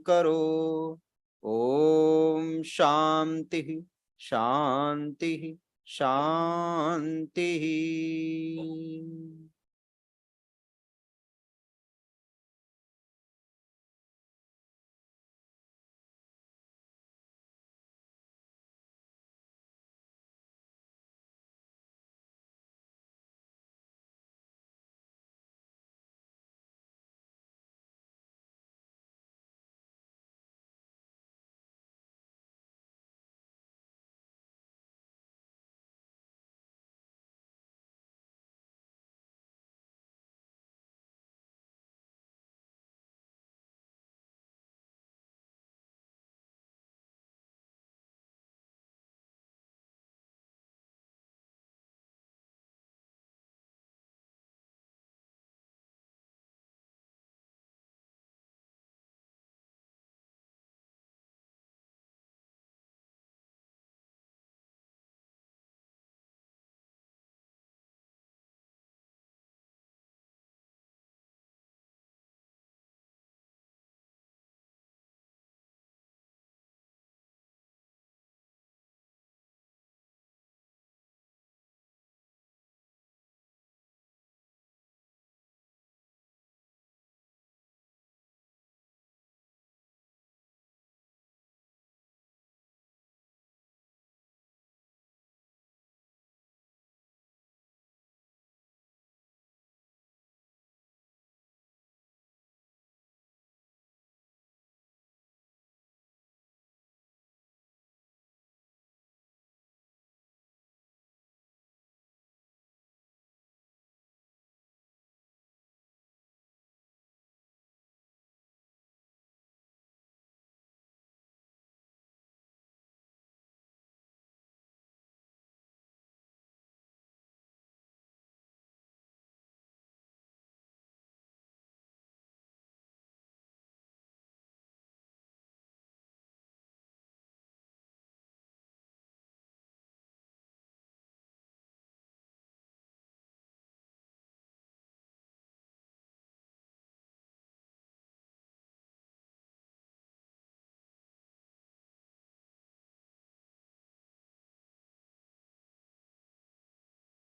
करो। ओम शांति शांति शांति।